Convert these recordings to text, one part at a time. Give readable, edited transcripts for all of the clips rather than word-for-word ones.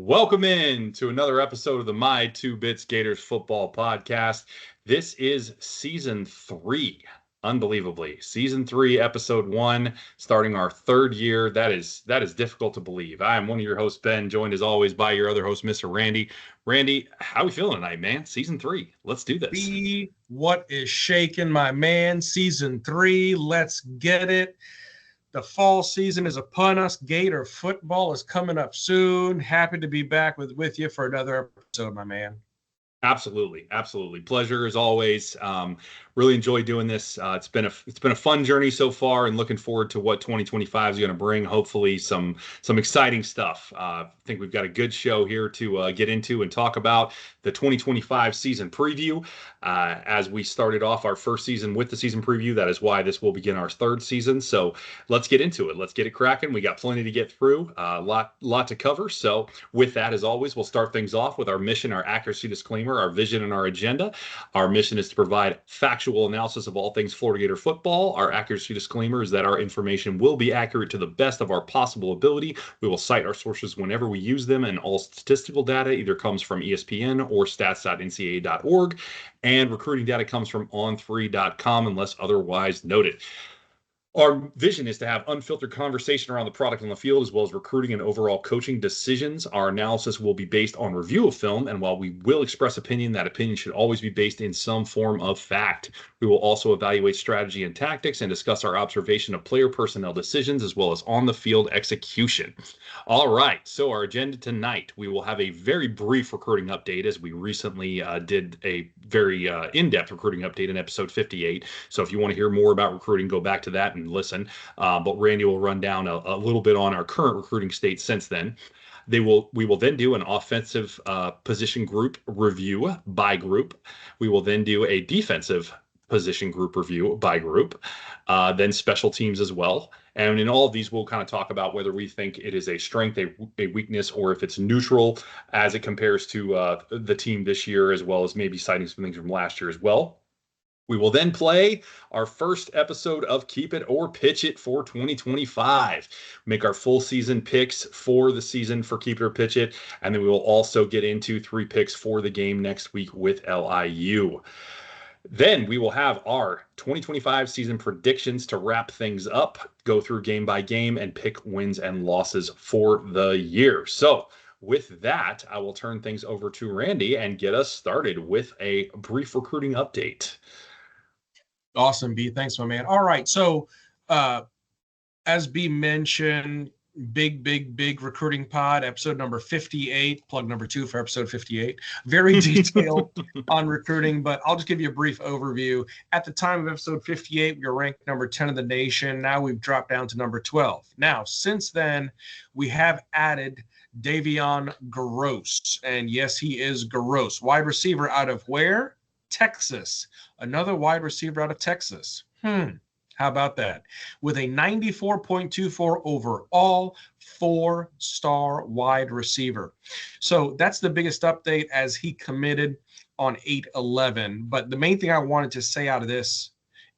Welcome in to another episode of the My Two Bits Gators football podcast. This is season 3. Unbelievably, season 3, episode 1, starting our third year. That is difficult to believe. I am one of your hosts, Ben, joined as always by your other host, Mr. Randy. Randy, how we feeling tonight, man? Season 3. Let's do this. What is shaking, my man? Season 3. Let's get it. The fall season is upon us. Gator football is coming up soon. Happy to be back with you for another episode, my man. Absolutely. Pleasure as always. Really enjoy doing this. It's been a fun journey so far, and looking forward to what 2025 is going to bring. Hopefully, some exciting stuff. I think we've got a good show here to get into and talk about the 2025 season preview. As we started off our first season with the season preview, that is why this will begin our third season. So let's get into it. Let's get it cracking. We got plenty to get through. A lot to cover. So with that, as always, we'll start things off with our mission, our accuracy disclaimer, our vision, and our agenda. Our mission is to provide factual analysis of all things Florida Gator football. Our accuracy disclaimer is that our information will be accurate to the best of our possible ability. We will cite our sources whenever we use them, and all statistical data either comes from ESPN or stats.ncaa.org, and recruiting data comes from on3.com unless otherwise noted. Our vision is to have unfiltered conversation around the product on the field, as well as recruiting and overall coaching decisions. Our analysis will be based on review of film, and while we will express opinion, that opinion should always be based in some form of fact. We will also evaluate strategy and tactics and discuss our observation of player personnel decisions, as well as on-the-field execution. All right, so our agenda tonight, we will have a very brief recruiting update, as we recently did a very in-depth recruiting update in episode 58. So if you want to hear more about recruiting, go back to that and listen. But Randy will run down a little bit on our current recruiting state since then. We will then do an offensive position group review by group. We will then do a defensive position group review by group, then special teams as well. And in all of these, we'll kind of talk about whether we think it is a strength, a weakness, or if it's neutral as it compares to the team this year, as well as maybe citing some things from last year as well. We will then play our first episode of Keep It or Pitch It for 2025. Make our full season picks for the season for Keep It or Pitch It. And then we will also get into 3 picks for the game next week with LIU. Then we will have our 2025 season predictions to wrap things up, go through game by game, and pick wins and losses for the year. So with that, I will turn things over to Randy and get us started with a brief recruiting update. Awesome, B. Thanks, my man. All right. So, as B mentioned, big recruiting pod, episode number 58, plug number 2 for episode 58. Very detailed on recruiting, but I'll just give you a brief overview. At the time of episode 58, we were ranked number 10 in the nation. Now we've dropped down to number 12. Now, since then, we have added Davion Gross. And yes, he is Gross. Wide receiver out of where? Texas. Another wide receiver out of Texas. How about that? With a 94.24 overall, 4-star wide receiver. So that's the biggest update, as he committed on 8/11. But the main thing I wanted to say out of this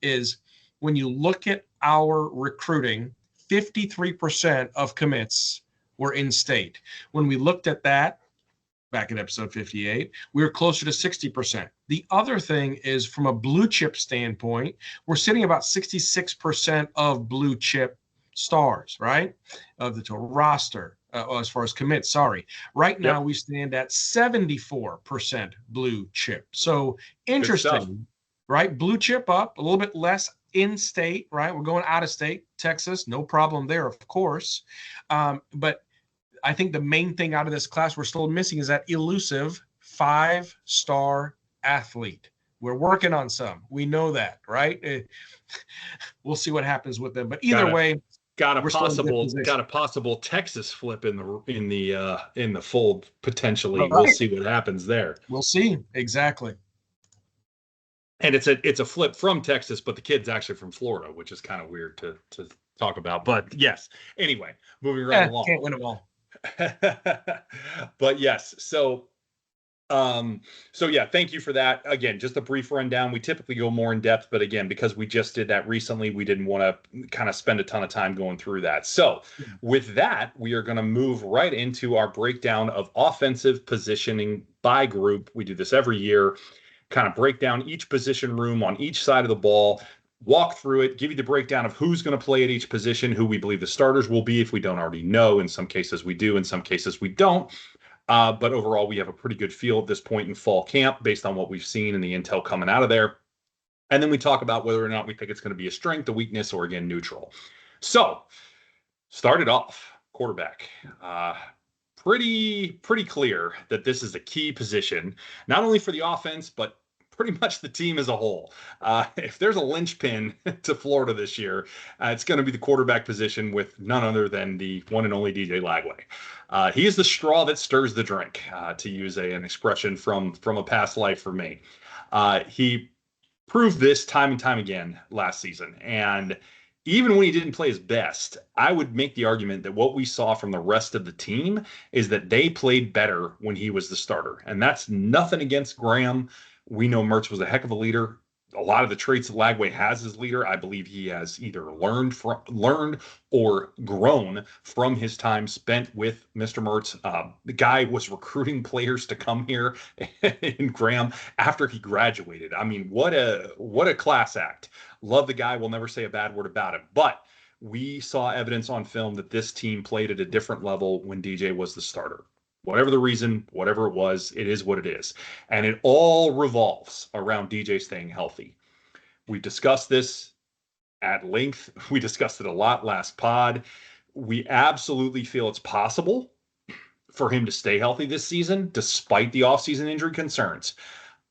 is when you look at our recruiting, 53% of commits were in-state. When we looked at that, back in episode 58, we were closer to 60%. The other thing is, from a blue chip standpoint, we're sitting about 66% of blue chip stars, right? Of the total roster, as far as commits, sorry. Right now, we stand at 74% blue chip. So interesting, right? Blue chip up, a little bit less in-state, right? We're going out of state, Texas, no problem there, of course. But I think the main thing out of this class we're still missing is that elusive 5-star athlete. We're working on some. We know that, right? We'll see what happens with them. But either way, got a possible Texas flip in the fold potentially. Right. We'll see what happens there. We'll see. Exactly. And it's a flip from Texas, but the kid's actually from Florida, which is kind of weird to talk about. But yes. Anyway, moving right along. Can't win them all. But yes, so So yeah, thank you for that. Again, just a brief rundown. We typically go more in depth, but again, because we just did that recently, we didn't want to kind of spend a ton of time going through that. So with that, we are going to move right into our breakdown of offensive positioning by group. We do this every year, kind of break down each position room on each side of the ball, walk through it, give you the breakdown of who's going to play at each position, who we believe the starters will be if we don't already know. In some cases we do, in some cases we don't. But overall, we have a pretty good feel at this point in fall camp based on what we've seen and the intel coming out of there. And then we talk about whether or not we think it's going to be a strength, a weakness, or again, neutral. So, started off, quarterback. Pretty clear that this is a key position, not only for the offense, but pretty much the team as a whole. If there's a linchpin to Florida this year, it's going to be the quarterback position with none other than the one and only DJ Lagway. He is the straw that stirs the drink, to use an expression from a past life for me. He proved this time and time again last season. And even when he didn't play his best, I would make the argument that what we saw from the rest of the team is that they played better when he was the starter. And that's nothing against Graham. We know Mertz was a heck of a leader. A lot of the traits that Lagway has as leader, I believe he has either learned or grown from his time spent with Mr. Mertz. The guy was recruiting players to come here in Graham after he graduated. I mean, what a class act. Love the guy. We'll never say a bad word about him. But we saw evidence on film that this team played at a different level when DJ was the starter. Whatever the reason, whatever it was, it is what it is. And it all revolves around DJ staying healthy. We discussed this at length. We discussed it a lot last pod. We absolutely feel it's possible for him to stay healthy this season, despite the offseason injury concerns.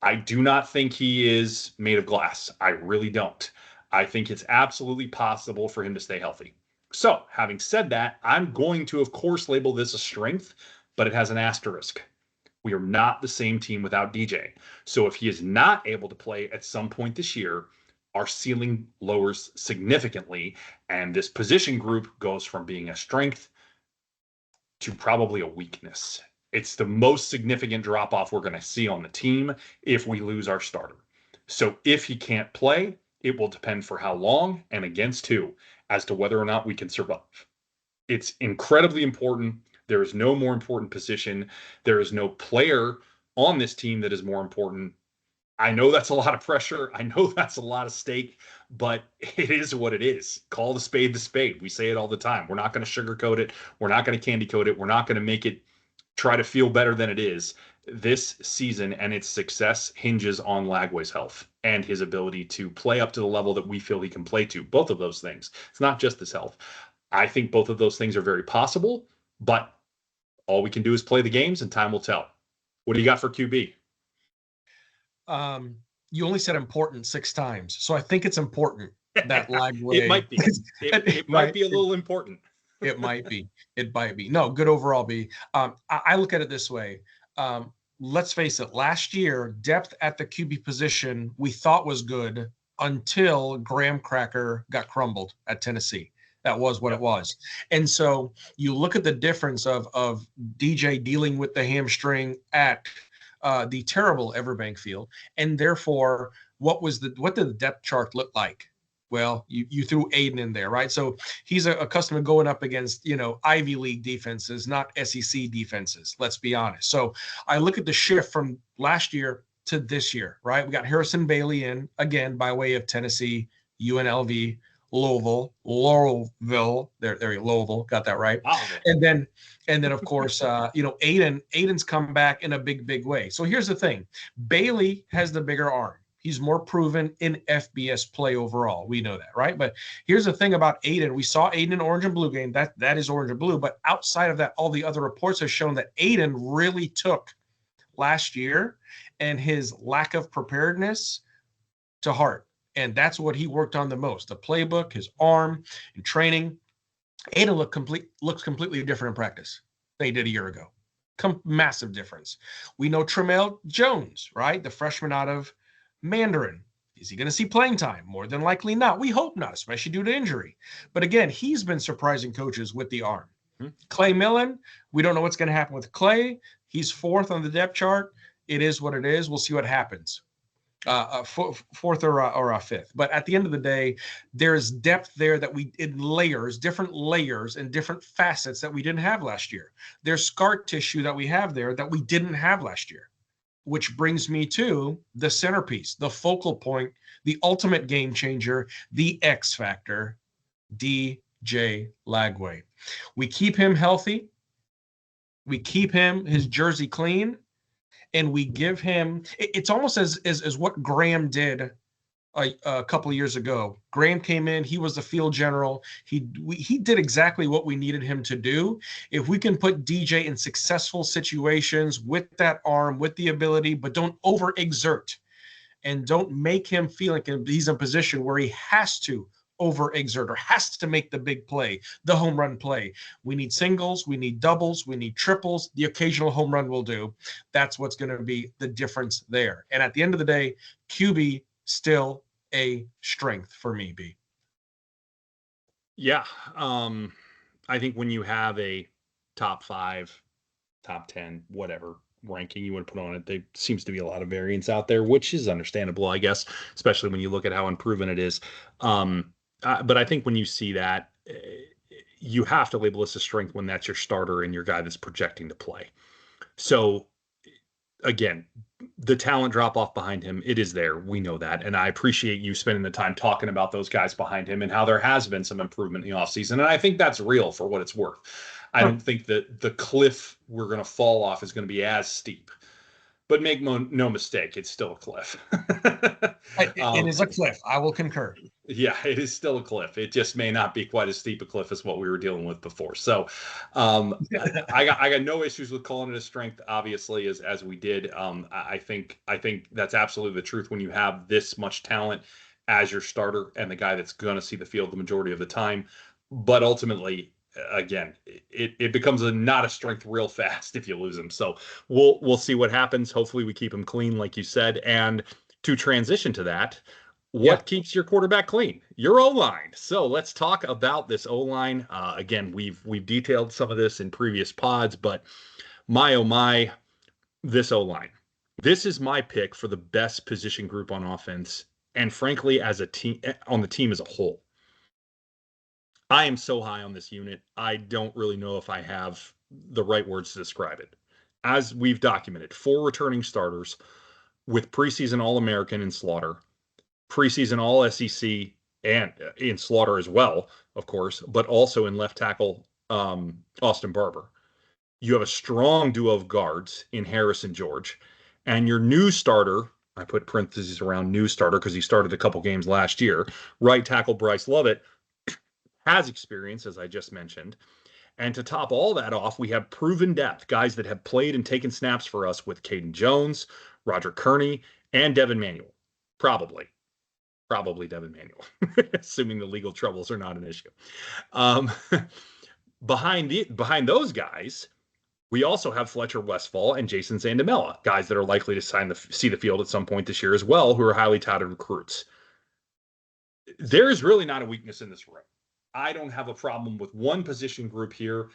I do not think he is made of glass. I really don't. I think it's absolutely possible for him to stay healthy. So, having said that, I'm going to, of course, label this a strength, but it has an asterisk. We are not the same team without DJ. So if he is not able to play at some point this year, our ceiling lowers significantly, and this position group goes from being a strength to probably a weakness. It's the most significant drop-off we're going to see on the team if we lose our starter. So if he can't play, it will depend for how long and against who as to whether or not we can survive. It's incredibly important. There is no more important position. There is no player on this team that is more important. I know that's a lot of pressure. I know that's a lot of stake, but it is what it is. Call the spade the spade. We say it all the time. We're not going to sugarcoat it. We're not going to candy coat it. We're not going to make it try to feel better than it is. This season and its success hinges on Lagway's health and his ability to play up to the level that we feel he can play to. Both of those things. It's not just his health. I think both of those things are very possible. But all we can do is play the games, and time will tell. What do you got for QB? You only said important 6 times, so I think it's important that Lagway. It might be. It might be a little important. It might be. It might be. No, good overall, B. I look at it this way. Let's face it. Last year, depth at the QB position we thought was good until Graham Cracker got crumbled at Tennessee. That was what it was. And so you look at the difference of DJ dealing with the hamstring at the terrible Everbank field. And therefore, what did the depth chart look like? Well, you threw Aiden in there, right? So he's accustomed to going up against, Ivy League defenses, not SEC defenses, let's be honest. So I look at the shift from last year to this year, right? We got Harrison Bailey in, again, by way of Tennessee, UNLV, Laurelville, there you go, Louisville, got that right. Oh, and then of course, Aiden's come back in a big way. So here's the thing. Bailey has the bigger arm. He's more proven in FBS play overall. We know that, right? But here's the thing about Aiden. We saw Aiden in orange and blue game. That is orange and blue. But outside of that, all the other reports have shown that Aiden really took last year and his lack of preparedness to heart. And that's what he worked on the most, the playbook, his arm, and training. Aiden looks completely different in practice than he did a year ago. Massive difference. We know Tremel Jones, right? The freshman out of Mandarin. Is he going to see playing time? More than likely not. We hope not, especially due to injury. But again, he's been surprising coaches with the arm. Clay Millen, we don't know what's going to happen with Clay. He's 4th on the depth chart. It is what it is. We'll see what happens. Fourth or a fifth. But at the end of the day, there's depth there that in layers, different layers and different facets that we didn't have last year. There's scar tissue that we have there that we didn't have last year, which brings me to the centerpiece, the focal point, the ultimate game changer, the X factor, DJ Lagway. We keep him healthy. We keep his jersey clean. And we give him, it's almost as what Graham did a couple of years ago. Graham came in, he was the field general. He did exactly what we needed him to do. If we can put DJ in successful situations with that arm, with the ability, but don't overexert and don't make him feel like he's in a position where he has to overexert or has to make the big play, the home run play. We need singles, we need doubles, we need triples. The occasional home run will do. That's what's going to be the difference there. And at the end of the day, QB still a strength for me, B. Yeah. I think when you have a top 5, top 10, whatever ranking you want to put on it, there seems to be a lot of variance out there, which is understandable, I guess, especially when you look at how unproven it is. But I think when you see that, you have to label this a strength when that's your starter and your guy that's projecting to play. So again, the talent drop off behind him, it is there. We know that. And I appreciate you spending the time talking about those guys behind him and how there has been some improvement in the offseason. And I think that's real for what it's worth. I don't think that the cliff we're going to fall off is going to be as steep. But make no mistake, it's still a cliff. It is a cliff. I will concur. Yeah, it is still a cliff. It just may not be quite as steep a cliff as what we were dealing with before. So I got no issues with calling it a strength, obviously, as we did. I think that's absolutely the truth when you have this much talent as your starter and the guy that's going to see the field the majority of the time. But ultimately, again, it becomes not a strength real fast if you lose him. So we'll see what happens. Hopefully we keep him clean, like you said. And to transition to that, what keeps your quarterback clean? Your O-line. So let's talk about this O-line. Again, we've detailed some of this in previous pods, but my oh my, this O-line. This is my pick for the best position group on offense, and frankly, as a team, on the team as a whole. I am so high on this unit. I don't really know if I have the right words to describe it. As we've documented, 4 returning starters with preseason All-American in Slaughter, preseason All-SEC and in Slaughter as well, of course, but also in left tackle Austin Barber. You have a strong duo of guards in Harris and George. And your new starter, I put parentheses around new starter because he started a couple games last year, right tackle Bryce Lovett, has experience, as I just mentioned. And to top all that off, we have proven depth, guys that have played and taken snaps for us with Caden Jones, Roger Kearney, and Devin Manuel. Probably Devin Manuel, assuming the legal troubles are not an issue. Behind those guys, we also have Fletcher Westfall and Jason Zandamela, guys that are likely to see the field at some point this year as well, who are highly touted recruits. There is really not a weakness in this room. I don't have a problem with one position group here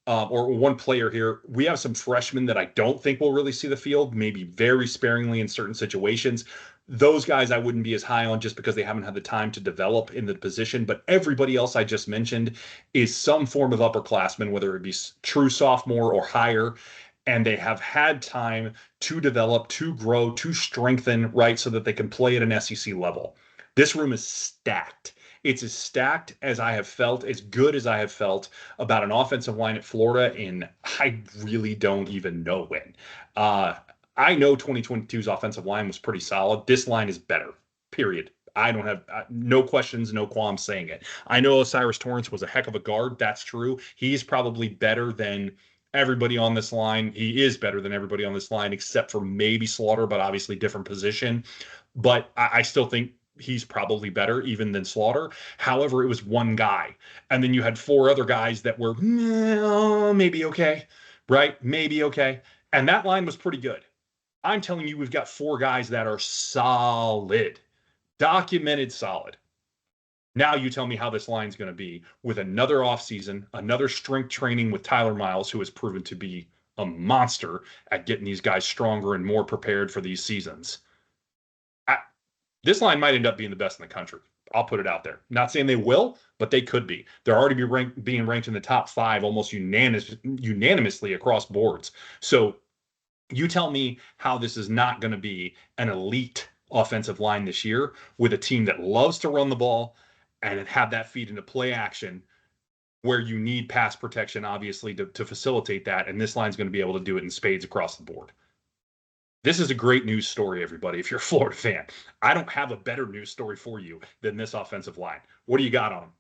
or one player here. We have some freshmen that I don't think will really see the field, maybe very sparingly in certain situations. Those guys I wouldn't be as high on just because they haven't had the time to develop in the position. But everybody else I just mentioned is some form of upperclassman, whether it be true sophomore or higher. And they have had time to develop, to grow, to strengthen, right, so that they can play at an SEC level. This room is stacked. It's as stacked as I have felt, as good as I have felt about an offensive line at Florida in I really don't even know when. I know 2022's offensive line was pretty solid. This line is better, period. I don't have no questions, no qualms saying it. I know Osiris Torrance was a heck of a guard. That's true. He's probably better than everybody on this line. He is better than everybody on this line, except for maybe Slaughter, but obviously different position. But I still think he's probably better even than Slaughter. However, it was one guy. And then you had 4 other guys that were maybe okay, right? Maybe okay. And that line was pretty good. I'm telling you, we've got 4 guys that are solid, documented solid. Now you tell me how this line's going to be with another offseason, another strength training with Tyler Miles, who has proven to be a monster at getting these guys stronger and more prepared for these seasons. This line might end up being the best in the country. I'll put it out there. Not saying they will, but they could be. They're already being ranked in the top 5 almost unanimously across boards. So you tell me how this is not going to be an elite offensive line this year with a team that loves to run the ball and have that feed into play action where you need pass protection, obviously, to facilitate that. And this line's going to be able to do it in spades across the board. This is a great news story, everybody, if you're a Florida fan. I don't have a better news story for you than this offensive line. What do you got on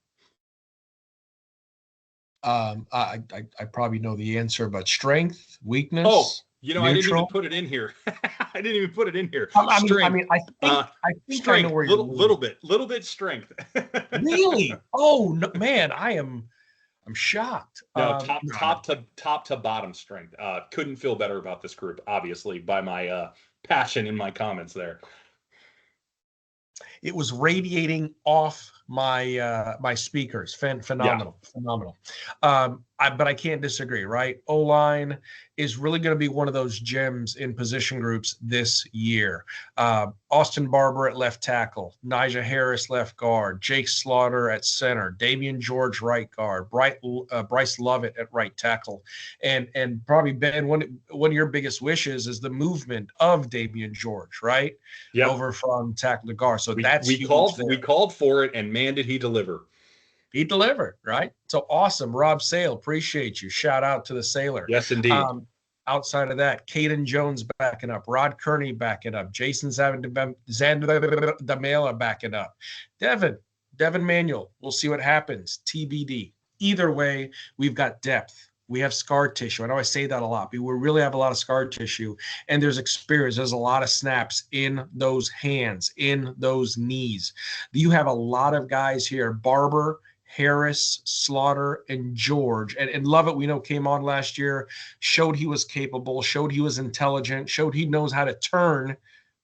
them? I probably know the answer, but strength, weakness. Oh, neutral? I didn't even put it in here. I think strength, I know where little bit strength. Really? Oh no, man, I'm shocked. No, top to bottom strength. Couldn't feel better about this group, obviously, by my passion in my comments there. It was radiating off my my speakers. Phenomenal. But I can't disagree, right? O-line is really going to be one of those gems in position groups this year. Austin Barber at left tackle, Najee Harris left guard, Jake Slaughter at center, Damian George right guard, Bryce Lovett at right tackle, and probably Ben, one of your biggest wishes is the movement of Damian George, right? Yeah, over from tackle to guard. So we called for it, and man, did he deliver. He delivered, right? So awesome. Rob Sale, appreciate you. Shout out to the Sailor. Yes, indeed. Outside of that, Caden Jones backing up, Rod Kearney backing up, Jason Xander Damela backing up. Devin Manuel, we'll see what happens. TBD. Either way, we've got depth. We have scar tissue. I know I say that a lot, but we really have a lot of scar tissue, and there's experience. There's a lot of snaps in those hands, in those knees. You have a lot of guys here, Barber, Harris, Slaughter, and George. And Lovett, we know, came on last year, showed he was capable, showed he was intelligent, showed he knows how to turn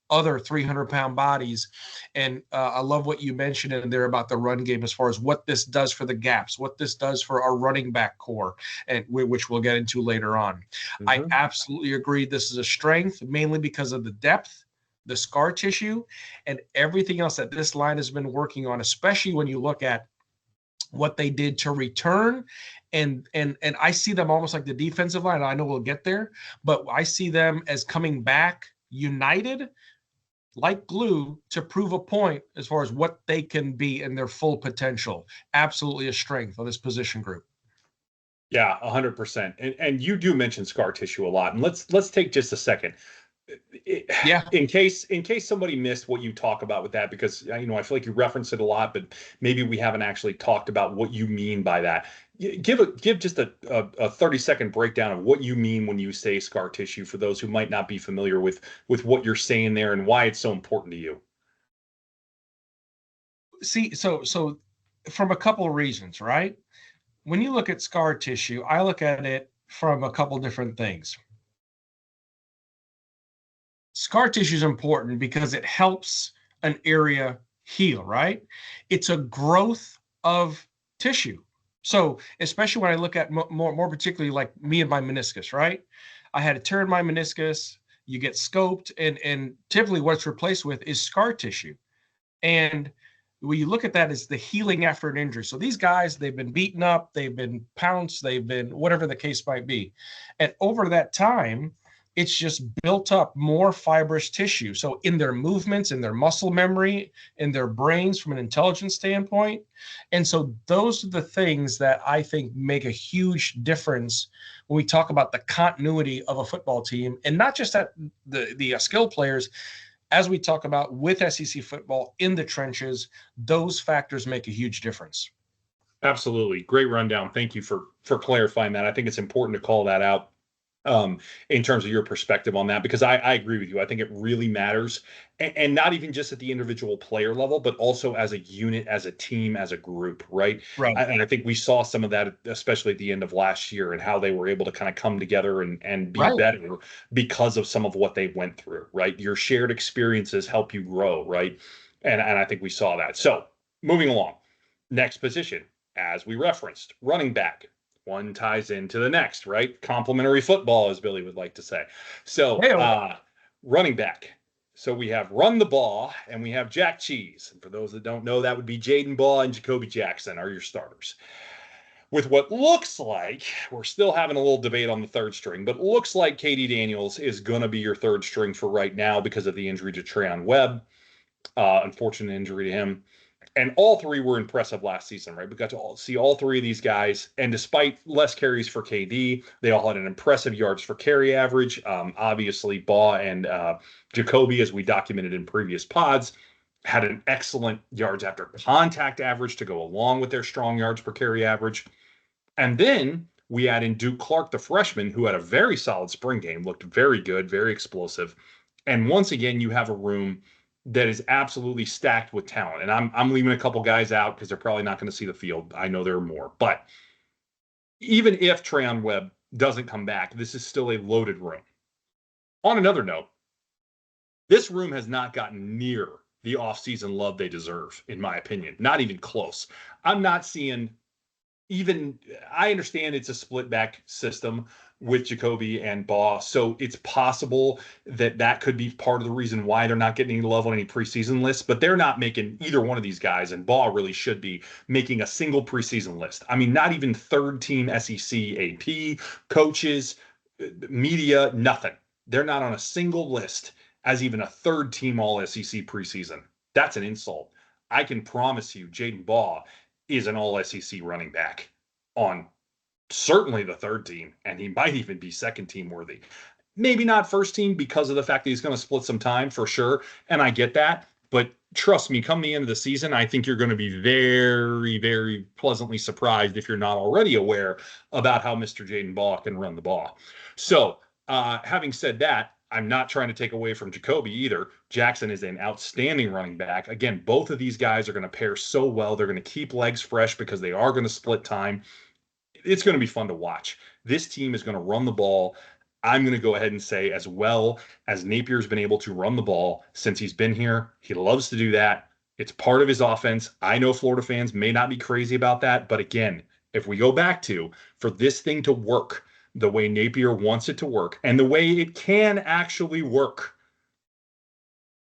other 300-pound bodies. And I love what you mentioned in there about the run game as far as what this does for the gaps, what this does for our running back core, and which we'll get into later on. Mm-hmm. I absolutely agree. This is a strength, mainly because of the depth, the scar tissue, and everything else that this line has been working on, especially when you look at what they did to return. And I see them almost like the defensive line. I know we'll get there, but I see them as coming back united like glue to prove a point as far as what they can be in their full potential. Absolutely a strength of this position group. Yeah, 100%. And you do mention scar tissue a lot. And let's take just a second. In case somebody missed what you talk about with that, because I feel like you reference it a lot, but maybe we haven't actually talked about what you mean by that. Give just a 30-second breakdown of what you mean when you say scar tissue for those who might not be familiar with what you're saying there and why it's so important to you. See, so from a couple of reasons, right? When you look at scar tissue, I look at it from a couple different things. Scar tissue is important because it helps an area heal, right? It's a growth of tissue. So especially when I look at more particularly like me and my meniscus, right? I had to turn my meniscus, you get scoped, and typically what it's replaced with is scar tissue. And when you look at that, is the healing after an injury. So these guys, they've been beaten up, they've been pounced, they've been whatever the case might be. And over that time, it's just built up more fibrous tissue. So in their movements, in their muscle memory, in their brains from an intelligence standpoint. And so those are the things that I think make a huge difference when we talk about the continuity of a football team, and not just that the skill players, as we talk about with SEC football in the trenches, those factors make a huge difference. Absolutely. Great rundown. Thank you for clarifying that. I think it's important to call that out. In terms of your perspective on that, because I agree with you. I think it really matters, and not even just at the individual player level, but also as a unit, as a team, as a group, right? Right. And I think we saw some of that, especially at the end of last year, and how they were able to kind of come together and be better because of some of what they went through, right? Your shared experiences help you grow, right? And I think we saw that. So moving along, next position, as we referenced, running back. One ties into the next, right? Complementary football, as Billy would like to say. So, running back. So we have Run the Ball and we have Jack Cheese. And for those that don't know, that would be Jaden Ball and Jacoby Jackson are your starters. With what looks like, we're still having a little debate on the third string, but looks like Katie Daniels is going to be your third string for right now because of the injury to Treon Webb. Unfortunate injury to him. And all three were impressive last season, right? We got to see all three of these guys. And despite less carries for KD, they all had an impressive yards for carry average. Obviously, Baugh and Jacoby, as we documented in previous pods, had an excellent yards after contact average to go along with their strong yards per carry average. And then we add in Duke Clark, the freshman, who had a very solid spring game, looked very good, very explosive. And once again, you have a room that is absolutely stacked with talent. And I'm leaving a couple guys out because they're probably not going to see the field. I know there are more. But even if Treon Webb doesn't come back, this is still a loaded room. On another note, this room has not gotten near the offseason love they deserve, in my opinion. Not even close. I'm not seeing even, I understand it's a split back system with Jacoby and Baugh, so it's possible that that could be part of the reason why they're not getting any love on any preseason lists, but they're not making either one of these guys, and Baugh really should be making a single preseason list. I mean, not even third team SEC AP, coaches, media, nothing. They're not on a single list as even a third team all SEC preseason. That's an insult. I can promise you Jaden Baugh is an all SEC running back on certainly the third team, and he might even be second team worthy. Maybe not first team because of the fact that he's going to split some time for sure, and I get that. But trust me, come the end of the season, I think you're going to be very, very pleasantly surprised if you're not already aware about how Mr. Jaden Baugh can run the ball. So having said that, I'm not trying to take away from Jacoby either. Jackson is an outstanding running back. Again, both of these guys are going to pair so well. They're going to keep legs fresh because they are going to split time. It's going to be fun to watch. This team is going to run the ball. I'm going to go ahead and say, as well as Napier's been able to run the ball since he's been here, he loves to do that. It's part of his offense. I know Florida fans may not be crazy about that, but again, if we go back to, for this thing to work the way Napier wants it to work, and the way it can actually work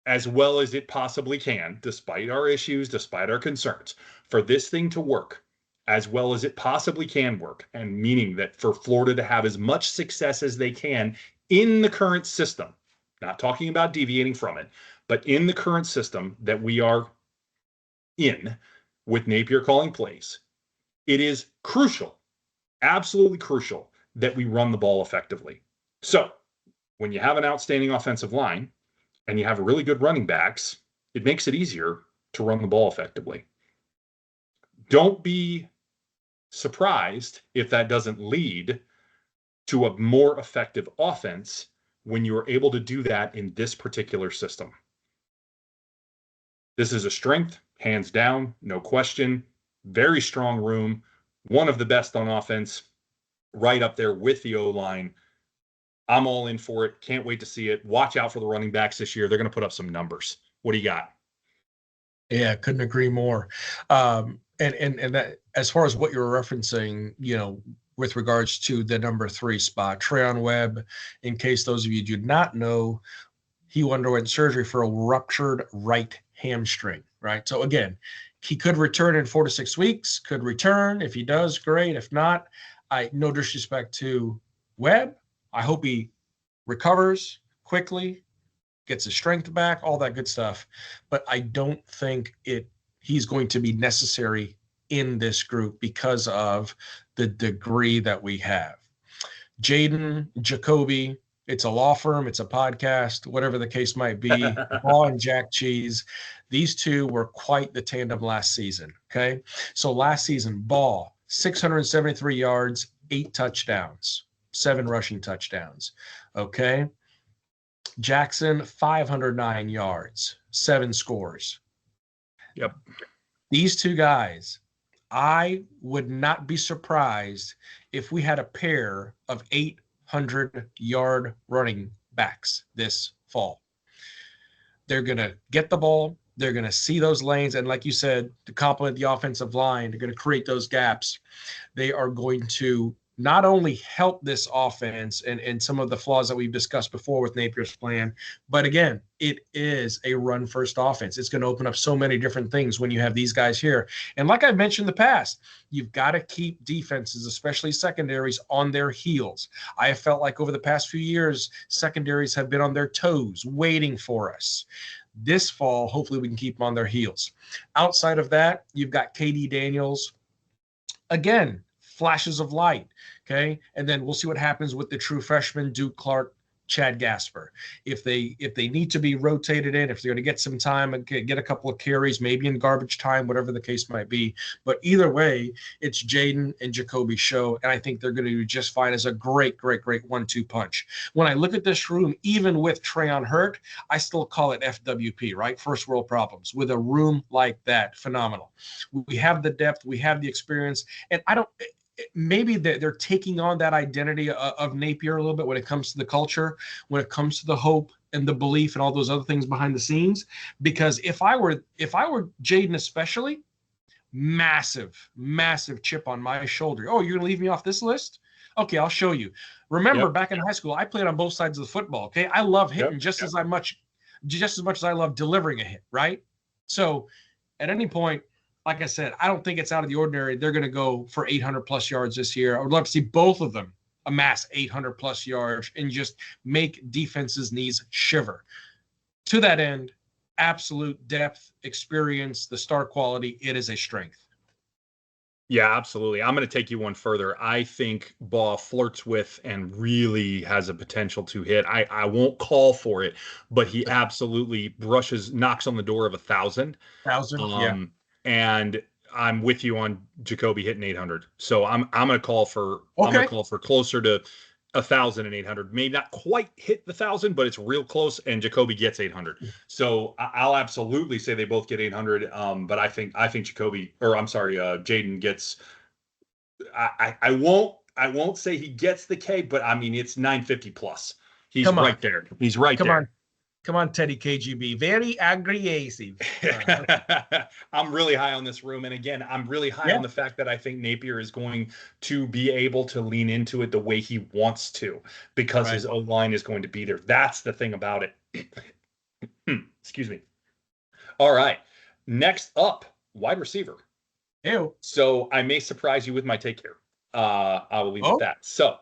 as well as it possibly can, despite our issues, despite our concerns, for this thing to work as well as it possibly can work, and meaning that for Florida to have as much success as they can in the current system, not talking about deviating from it, but in the current system that we are in with Napier calling plays, it is crucial, absolutely crucial, that we run the ball effectively. So when you have an outstanding offensive line and you have really good running backs, it makes it easier to run the ball effectively. Don't be surprised if that doesn't lead to a more effective offense when you are able to do that in this particular system. This is a strength, hands down, no question. Very strong room, one of the best on offense, right up there with the O-line. I'm all in for it. Can't wait to see it. Watch out for the running backs this year. They're going to put up some numbers. What do you got? Yeah, couldn't agree more. And that, as far as what you're referencing, with regards to the number 3 spot, Treon Webb, in case those of you do not know, he underwent surgery for a ruptured right hamstring, right? So again, he could return in 4 to 6 weeks, could return. If he does, great. If not, no disrespect to Webb. I hope he recovers quickly, gets his strength back, all that good stuff. But I don't think he's going to be necessary in this group because of the degree that we have. Jaden, Jacoby, it's a law firm, it's a podcast, whatever the case might be. Baugh and Jack Cheese, these two were quite the tandem last season, okay? So last season, Baugh, 673 yards, 8 touchdowns, 7 rushing touchdowns, okay? Jackson, 509 yards, 7 scores. Yep. These two guys, I would not be surprised if we had a pair of 800-yard running backs this fall. They're going to get the ball. They're going to see those lanes. And like you said, to complement the offensive line, they're going to create those gaps. They are going to not only help this offense and some of the flaws that we've discussed before with Napier's plan, but again, it is a run first offense. It's going to open up so many different things when you have these guys here. And like I've mentioned in the past, you've got to keep defenses, especially secondaries, on their heels. I have felt like over the past few years, secondaries have been on their toes, waiting for us. This fall, hopefully we can keep them on their heels. Outside of that, you've got KD Daniels. Again, flashes of light. Okay. And then we'll see what happens with the true freshmen, Duke Clark, Chad Gasper. If they need to be rotated in, if they're going to get some time and get a couple of carries, maybe in garbage time, whatever the case might be. But either way, it's Jaden and Jacoby's show. And I think they're going to do just fine as a great 1-2 punch. When I look at this room, even with Trayon hurt, I still call it FWP, right? First world problems. With a room like that, phenomenal. We have the depth, we have the experience, and maybe they're taking on that identity of Napier a little bit when it comes to the culture, when it comes to the hope and the belief and all those other things behind the scenes. Because if I were Jaden especially, massive chip on my shoulder. Oh, you're gonna leave me off this list? Okay, I'll show you. Remember, back in high school, I played on both sides of the football. Okay, I love hitting just as much as I love delivering a hit. Right. So, at any point, like I said, I don't think it's out of the ordinary. They're going to go for 800 plus yards this year. I would love to see both of them amass 800 plus yards and just make defenses' knees shiver. To that end, absolute depth, experience, the star quality, it is a strength. Yeah, absolutely. I'm going to take you one further. I think Baugh flirts with and really has a potential to hit. I won't call for it, but he absolutely knocks on the door of 1,000. 1,000, And I'm with you on Jacoby hitting 800. So I'm going to call for closer to 1,800. May not quite hit the 1,000, but it's real close. And Jacoby gets 800. So I'll absolutely say they both get 800. But I think Jaden gets. I won't say he gets the K, but I mean it's 950 plus. He's right there. He's right there. Come on, Teddy KGB. Very aggressive. I'm really high on this room. And again, I'm really high on the fact that I think Napier is going to be able to lean into it the way he wants to, because his O-line is going to be there. That's the thing about it. Excuse me. All right. Next up, wide receiver. Ew. So I may surprise you with my take here. I will leave it at that. So,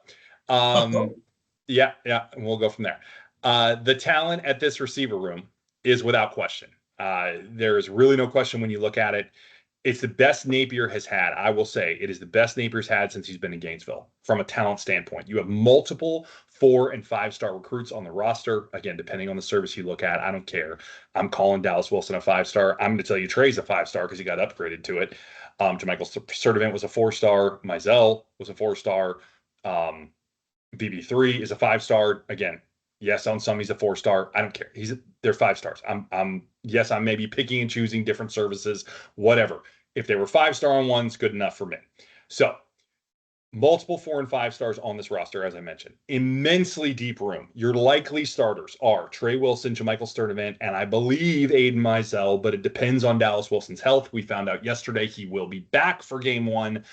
yeah, and we'll go from there. The talent at this receiver room is without question. There is really no question when you look at it. It's the best Napier has had. I will say it is the best Napier's had since he's been in Gainesville from a talent standpoint. You have multiple 4- and 5-star recruits on the roster. Again, depending on the service you look at, I don't care. I'm calling Dallas Wilson a 5-star. I'm going to tell you Trey's a 5-star because he got upgraded to it. Jermichael Sturdivant was a 4-star. Mizell was a 4-star. BB3 is a 5-star. Again, yes, on some he's a 4-star. I don't care. They're 5 stars. Yes, I'm maybe picking and choosing different services, whatever. If they were 5-star on ones, good enough for me. So multiple 4 and 5 stars on this roster, as I mentioned. Immensely deep room. Your likely starters are Trey Wilson, Jermichael Sturdivant, and I believe Aiden Mizell, but it depends on Dallas Wilson's health. We found out yesterday he will be back for game 1.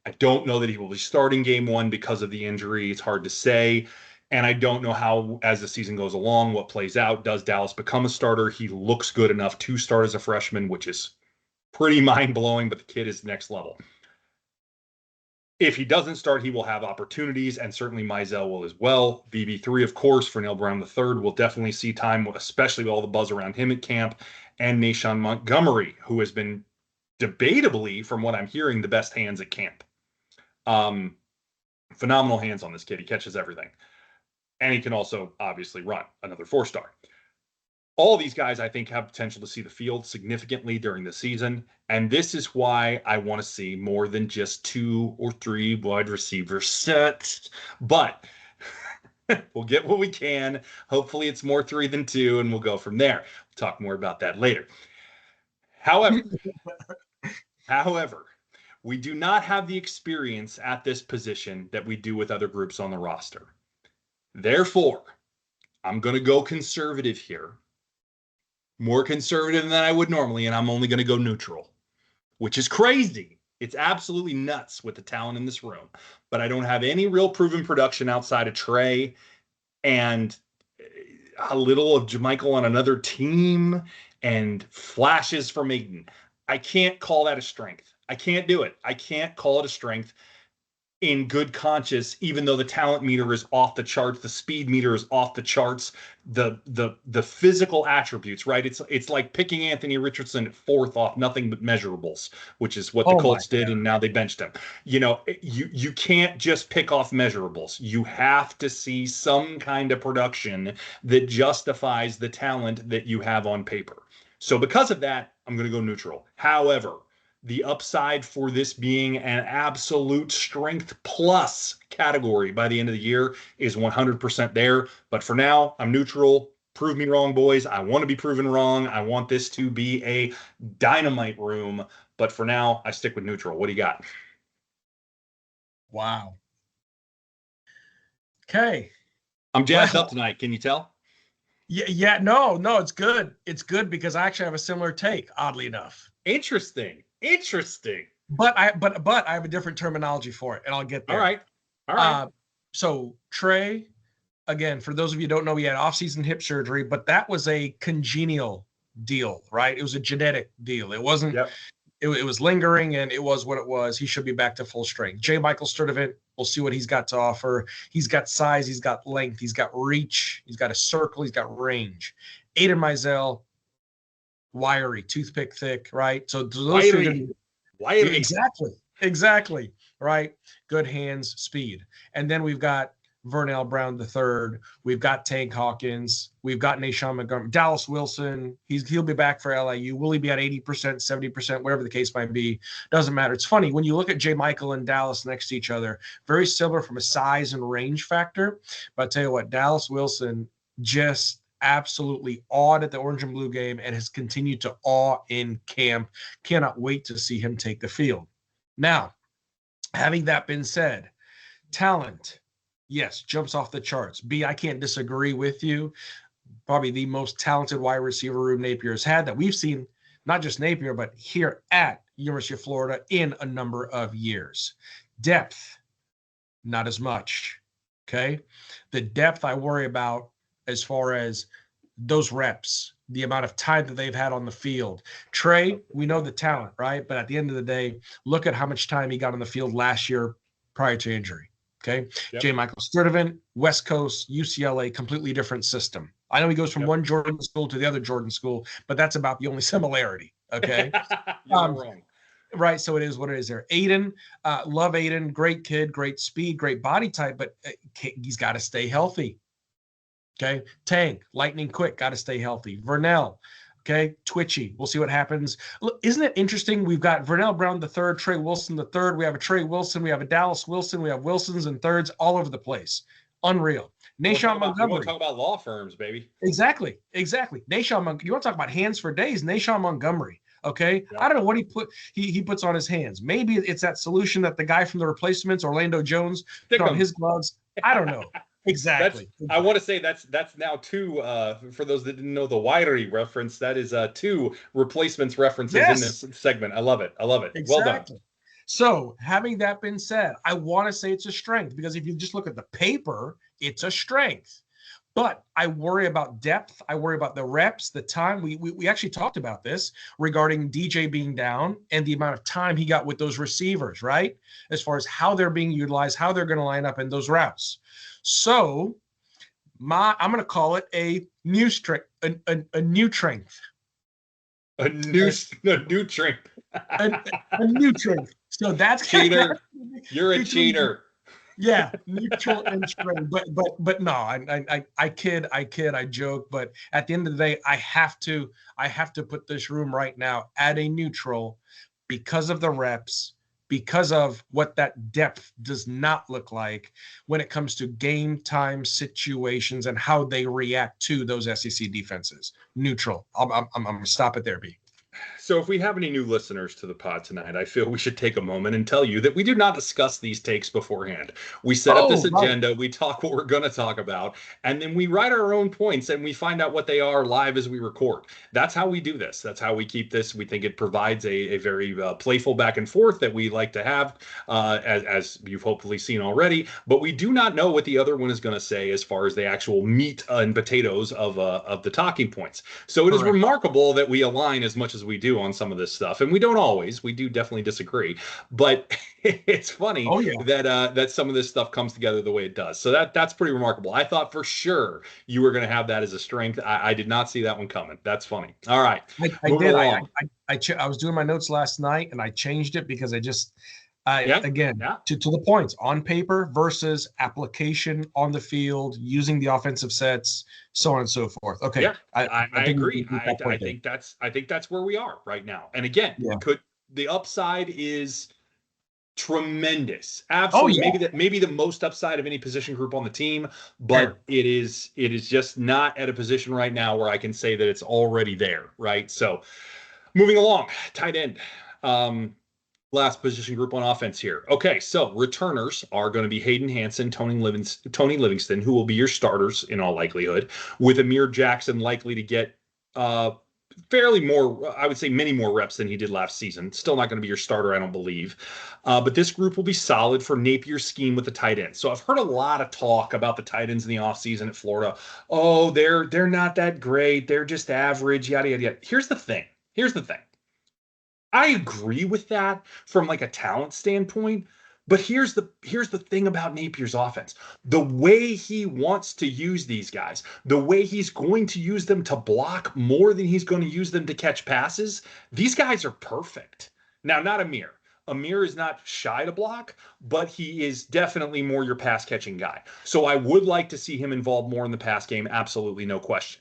I don't know that he will be starting game 1 because of the injury. It's hard to say. And I don't know how, as the season goes along, what plays out. Does Dallas become a starter? He looks good enough to start as a freshman, which is pretty mind-blowing, but the kid is next level. If he doesn't start, he will have opportunities, and certainly Mizell will as well. BB3, of course, for Neil Brown III will definitely see time, especially with all the buzz around him at camp. And Nashawn Montgomery, who has been debatably, from what I'm hearing, the best hands at camp. Phenomenal hands on this kid. He catches everything. And he can also obviously run, another 4-star. All these guys, I think, have potential to see the field significantly during the season. And this is why I want to see more than just 2 or 3 wide receiver sets. But we'll get what we can. Hopefully it's more 3 than 2, and we'll go from there. We'll talk more about that later. However, we do not have the experience at this position that we do with other groups on the roster. Therefore, I'm going to go conservative here. more conservative than I would normally, and I'm only going to go neutral, which is crazy. It's absolutely nuts with the talent in this room. But I don't have any real proven production outside of Trey and a little of JaMychal on another team and flashes from Aiden. I can't call that a strength. I can't do it. I can't call it a strength in good conscience, even though the talent meter is off the charts, the speed meter is off the charts, the physical attributes, right? It's like picking Anthony Richardson at fourth off nothing but measurables, which is what the Colts did, and now they benched him. You can't just pick off measurables. You have to see some kind of production that justifies the talent that you have on paper. So because of that, I'm going to go neutral. However, the upside for this being an absolute strength plus category by the end of the year is 100% there. But for now, I'm neutral. Prove me wrong, boys. I want to be proven wrong. I want this to be a dynamite room. But for now, I stick with neutral. What do you got? Wow. Okay. I'm jazzed up tonight. Can you tell? Yeah. No, it's good. It's good because I actually have a similar take, oddly enough. Interesting. But I have a different terminology for it, and I'll get there. All right. So Trey, again, for those of you who don't know, he had off-season hip surgery, but that was a congenial deal, right? It was a genetic deal. It wasn't. Yep. It was lingering, and it was what it was. He should be back to full strength. JaMychal Sturdivant, we'll see what he's got to offer. He's got size, he's got length, he's got reach, he's got a circle, he's got range. Aiden Mizell, wiry, toothpick thick, right? So those are going to be exactly, right? Good hands, speed. And then we've got Vernell Brown III. We've got Tank Hawkins. We've got Nashawn Montgomery. Dallas Wilson. He'll be back for LIU. Will he be at 80%, 70%, whatever the case might be? Doesn't matter. It's funny when you look at JaMychal and Dallas next to each other, very similar from a size and range factor. But I'll tell you what, Dallas Wilson just absolutely awed at the orange and blue game and has continued to awe in camp. Cannot wait to see him take the field. Now, having that been said, talent, yes, jumps off the charts. B, I can't disagree with you. Probably the most talented wide receiver room Napier has had that we've seen, not just Napier, but here at University of Florida in a number of years. Depth, not as much. Okay. The depth I worry about as far as those reps, the amount of time that they've had on the field. Trey, we know the talent, right? But at the end of the day, look at how much time he got on the field last year prior to injury. Okay. Yep. JaMychal Sturdivant, West Coast, UCLA, completely different system. I know he goes from one Jordan school to the other Jordan school, but that's about the only similarity. Okay. You're wrong. Right. So it is what it is there. Aiden, love Aiden, great kid, great speed, great body type, but he's got to stay healthy. Okay. Tank, lightning quick, got to stay healthy. Vernell, okay, twitchy. We'll see what happens. Look, isn't it interesting? We've got Vernell Brown III, Trey Wilson III. We have a Trey Wilson. We have a Dallas Wilson. We have Wilsons and thirds all over the place. Unreal. Nashawn Montgomery. You want to talk about law firms, baby. Exactly. Nashawn Montgomery. You want to talk about hands for days? Nashawn Montgomery. Okay. Yeah. I don't know what he puts on his hands. Maybe it's that solution that the guy from the Replacements, Orlando Jones, put on his gloves. I don't know. Exactly. I want to say that's now two, for those that didn't know the wiry reference, that is two Replacements references in this segment. I love it. Exactly. Well done. So having that been said, I want to say it's a strength because if you just look at the paper, it's a strength. But I worry about depth. I worry about the reps, the time. We actually talked about this regarding DJ being down and the amount of time he got with those receivers, right? As far as how they're being utilized, how they're going to line up in those routes. So I'm going to call it a new strength, a new strength. A new strength. a new strength. So that's cheater. You're a cheater. Yeah, neutral and strength. But no, I kid, I joke. But at the end of the day, I have to put this room right now at a neutral because of the reps, because of what that depth does not look like when it comes to game time situations and how they react to those SEC defenses. Neutral. I'm going to stop it there, B. So if we have any new listeners to the pod tonight, I feel we should take a moment and tell you that we do not discuss these takes beforehand. We set up this Right. agenda, we talk what we're going to talk about, and then we write our own points and we find out what they are live as we record. That's how we do this. That's how we keep this. We think it provides a very playful back and forth that we like to have, as you've hopefully seen already. But we do not know what the other one is going to say as far as the actual meat and potatoes of the talking points. So it is remarkable that we align as much as we do on some of this stuff, and we don't always. We do definitely disagree, but it's funny that some of this stuff comes together the way it does. So that's pretty remarkable. I thought for sure you were going to have that as a strength. I did not see that one coming. That's funny. All right, I did. I was doing my notes last night and I changed it because again, to the points on paper versus application on the field, using the offensive sets, so on and so forth. Okay. Yeah, I agree. I think that's where we are right now. And again, the upside is tremendous. Absolutely. Maybe the most upside of any position group on the team, but it is just not at a position right now where I can say that it's already there. Right. So moving along, tight end. Last position group on offense here. Okay, so returners are going to be Hayden Hansen, Tony Livingston, who will be your starters in all likelihood, with Amir Jackson likely to get fairly more, I would say many more reps than he did last season. Still not going to be your starter, I don't believe. But this group will be solid for Napier's scheme with the tight ends. So I've heard a lot of talk about the tight ends in the offseason at Florida. Oh, they're not that great. They're just average, yada, yada, yada. Here's the thing. I agree with that from like a talent standpoint, but here's the thing about Napier's offense. The way he wants to use these guys, the way he's going to use them to block more than he's going to use them to catch passes, these guys are perfect. Now, not Amir. Amir is not shy to block, but he is definitely more your pass catching guy. So I would like to see him involved more in the pass game, absolutely no question.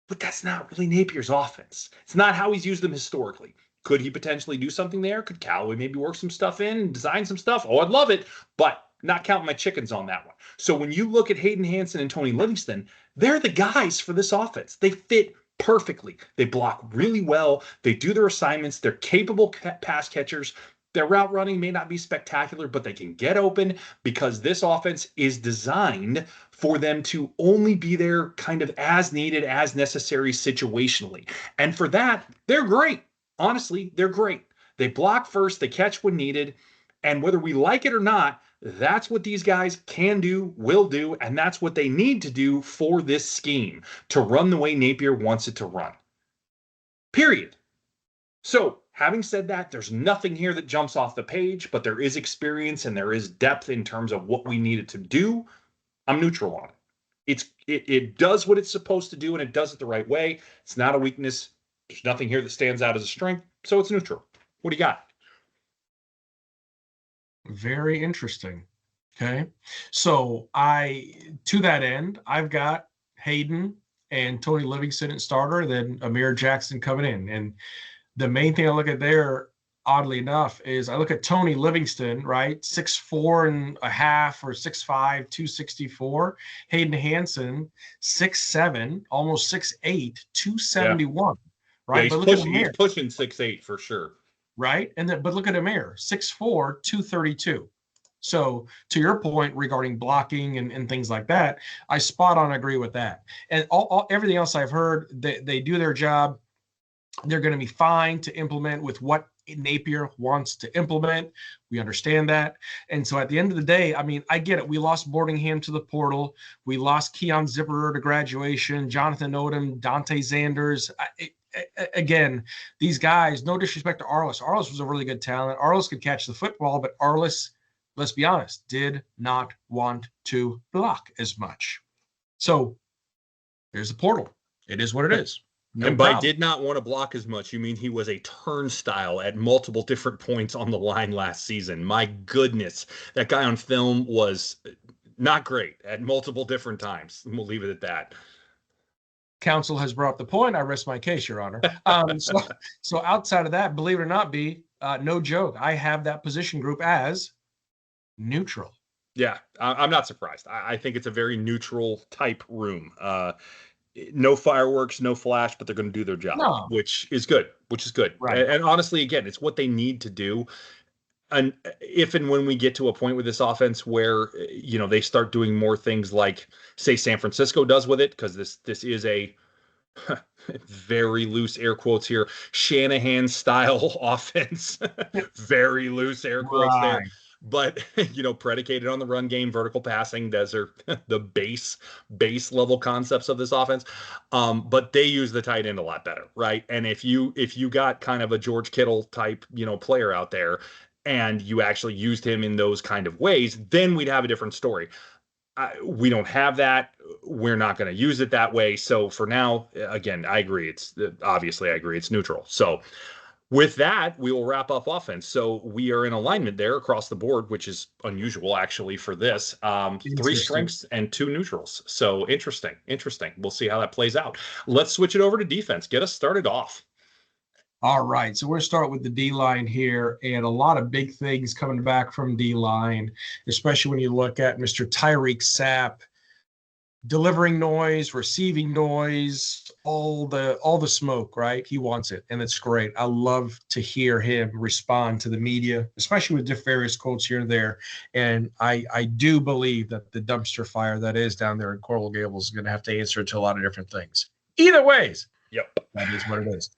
But that's not really Napier's offense. It's not how he's used them historically. Could he potentially do something there? Could Callaway maybe work some stuff in, design some stuff? Oh, I'd love it, but not counting my chickens on that one. So when you look at Hayden Hansen and Tony Livingston, they're the guys for this offense. They fit perfectly. They block really well. They do their assignments. They're capable pass catchers. Their route running may not be spectacular, but they can get open because this offense is designed for them to only be there kind of as needed, as necessary situationally. And for that, they're great. Honestly, they're great. They block first, they catch when needed, and whether we like it or not, that's what these guys can do, will do, and that's what they need to do for this scheme to run the way Napier wants it to run. Period. So, having said that, there's nothing here that jumps off the page, but there is experience and there is depth in terms of what we need it to do. I'm neutral on it. It does what it's supposed to do, and it does it the right way. It's not a weakness. There's nothing here that stands out as a strength, so it's neutral. What do you got? Very interesting. Okay. So to that end, I've got Hayden and Tony Livingston at starter, then Amir Jackson coming in. And the main thing I look at there, oddly enough, is I look at Tony Livingston, right? 6'4.5" or 6'5", 264. Hayden Hansen, 6'7", almost 6'8", 271. Yeah. Right. Yeah, he's pushing 6'8" for sure. Right. But look at Amir, 6'4", 232. So to your point regarding blocking and things like that, I spot on agree with that. And everything else I've heard, they do their job. They're going to be fine to implement with what Napier wants to implement. We understand that. And so at the end of the day, I mean, I get it. We lost Boardingham to the portal. We lost Keon Zipperer to graduation, Jonathan Odom, Dante Zanders. Again, these guys, no disrespect to Arliss. Arliss was a really good talent. Arliss could catch the football, but Arliss, let's be honest, did not want to block as much. So there's the portal. It is what it is. No and by did not want to block as much, you mean he was a turnstile at multiple different points on the line last season. My goodness, that guy on film was not great at multiple different times. We'll leave it at that. Counsel has brought up the point. I rest my case, Your Honor. So outside of that, believe it or not, no joke, I have that position group as neutral. Yeah, I'm not surprised. I think it's a very neutral type room. no fireworks, no flash, but they're going to do their job, No, which is good. right. And honestly, again, it's what they need to do. And if and when we get to a point with this offense where they start doing more things like, say, San Francisco does with it, because this is a very loose air quotes here, Shanahan style offense, very loose air quotes there. Right. But predicated on the run game, vertical passing, those are the base level concepts of this offense. But they use the tight end a lot better, right? And if you got kind of a George Kittle type, player out there, and you actually used him in those kind of ways, then we'd have a different story. We don't have that. We're not going to use it that way. So for now, again, I agree. I agree. It's neutral. So with that, we will wrap up offense. So we are in alignment there across the board, which is unusual actually for this. 3 strengths and 2 neutrals. So interesting. We'll see how that plays out. Let's switch it over to defense. Get us started off. All right, so we're start with the D-line here, and a lot of big things coming back from D-line, especially when you look at Mr. Tyreek Sapp delivering noise, receiving noise, all the smoke, right? He wants it, and it's great. I love to hear him respond to the media, especially with various quotes here and there. And I do believe that the dumpster fire that is down there in Coral Gables is going to have to answer to a lot of different things. Either ways, yep, that is what it is.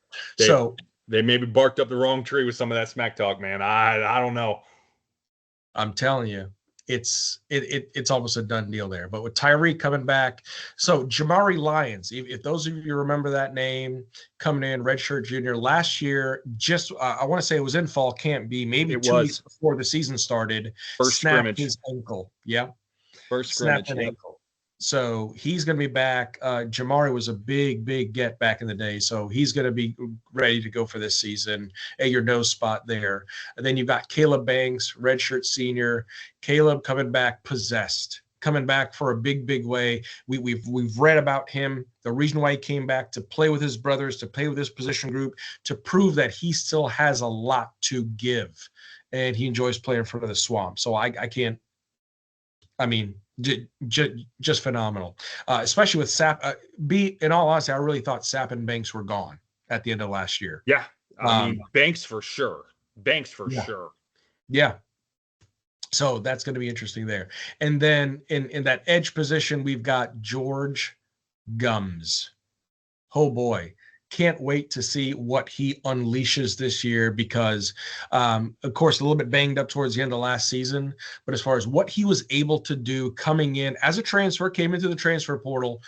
They maybe barked up the wrong tree with some of that smack talk, man. I don't know. I'm telling you, it's almost a done deal there. But with Tyreek coming back, so Jamari Lyons, if those of you remember that name, coming in, redshirt junior last year, just I want to say it was in fall camp B, maybe 2 weeks before the season started. First snapped scrimmage. His ankle. Yeah. First scrimmage. Snapped an ankle. So he's going to be back. Jamari was a big get back in the day. So he's going to be ready to go for this season at your nose spot there. And then you've got Caleb Banks, redshirt senior. Caleb coming back possessed, coming back for a big way. We've read about him. The reason why he came back to play with his brothers, to play with his position group, to prove that he still has a lot to give. And he enjoys playing in front of the Swamp. So I can't, I mean, just phenomenal, especially with Sapp. In all honesty, I really thought Sapp and Banks were gone at the end of last year. Yeah, I mean, Banks for sure. Sure. Yeah. So that's going to be interesting there. And then in that edge position, we've got George Gums. Oh boy. Can't wait to see what he unleashes this year because, of course, a little bit banged up towards the end of last season. But as far as what he was able to do coming in as a transfer, came into the transfer portal,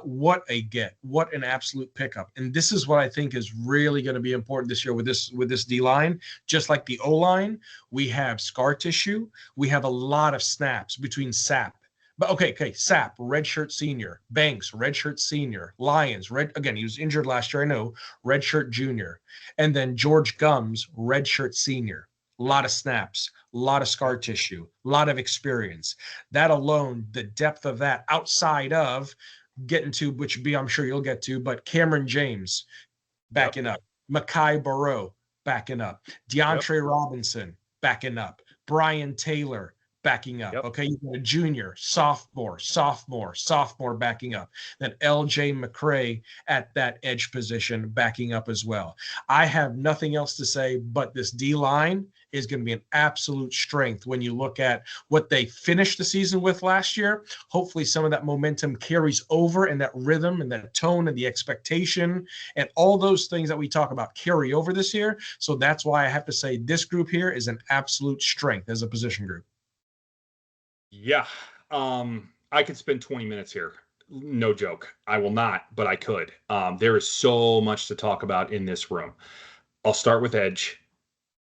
what a get, what an absolute pickup. And this is what I think is really going to be important this year with this D-line. Just like the O-line, we have scar tissue. We have a lot of snaps between Sapp. But okay, Sapp, redshirt senior. Banks, redshirt senior. Lyons, again, he was injured last year, I know, redshirt junior. And then George Gums, redshirt senior. A lot of snaps, a lot of scar tissue, a lot of experience. That alone, the depth of that outside of getting to, which I'm sure you'll get to, but Cameron James backing up. Mekhi Barrow backing up. DeAndre Robinson backing up. Brian Taylor backing up. Okay, you got a junior, sophomore backing up. Then LJ McCray at that edge position backing up as well. I have nothing else to say, but this D-line is going to be an absolute strength when you look at what they finished the season with last year. Hopefully some of that momentum carries over, and that rhythm and that tone and the expectation and all those things that we talk about carry over this year. So that's why I have to say this group here is an absolute strength as a position group. Yeah. I could spend 20 minutes here. No joke. I will not, but I could. There is so much to talk about in this room. I'll start with edge.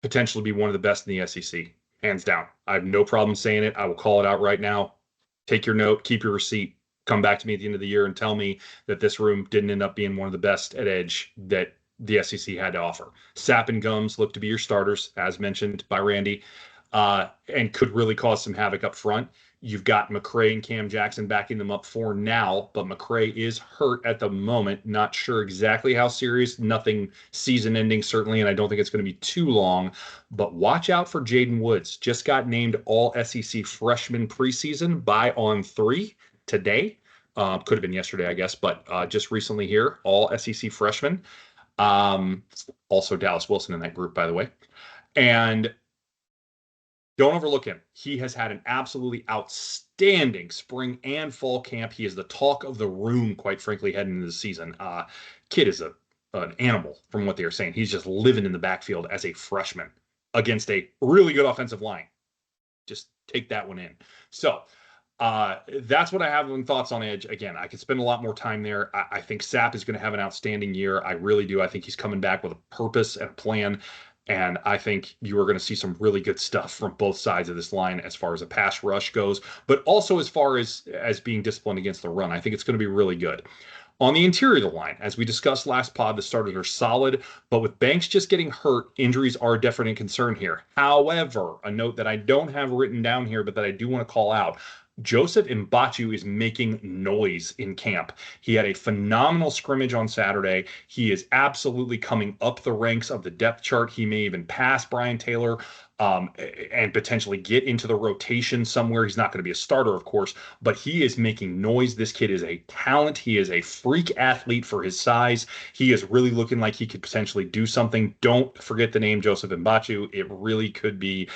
Potentially be one of the best in the SEC. Hands down. I have no problem saying it. I will call it out right now. Take your note, keep your receipt, come back to me at the end of the year and tell me that this room didn't end up being one of the best at edge that the SEC had to offer. Sapp and Gums look to be your starters, as mentioned by Randy. And could really cause some havoc up front. You've got McCray and Cam Jackson backing them up for now, but McCray is hurt at the moment. Not sure exactly how serious. Nothing season ending, certainly, and I don't think it's going to be too long. But watch out for Jaden Woods. Just got named All SEC Freshman preseason by On3 today. Could have been yesterday, I guess, but just recently here, all SEC freshmen. Also Dallas Wilson in that group, by the way. And don't overlook him. He has had an absolutely outstanding spring and fall camp. He is the talk of the room, quite frankly, heading into the season. Kid is an animal, from what they are saying. He's just living in the backfield as a freshman against a really good offensive line. Just take that one in. So that's what I have in thoughts on edge. Again, I could spend a lot more time there. I think Sapp is going to have an outstanding year. I really do. I think he's coming back with a purpose and a plan. And I think you are going to see some really good stuff from both sides of this line as far as a pass rush goes, but also as far as being disciplined against the run. I think it's going to be really good. On the interior of the line, as we discussed last pod, the starters are solid, but with Banks just getting hurt, injuries are a definite concern here. However, a note that I don't have written down here, but that I do want to call out, Joseph Mbachu is making noise in camp. He had a phenomenal scrimmage on Saturday. He is absolutely coming up the ranks of the depth chart. He may even pass Brian Taylor and potentially get into the rotation somewhere. He's not going to be a starter, of course, but he is making noise. This kid is a talent. He is a freak athlete for his size. He is really looking like he could potentially do something. Don't forget the name Joseph Mbachu. It really could be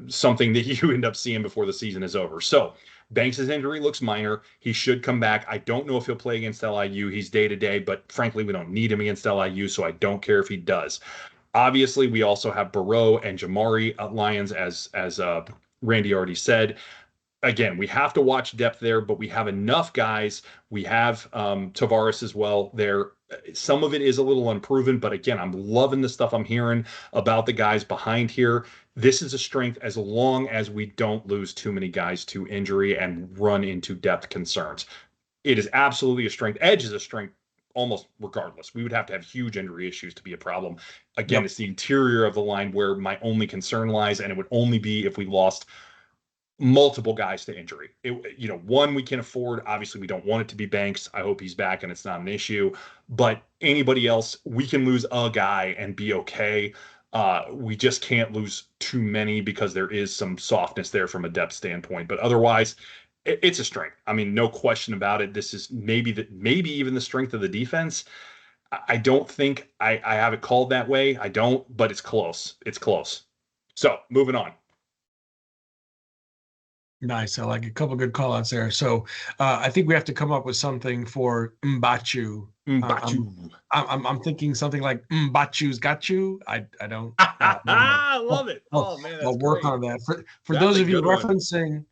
something that you end up seeing before the season is over. So Banks' injury looks minor. He should come back. I don't know if he'll play against LIU. He's day-to-day, but frankly, we don't need him against LIU, so I don't care if he does. Obviously, we also have Barreau and Jamari Lyons, as Randy already said. Again, we have to watch depth there, but we have enough guys. We have Tavares as well there. Some of it is a little unproven, but again, I'm loving the stuff I'm hearing about the guys behind here. This is a strength as long as we don't lose too many guys to injury and run into depth concerns. It is absolutely a strength. Edge is a strength almost regardless. We would have to have huge injury issues to be a problem. Again, It's the interior of the line where my only concern lies, and it would only be if we lost multiple guys to injury. One we can afford. Obviously, we don't want it to be Banks. I hope he's back and it's not an issue. But anybody else, we can lose a guy and be okay. We just can't lose too many because there is some softness there from a depth standpoint. But otherwise, it's a strength. I mean, no question about it. This is maybe even the strength of the defense. I don't think I have it called that way. I don't, but it's close. It's close. So moving on. Nice. I like a couple good call outs there. So I think we have to come up with something for Mbachu. I'm thinking something like Mbachu's got you. I don't. I love it. Oh man, that's I'll work great. on that. For those of you referencing,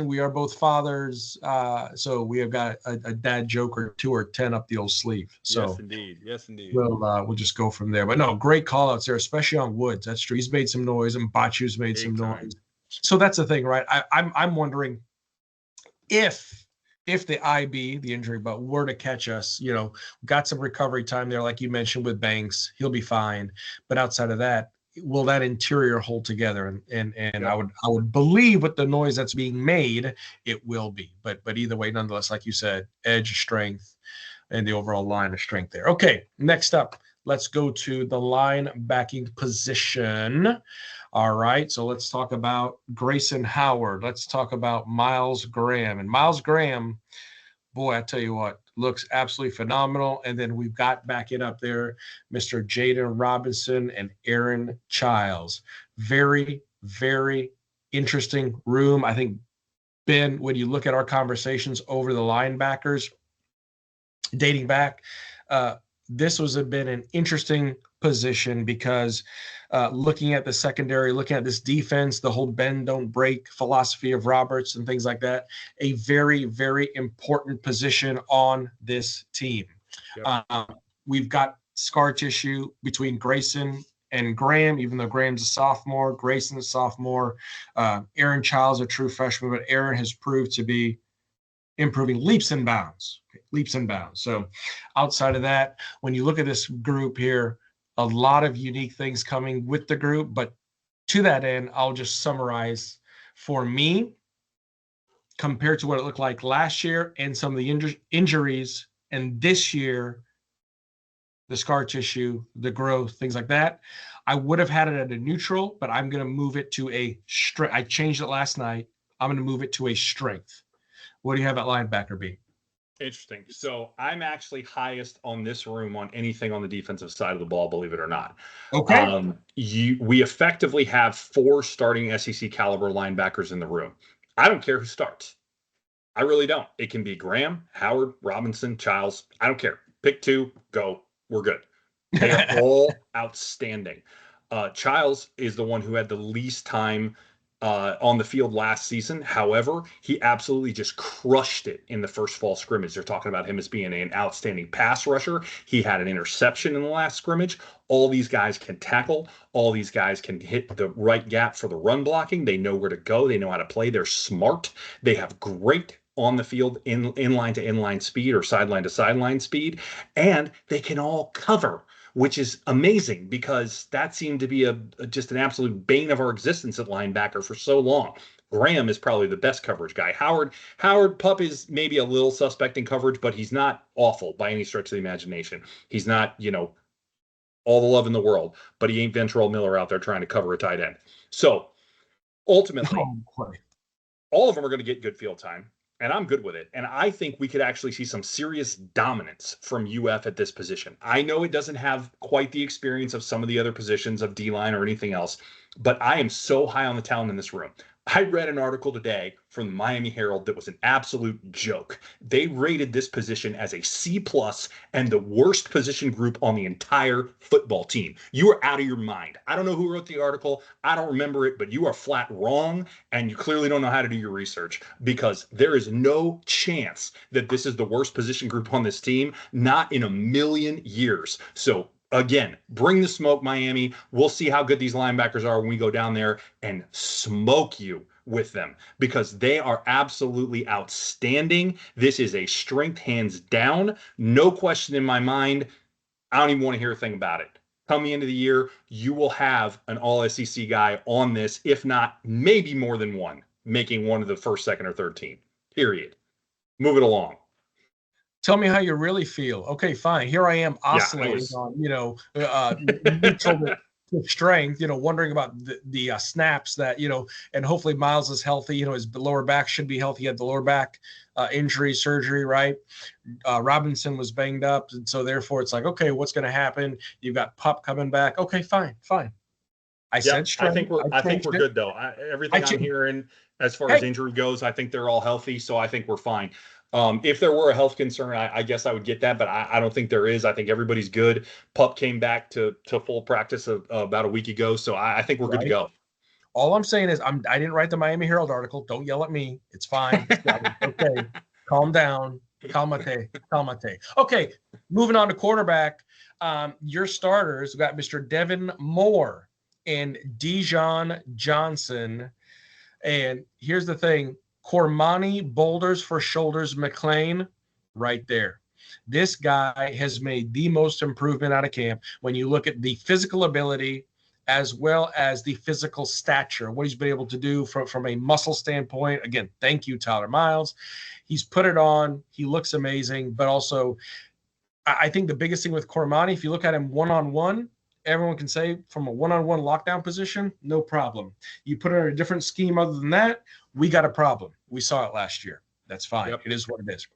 we are both fathers. So we have got a dad joke or 2 or 10 up the old sleeve. So Yes, indeed. We'll just go from there. But no, great call outs there, especially on Woods. That's true. He's made some noise, and Mbachu's made some noise. So that's the thing, right? I'm wondering if the IB, the injury bug, were to catch us, got some recovery time there, like you mentioned with Banks, he'll be fine. But outside of that, will that interior hold together? And I would believe with the noise that's being made, it will be. But either way, nonetheless, like you said, edge strength and the overall line of strength there. Okay, next up, let's go to the line backing position. All right, so let's talk about Grayson Howard. Let's talk about Miles Graham. And Miles Graham, boy, I tell you what, looks absolutely phenomenal. And then we've got back it up there, Mr. Jaden Robinson and Aaron Childs. Very, very interesting room. I think, Ben, when you look at our conversations over the linebackers dating back, this has been an interesting position because looking at the secondary, looking at this defense, the whole bend don't break philosophy of Roberts and things like that, a very, very important position on this team. Yep. We've got scar tissue between Grayson and Graham, even though Graham's a sophomore, Grayson's a sophomore. Aaron Childs, a true freshman, but Aaron has proved to be improving leaps and bounds. So outside of that, when you look at this group here, a lot of unique things coming with the group. But to that end, I'll just summarize for me, compared to what it looked like last year and some of the injuries, and this year, the scar tissue, the growth, things like that, I would have had it at a neutral, but I'm going to move it to a strength. I changed it last night. I'm going to move it to a strength. What do you have at linebacker, B? Interesting. So I'm actually highest on this room on anything on the defensive side of the ball, believe it or not. Okay. We effectively have 4 starting SEC caliber linebackers in the room. I don't care who starts. I really don't. It can be Graham, Howard, Robinson, Childs. I don't care. Pick 2, go. We're good. They are all outstanding. Childs is the one who had the least time on the field last season. However, he absolutely just crushed it in the first fall scrimmage. They're talking about him as being an outstanding pass rusher. He had an interception in the last scrimmage. All these guys can tackle. All these guys can hit the right gap for the run blocking. They know where to go. They know how to play. They're smart. They have great on the field inline to inline speed or sideline to sideline speed, and they can all cover, which is amazing because that seemed to be just an absolute bane of our existence at linebacker for so long. Graham is probably the best coverage guy. Howard Pup is maybe a little suspect in coverage, but he's not awful by any stretch of the imagination. He's not, all the love in the world, but he ain't Ventrell Miller out there trying to cover a tight end. So ultimately, all of them are going to get good field time. And I'm good with it. And I think we could actually see some serious dominance from UF at this position. I know it doesn't have quite the experience of some of the other positions of D-line or anything else, but I am so high on the talent in this room. I read an article today from the Miami Herald that was an absolute joke. They rated this position as a C+ and the worst position group on the entire football team. You are out of your mind. I don't know who wrote the article. I don't remember it, but you are flat wrong, and you clearly don't know how to do your research because there is no chance that this is the worst position group on this team, not in a million years. So again, bring the smoke, Miami. We'll see how good these linebackers are when we go down there and smoke you with them because they are absolutely outstanding. This is a strength hands down. No question in my mind. I don't even want to hear a thing about it. Come the end of the year, you will have an all-SEC guy on this, if not maybe more than one, making one of the first, second, or third team, period. Move it along. Tell me how you really feel. Okay, fine. Here I am oscillating on, neutral to strength, wondering about the snaps that, and hopefully Miles is healthy. His lower back should be healthy. He had the lower back injury, surgery, right? Robinson was banged up. And so therefore it's like, okay, what's going to happen? You've got Pup coming back. Okay, fine. I said strength. I think we're good though. Everything I'm hearing as far as injury goes, I think they're all healthy. So I think we're fine. If there were a health concern, I guess I would get that, but I don't think there is. I think everybody's good. Pup came back to full practice about a week ago, so I think we're good to go. All I'm saying is I didn't write the Miami Herald article. Don't yell at me. It's fine. Okay, calm down. Calmate. Okay, moving on to quarterback. Your starters got Mr. Devin Moore and Dijon Johnson. And here's the thing. Cormani Boulders for Shoulders McLean, right there. This guy has made the most improvement out of camp when you look at the physical ability as well as the physical stature, what he's been able to do from a muscle standpoint. Again, thank you, Tyler Miles. He's put it on. He looks amazing. But also, I think the biggest thing with Cormani, if you look at him one-on-one, everyone can say from a one-on-one lockdown position, no problem. You put it in a different scheme other than that, we got a problem. We saw it last year. That's fine. Yep. It is what it is.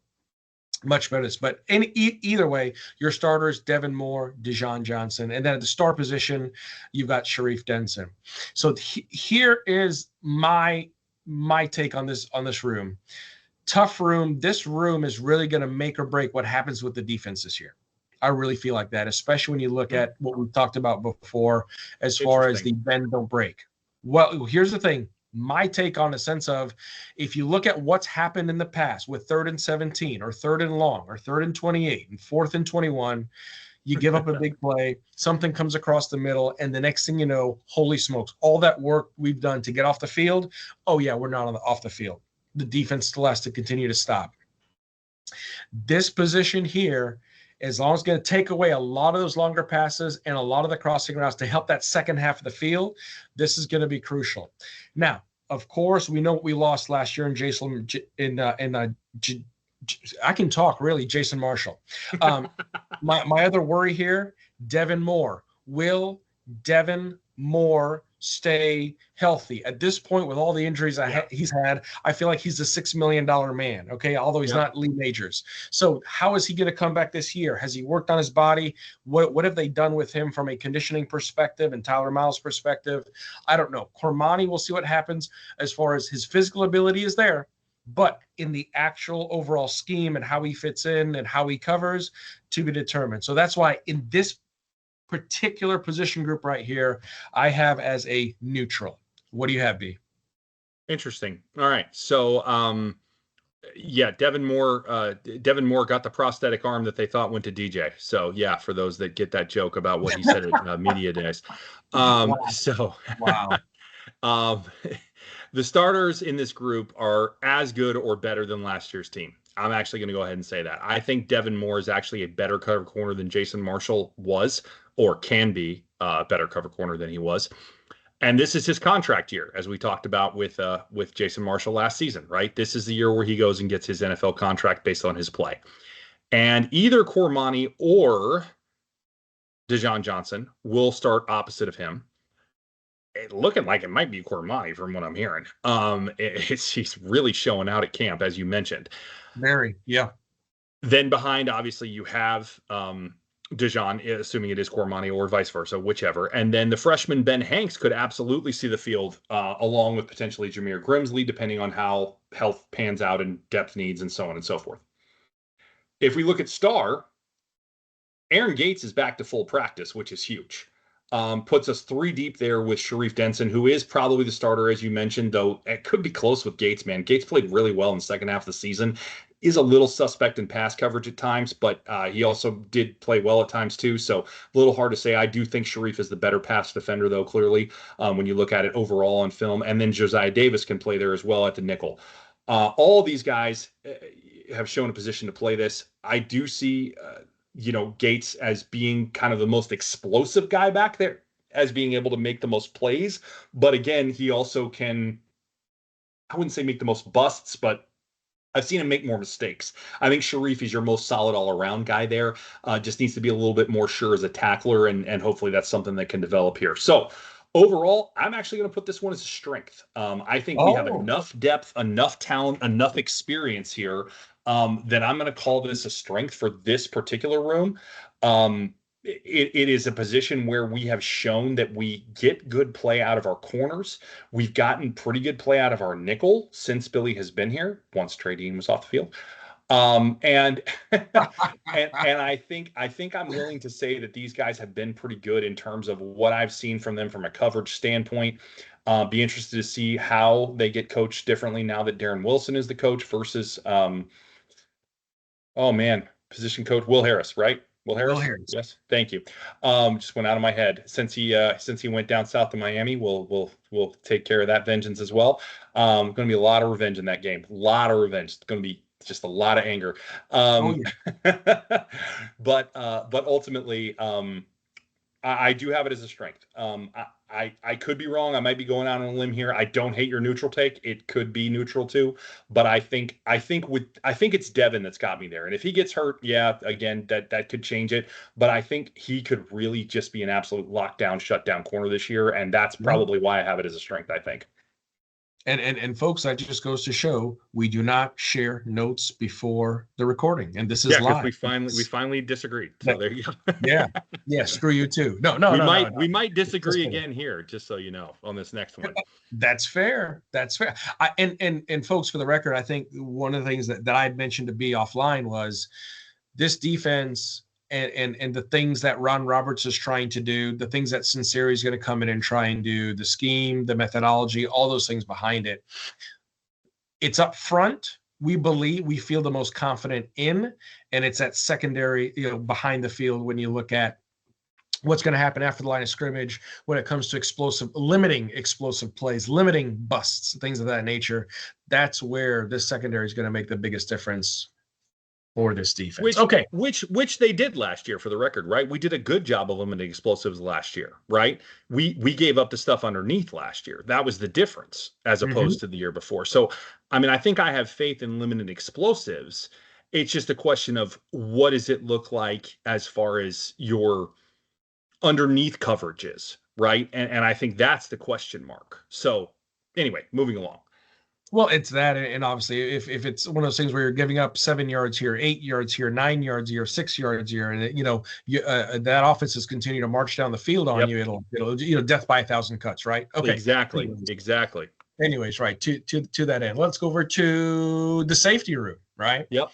Much better. But either way, your starters, Devin Moore, Dijon Johnson, and then at the star position, you've got Sharif Denson. So here is my take on this room. Tough room. This room is really going to make or break what happens with the defense this year. I really feel like that, especially when you look at what we've talked about before as far as the bend don't break. Well, here's the thing. My take on the sense of if you look at what's happened in the past with 3rd and 17 or 3rd and long or 3rd and 28 and 4th and 21, you give up a big play, something comes across the middle, and the next thing you know, holy smokes, all that work we've done to get off the field, oh yeah, we're not off the field. The defense still has to continue to stop. This position here, as long as it's going to take away a lot of those longer passes and a lot of the crossing routes to help that second half of the field, this is going to be crucial. Now, of course, we know what we lost last year in Jason I can talk really, Jason Marshall. My other worry here, Devin Moore. Will Devin Moore stay healthy. At this point, with all the injuries he's had, I feel like he's a $6 million man, okay, although he's not Lee Majors. So how is he going to come back this year? Has he worked on his body? What have they done with him from a conditioning perspective and Tyler Miles' perspective? I don't know. Cormani, we'll see what happens as far as his physical ability is there. But in the actual overall scheme and how he fits in and how he covers, to be determined. So that's why in this particular position group right here, I have as a neutral. What do you have, B? Interesting. All right. So, yeah, Devin Moore got the prosthetic arm that they thought went to DJ. So yeah, for those that get that joke about what he said at media days. Wow. So Wow. The starters in this group are as good or better than last year's team. I'm actually going to go ahead and say that. I think Devin Moore is actually a better cover corner than Jason Marshall was, or can be a better cover corner than he was. And this is his contract year, as we talked about with Jason Marshall last season, right? This is the year where he goes and gets his NFL contract based on his play. And either Cormani or Dejon Johnson will start opposite of him. Looking like it might be Cormani from what I'm hearing. He's really showing out at camp, as you mentioned. Very, yeah. Then behind, obviously, you have Dejon, assuming it is Cormani or vice versa, whichever. And then the freshman Ben Hanks could absolutely see the field, along with potentially Jameer Grimsley, depending on how health pans out and depth needs and so on and so forth. If we look at star, Aaron Gates is back to full practice, which is huge. Puts us 3 deep there with Sharif Denson, who is probably the starter, as you mentioned, though it could be close with Gates, man. Gates played really well in the second half of the season, is a little suspect in pass coverage at times, but he also did play well at times too, so a little hard to say. I do think Sharif is the better pass defender, though, clearly, when you look at it overall on film, and then Josiah Davis can play there as well at the nickel. All of these guys have shown a position to play this. I do see Gates as being kind of the most explosive guy back there, as being able to make the most plays. But again, he also can, I wouldn't say make the most busts, but I've seen him make more mistakes. I think Sharif is your most solid all-around guy there. Just needs to be a little bit more sure as a tackler, and hopefully that's something that can develop here. So overall, I'm actually going to put this one as a strength. I think we have enough depth, enough talent, enough experience here that I'm going to call this a strength for this particular room. It is a position where we have shown that we get good play out of our corners. We've gotten pretty good play out of our nickel since Billy has been here, once Trey Dean was off the field. And I think I'm willing to say that these guys have been pretty good in terms of what I've seen from them from a coverage standpoint. Be interested to see how they get coached differently now that Darren Wilson is the coach versus position coach Will Harris, right? Will Harris. Yes, thank you. Just went out of my head. Since he went down south to Miami, we'll take care of that vengeance as well. Going to be a lot of revenge in that game. A lot of revenge. It's going to be just a lot of anger. But ultimately, I do have it as a strength. I could be wrong. I might be going out on a limb here. I don't hate your neutral take. It could be neutral too, but I think it's Devin that's got me there. And if he gets hurt, yeah, again, that could change it. But I think he could really just be an absolute lockdown, shutdown corner this year, and that's probably why I have it as a strength, I think. And folks, that just goes to show we do not share notes before the recording, and this is live. We finally disagreed. So there you go. yeah. Screw you too. No. We might disagree again here, just so you know, on this next one. That's fair. And folks, for the record, I think one of the things that I had mentioned to be offline was this defense. And the things that Ron Roberts is trying to do, the things that Sinceri is going to come in and try and do, the scheme, the methodology, all those things behind it. It's up front. We feel the most confident in, and it's at secondary, behind the field when you look at what's going to happen after the line of scrimmage when it comes to limiting explosive plays, limiting busts, things of that nature. That's where this secondary is going to make the biggest difference for this defense. Which they did last year, for the record, right? We did a good job of limiting explosives last year, right? We gave up the stuff underneath last year. That was the difference as opposed to the year before. So, I mean, I think I have faith in limited explosives. It's just a question of what does it look like as far as your underneath coverages, right? And I think that's the question mark. So anyway, moving along. Well, it's that, and obviously, if it's one of those things where you're giving up 7 yards here, 8 yards here, 9 yards here, 6 yards here, and that offense is continuing to march down the field on Yep. you, it'll death by 1,000 cuts, right? Okay, Exactly. Exactly. Anyways, right to that end, let's go over to the safety room, right? Yep.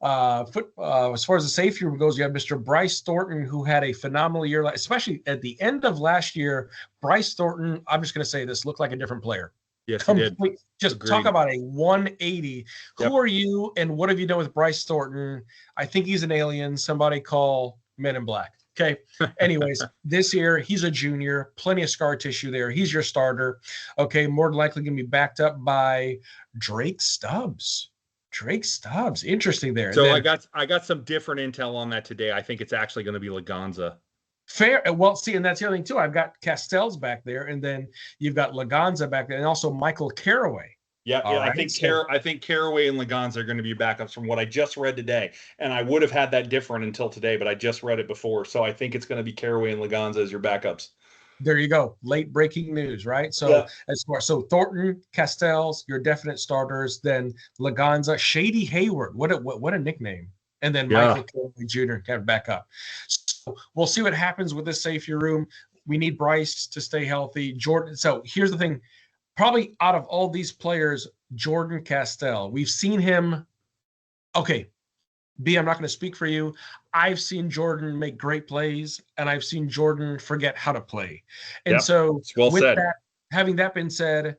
As far as the safety room goes, you have Mr. Bryce Thornton, who had a phenomenal year, especially at the end of last year. Bryce Thornton, I'm just going to say this, looked like a different player. Yes, he did. Just Agreed. Talk about a 180. Yep. Who are you and what have you done with Bryce Thornton? I think he's an alien. Somebody call Men in Black. Okay. Anyways, this year, he's a junior, plenty of scar tissue there. He's your starter. Okay. More than likely going to be backed up by Drake Stubbs. Interesting there. So then, I got some different intel on that today. I think it's actually going to be Laganza. Fair. Well, see, and that's the other thing too. I've got Castells back there, and then you've got Laganza back there, and also Michael Caraway. Yeah, right? I think Caraway and Laganza are going to be backups from what I just read today, and I would have had that different until today, but I just read it before, so I think it's going to be Caraway and Laganza as your backups. There you go. Late breaking news, right? So so Thornton, Castells, your definite starters. Then Laganza, Shady Hayward. What a nickname. And then Michael Caraway Jr. can back up. So we'll see what happens with this safety room. We need Bryce to stay healthy. Jordan. So here's the thing. Probably out of all these players, Jordan Castell, we've seen him. Okay, B, I'm not going to speak for you. I've seen Jordan make great plays, and I've seen Jordan forget how to play. And so having that been said,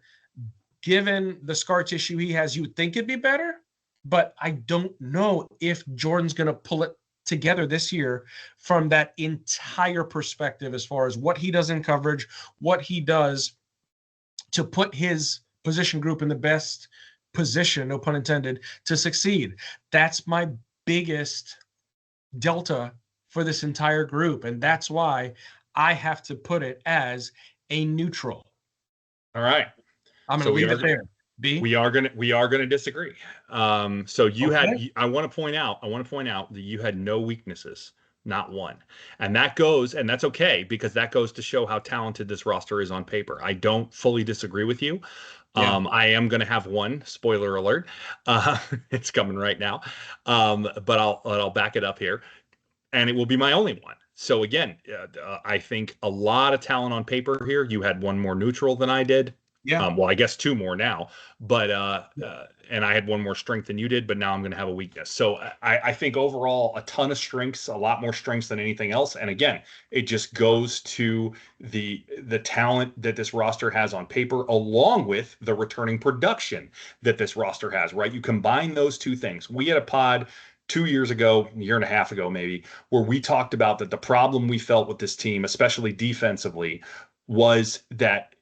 given the scar tissue he has, you would think it'd be better, but I don't know if Jordan's going to pull it together this year from that entire perspective as far as what he does in coverage, what he does to put his position group in the best position, no pun intended, to succeed. That's my biggest delta for this entire group, and that's why I have to put it as a neutral. All right, I'm going to leave it there. B, we are gonna disagree. So you had. I want to point out that you had no weaknesses, not one, and that's okay because that goes to show how talented this roster is on paper. I don't fully disagree with you. I am going to have one spoiler alert. It's coming right now. But I'll back it up here, and it will be my only one. So again, I think a lot of talent on paper here. You had one more neutral than I did. Yeah. Well, I guess two more now, but and I had one more strength than you did, but now I'm going to have a weakness. So I think overall a ton of strengths, a lot more strengths than anything else. And again, it just goes to the talent that this roster has on paper, along with the returning production that this roster has. Right? You combine those two things. We had a pod 2 years ago, a year and a half ago, maybe, where we talked about that the problem we felt with this team, especially defensively, was that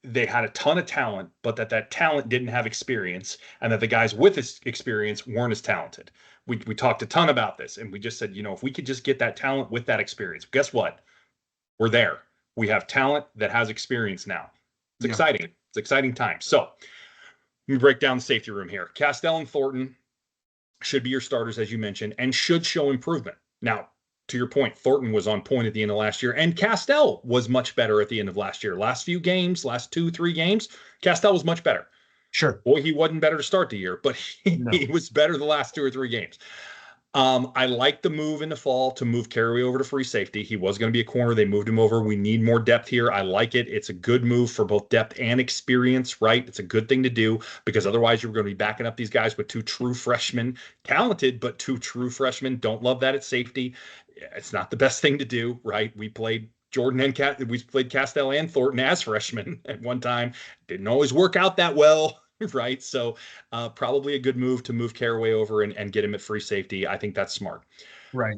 they had a ton of talent, but that talent didn't have experience, and that the guys with this experience weren't as talented. We talked a ton about this, and we just said, if we could just get that talent with that experience, guess what? We're there. We have talent that has experience now. It's exciting. It's exciting time. So let me break down the safety room here. Castell and Thornton should be your starters, as you mentioned, and should show improvement. Now, to your point, Thornton was on point at the end of last year, and Castell was much better at the end of last year. Last 2-3 games, Castell was much better. Sure. Boy, he wasn't better to start the year, but he was better the last 2 or 3 games. I like the move in the fall to move Caraway over to free safety. He was going to be a corner. They moved him over. We need more depth here. I like it. It's a good move for both depth and experience, right? It's a good thing to do because otherwise you're going to be backing up these guys with 2 true freshmen, talented, but 2 true freshmen. Don't love that at safety. It's not the best thing to do, right? We played we played Castell and Thornton as freshmen at one time. Didn't always work out that well. Right. So probably a good move to move Caraway over and get him at free safety. I think that's smart. Right.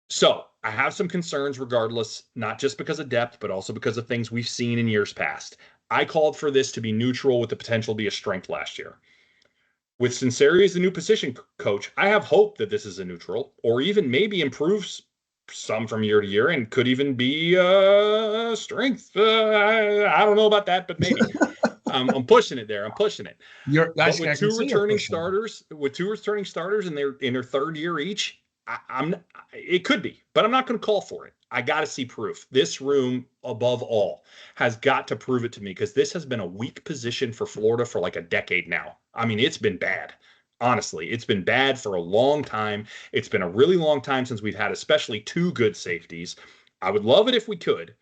So I have some concerns regardless, not just because of depth, but also because of things we've seen in years past. I called for this to be neutral with the potential to be a strength last year. With Sinceri as the new position coach, I have hope that this is a neutral or even maybe improves some from year to year and could even be strength. I don't know about that, but maybe. I'm pushing it there. I'm pushing it. With 2 returning starters, in their 3rd year each, it could be, but I'm not going to call for it. I got to see proof. This room, above all, has got to prove it to me because this has been a weak position for Florida for like a decade now. I mean, it's been bad. Honestly, it's been bad for a long time. It's been a really long time since we've had especially two good safeties. I would love it if we could,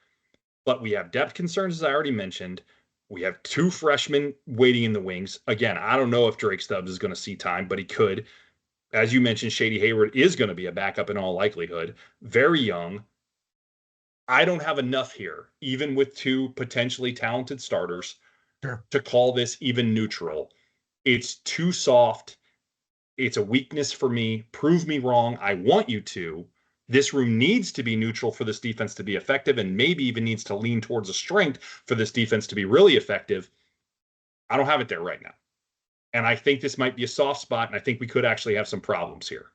but we have depth concerns, as I already mentioned. We have two freshmen waiting in the wings. Again, I don't know if Drake Stubbs is going to see time, but he could. As you mentioned, Shady Hayward is going to be a backup in all likelihood. Very young. I don't have enough here, even with two potentially talented starters, Sure. to call this even neutral. It's too soft. It's a weakness for me. Prove me wrong. I want you to. This room needs to be neutral for this defense to be effective, and maybe even needs to lean towards a strength for this defense to be really effective. I don't have it there right now. And I think this might be a soft spot, and I think we could actually have some problems here.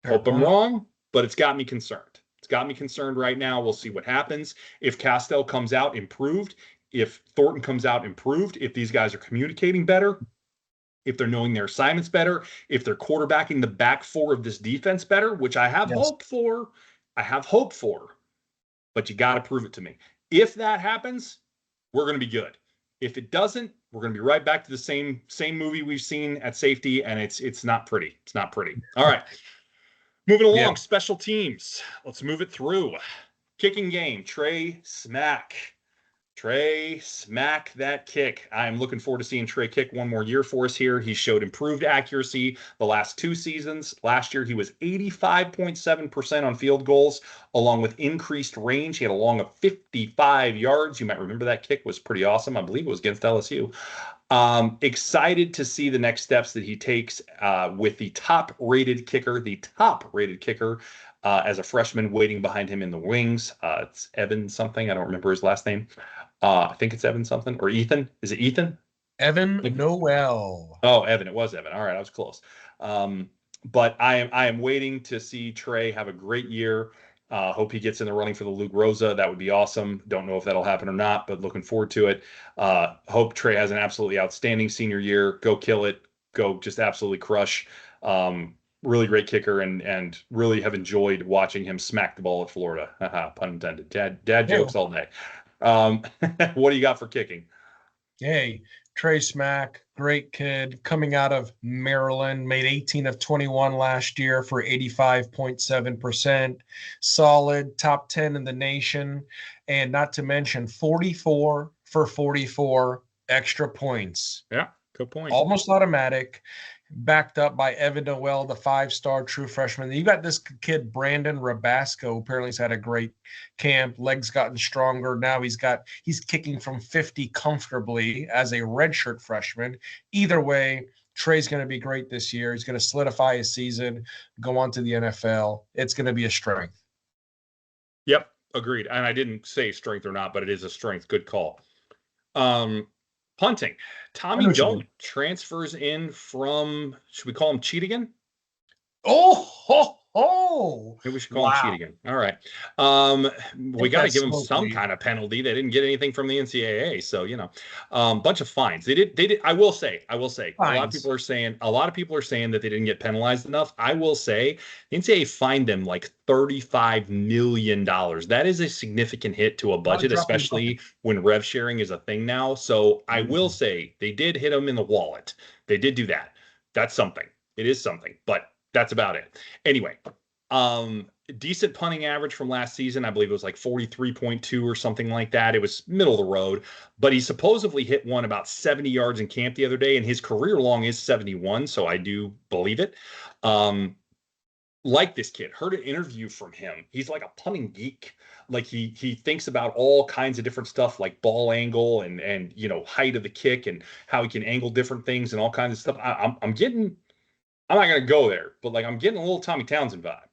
Hope I'm wrong, but it's got me concerned. It's got me concerned right now. We'll see what happens. If Castell comes out improved, if Thornton comes out improved, if these guys are communicating better, if they're knowing their assignments better, if they're quarterbacking the back four of this defense better, which I have hope for, but you got to prove it to me. If that happens, we're going to be good. If it doesn't, we're going to be right back to the same movie we've seen at safety, and it's not pretty. It's not pretty. All right. Moving along, special teams. Let's move it through. Kicking game, Trey Smack. Trey, smack that kick. I'm looking forward to seeing Trey kick one more year for us here. He showed improved accuracy the last two seasons. Last year, he was 85.7% on field goals, along with increased range. He had a long of 55 yards. You might remember that kick was pretty awesome. I believe it was against LSU. Excited to see the next steps that he takes with the top-rated kicker, as a freshman waiting behind him in the wings. It's Evan something. I don't remember his last name. I think it's Evan something, or Ethan. Is it Ethan? Evan Noel. Oh, Evan. It was Evan. All right, I was close. But I am waiting to see Trey have a great year. Hope he gets in the running for the Luke Rosa. That would be awesome. Don't know if that'll happen or not, but looking forward to it. Hope Trey has an absolutely outstanding senior year. Go kill it. Go just absolutely crush. Really great kicker, and really have enjoyed watching him smack the ball at Florida. Pun intended. Dad jokes all day. What do you got for kicking? Hey, Trey Smack, great kid, coming out of Maryland, made 18 of 21 last year for 85.7%. Solid, top 10 in the nation, and not to mention 44 for 44 extra points. Yeah, good point. Almost automatic. Backed up by Evan Noel, the 5-star true freshman. You got this kid, Brandon Rabasco, apparently has had a great camp. Legs gotten stronger. Now he's kicking from 50 comfortably as a redshirt freshman. Either way, Trey's going to be great this year. He's going to solidify his season, go on to the NFL. It's going to be a strength. Yep, agreed. And I didn't say strength or not, but it is a strength. Good call. Punting. Tommy Dolan transfers in from, should we call him Cheat again? Maybe we should call him Cheat again. All right. We got to give him some kind of penalty. They didn't get anything from the NCAA, so bunch of fines. They did. I will say, fines. A lot of people are saying that they didn't get penalized enough. I will say the NCAA fined them like $35 million. That is a significant hit to a budget, especially when rev sharing is a thing now. So I will say they did hit them in the wallet. They did do that. That's something. It is something, but that's about it. Anyway, decent punting average from last season. I believe it was like 43.2 or something like that. It was middle of the road, but he supposedly hit one about 70 yards in camp the other day, and his career long is 71, so I do believe it. Like this kid, heard an interview from him. He's like a punting geek. Like he thinks about all kinds of different stuff, like ball angle and height of the kick and how he can angle different things and all kinds of stuff. I'm not going to go there, but like I'm getting a little Tommy Townsend vibe.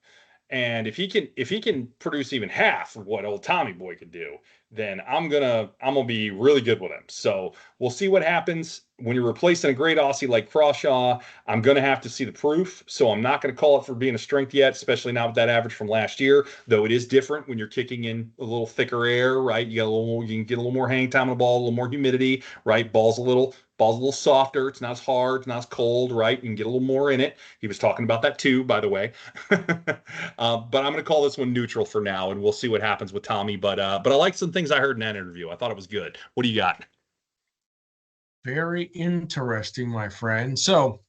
And if he can produce even half of what old Tommy boy could do, then I'm gonna be really good with him. So we'll see what happens when you're replacing a great Aussie like Crawshaw. I'm gonna have to see the proof. So I'm not gonna call it for being a strength yet, especially not with that average from last year. Though it is different when you're kicking in a little thicker air, right? You can get a little more hang time on the ball, a little more humidity, right? Ball's a little Ball's a little softer. It's not as hard. It's not as cold, right? You can get a little more in it. He was talking about that too, by the way. But I'm going to call this one neutral for now, and we'll see what happens with Tommy. But I like some things I heard in that interview. I thought it was good. What do you got? Very interesting, my friend. So,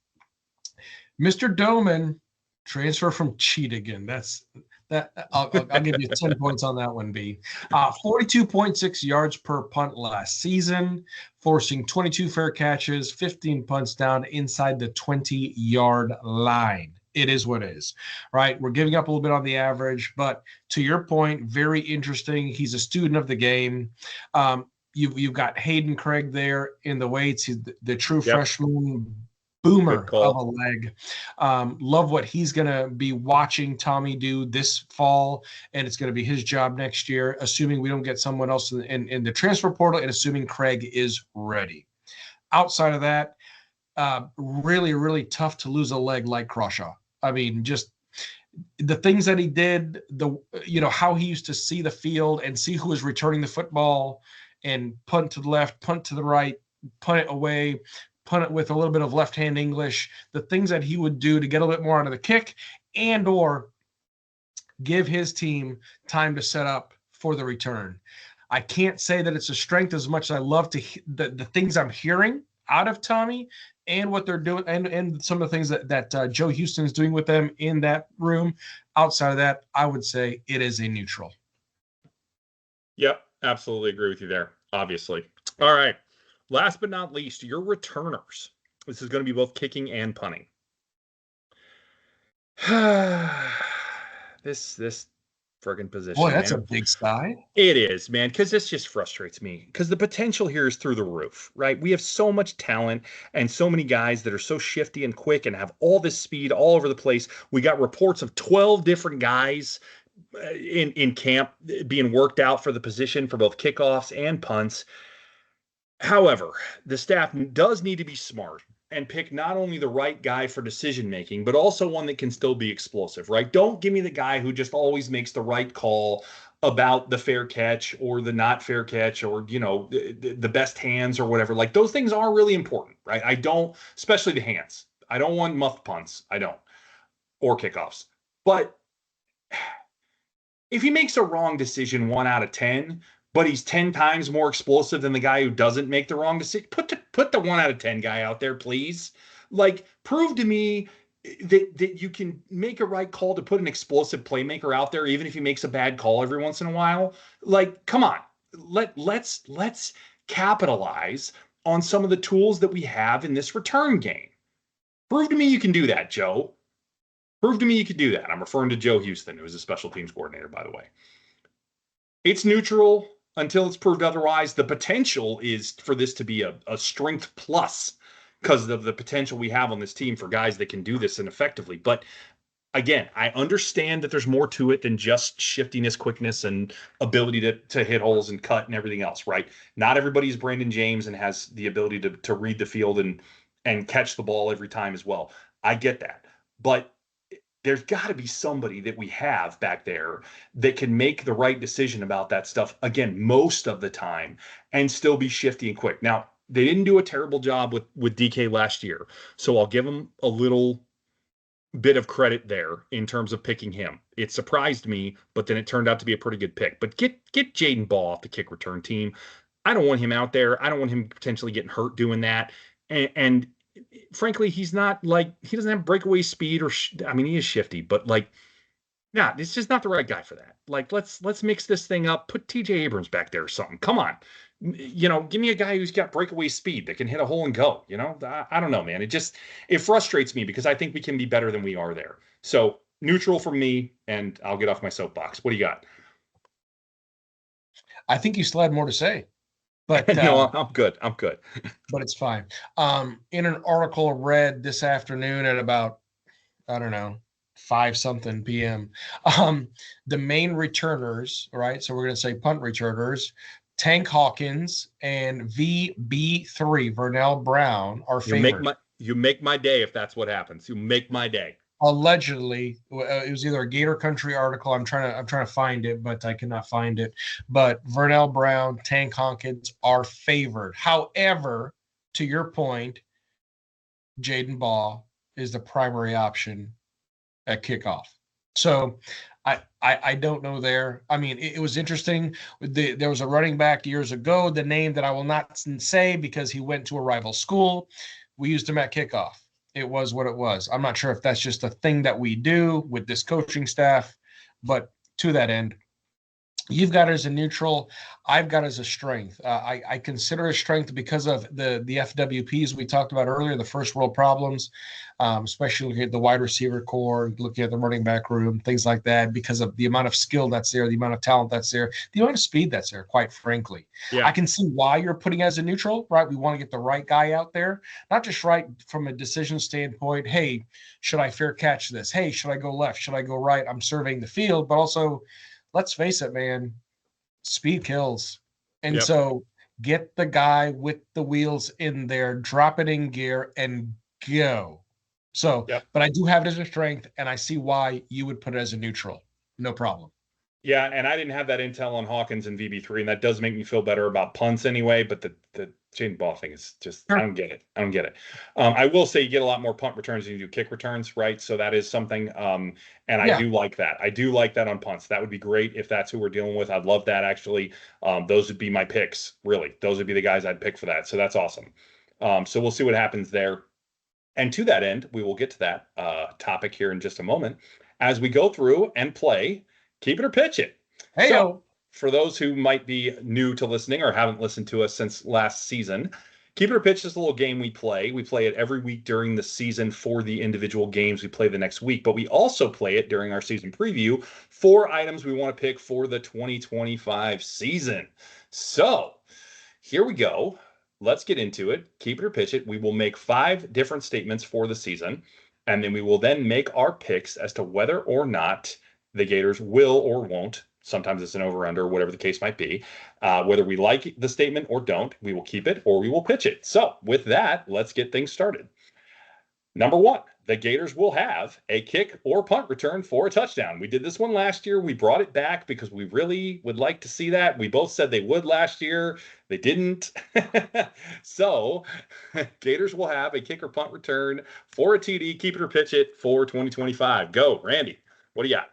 Mr. Doman transfer from Cheatagon. I'll give you 10 points on that one, B. 42.6 yards per punt last season, forcing 22 fair catches, 15 punts down inside the 20-yard line. It is what it is, right? We're giving up a little bit on the average, but to your point, very interesting. He's a student of the game. You've got Hayden Craig there in the weights. He's the true freshman boomer of a leg. Love what he's going to be watching Tommy do this fall, and it's going to be his job next year, assuming we don't get someone else in the transfer portal and assuming Craig is ready. Outside of that, really, really tough to lose a leg like Crawshaw. I mean, just the things that he did, how he used to see the field and see who was returning the football and punt to the left, punt to the right, punt it away, punt it with a little bit of left-hand English, the things that he would do to get a little bit more out of the kick and or give his team time to set up for the return. I can't say that it's a strength as much as I love to the things I'm hearing out of Tommy and what they're doing and some of the things that Joe Houston is doing with them in that room. Outside of that, I would say it is a neutral. Yep, absolutely agree with you there, obviously. All right. Last but not least, your returners. This is going to be both kicking and punting. This friggin' position. Boy, that's a big sigh. It is, man, because this just frustrates me. Because the potential here is through the roof, right? We have so much talent and so many guys that are so shifty and quick and have all this speed all over the place. We got reports of 12 different guys in camp being worked out for the position for both kickoffs and punts. However, the staff does need to be smart and pick not only the right guy for decision making, but also one that can still be explosive, right? Don't give me the guy who just always makes the right call about the fair catch or the not fair catch or, the best hands or whatever. Like those things are really important, right? I don't, especially the hands. I don't want muffed punts. I don't. Or kickoffs. But if he makes a wrong decision 1 out of 10, but he's 10 times more explosive than the guy who doesn't make the wrong decision, put the 1 out of 10 guy out there, please. Like, prove to me that you can make a right call to put an explosive playmaker out there, even if he makes a bad call every once in a while. Like, come on. Let's capitalize on some of the tools that we have in this return game. Prove to me you can do that, Joe. Prove to me you can do that. I'm referring to Joe Houston, who is a special teams coordinator, by the way. It's neutral until it's proved otherwise. The potential is for this to be a strength plus because of the potential we have on this team for guys that can do this and effectively. But again, I understand that there's more to it than just shiftiness, quickness, and ability to hit holes and cut and everything else, right? Not everybody's Brandon James and has the ability to read the field and catch the ball every time as well. I get that. But there's got to be somebody that we have back there that can make the right decision about that stuff, again, most of the time, and still be shifty and quick. Now, they didn't do a terrible job with DK last year, so I'll give them a little bit of credit there in terms of picking him. It surprised me, but then it turned out to be a pretty good pick. But get Jaden Ball off the kick return team. I don't want him out there. I don't want him potentially getting hurt doing that. And frankly, he's not like, he doesn't have breakaway speed he is shifty, but it's just not the right guy for that. Like, let's mix this thing up. Put TJ Abrams back there or something. Come on. Give me a guy who's got breakaway speed that can hit a hole and go. I don't know, man. It frustrates me because I think we can be better than we are there. So neutral for me, and I'll get off my soapbox. What do you got? I think you still had more to say. But no, I'm good. But it's fine. In an article read this afternoon at about, 5-something p.m., the main returners, right? So we're going to say punt returners, Tank Hawkins and VB3, Vernell Brown, are favored. You make my day if that's what happens. You make my day. Allegedly, it was either a Gator Country article. I'm trying to find it, but I cannot find it. But Vernell Brown, Tank Hawkins are favored. However, to your point, Jaden Ball is the primary option at kickoff. So I don't know there. I mean, it was interesting. There was a running back years ago, the name that I will not say because he went to a rival school. We used him at kickoff. It was what it was. I'm not sure if that's just a thing that we do with this coaching staff, but to that end, you've got it as a neutral. I've got it as a strength. I consider a strength because of the FWPs we talked about earlier, the first world problems, especially looking at the wide receiver core, looking at the running back room, things like that, because of the amount of skill that's there, the amount of talent that's there, the amount of speed that's there, quite frankly. Yeah. I can see why you're putting as a neutral, right? We want to get the right guy out there, not just right from a decision standpoint. Hey, should I fair catch this? Hey, should I go left? Should I go right? I'm surveying the field, but also, let's face it, man, speed kills. And so get the guy with the wheels in there, drop it in gear, and go. So, but I do have it as a strength, and I see why you would put it as a neutral. No problem. Yeah, and I didn't have that intel on Hawkins and VB3, and that does make me feel better about punts anyway. But the Jaden Ball thing is just, sure. I don't get it. I will say you get a lot more punt returns than you do kick returns, right? So that is something, and I do like that. I do like that on punts. That would be great if that's who we're dealing with. I'd love that, actually. Those would be my picks, really. Those would be the guys I'd pick for that. So that's awesome. So we'll see what happens there. And to that end, we will get to that topic here in just a moment. As we go through and play Keep It or Pitch It. Hey, so, for those who might be new to listening or haven't listened to us since last season, Keep It or Pitch is a little game we play. We play it every week during the season for the individual games we play the next week, but we also play it during our season preview for items we want to pick for the 2025 season. So here we go. Let's get into it. Keep It or Pitch It. We will make 5 different statements for the season, and then we will then make our picks as to whether or not the Gators will or won't. Sometimes it's an over-under, whatever the case might be. Whether we like the statement or don't, we will keep it or we will pitch it. So with that, let's get things started. Number 1, the Gators will have a kick or punt return for a touchdown. We did this one last year. We brought it back because we really would like to see that. We both said they would last year. They didn't. So Gators will have a kick or punt return for a TD. Keep it or pitch it for 2025. Go, Randy. What do you got?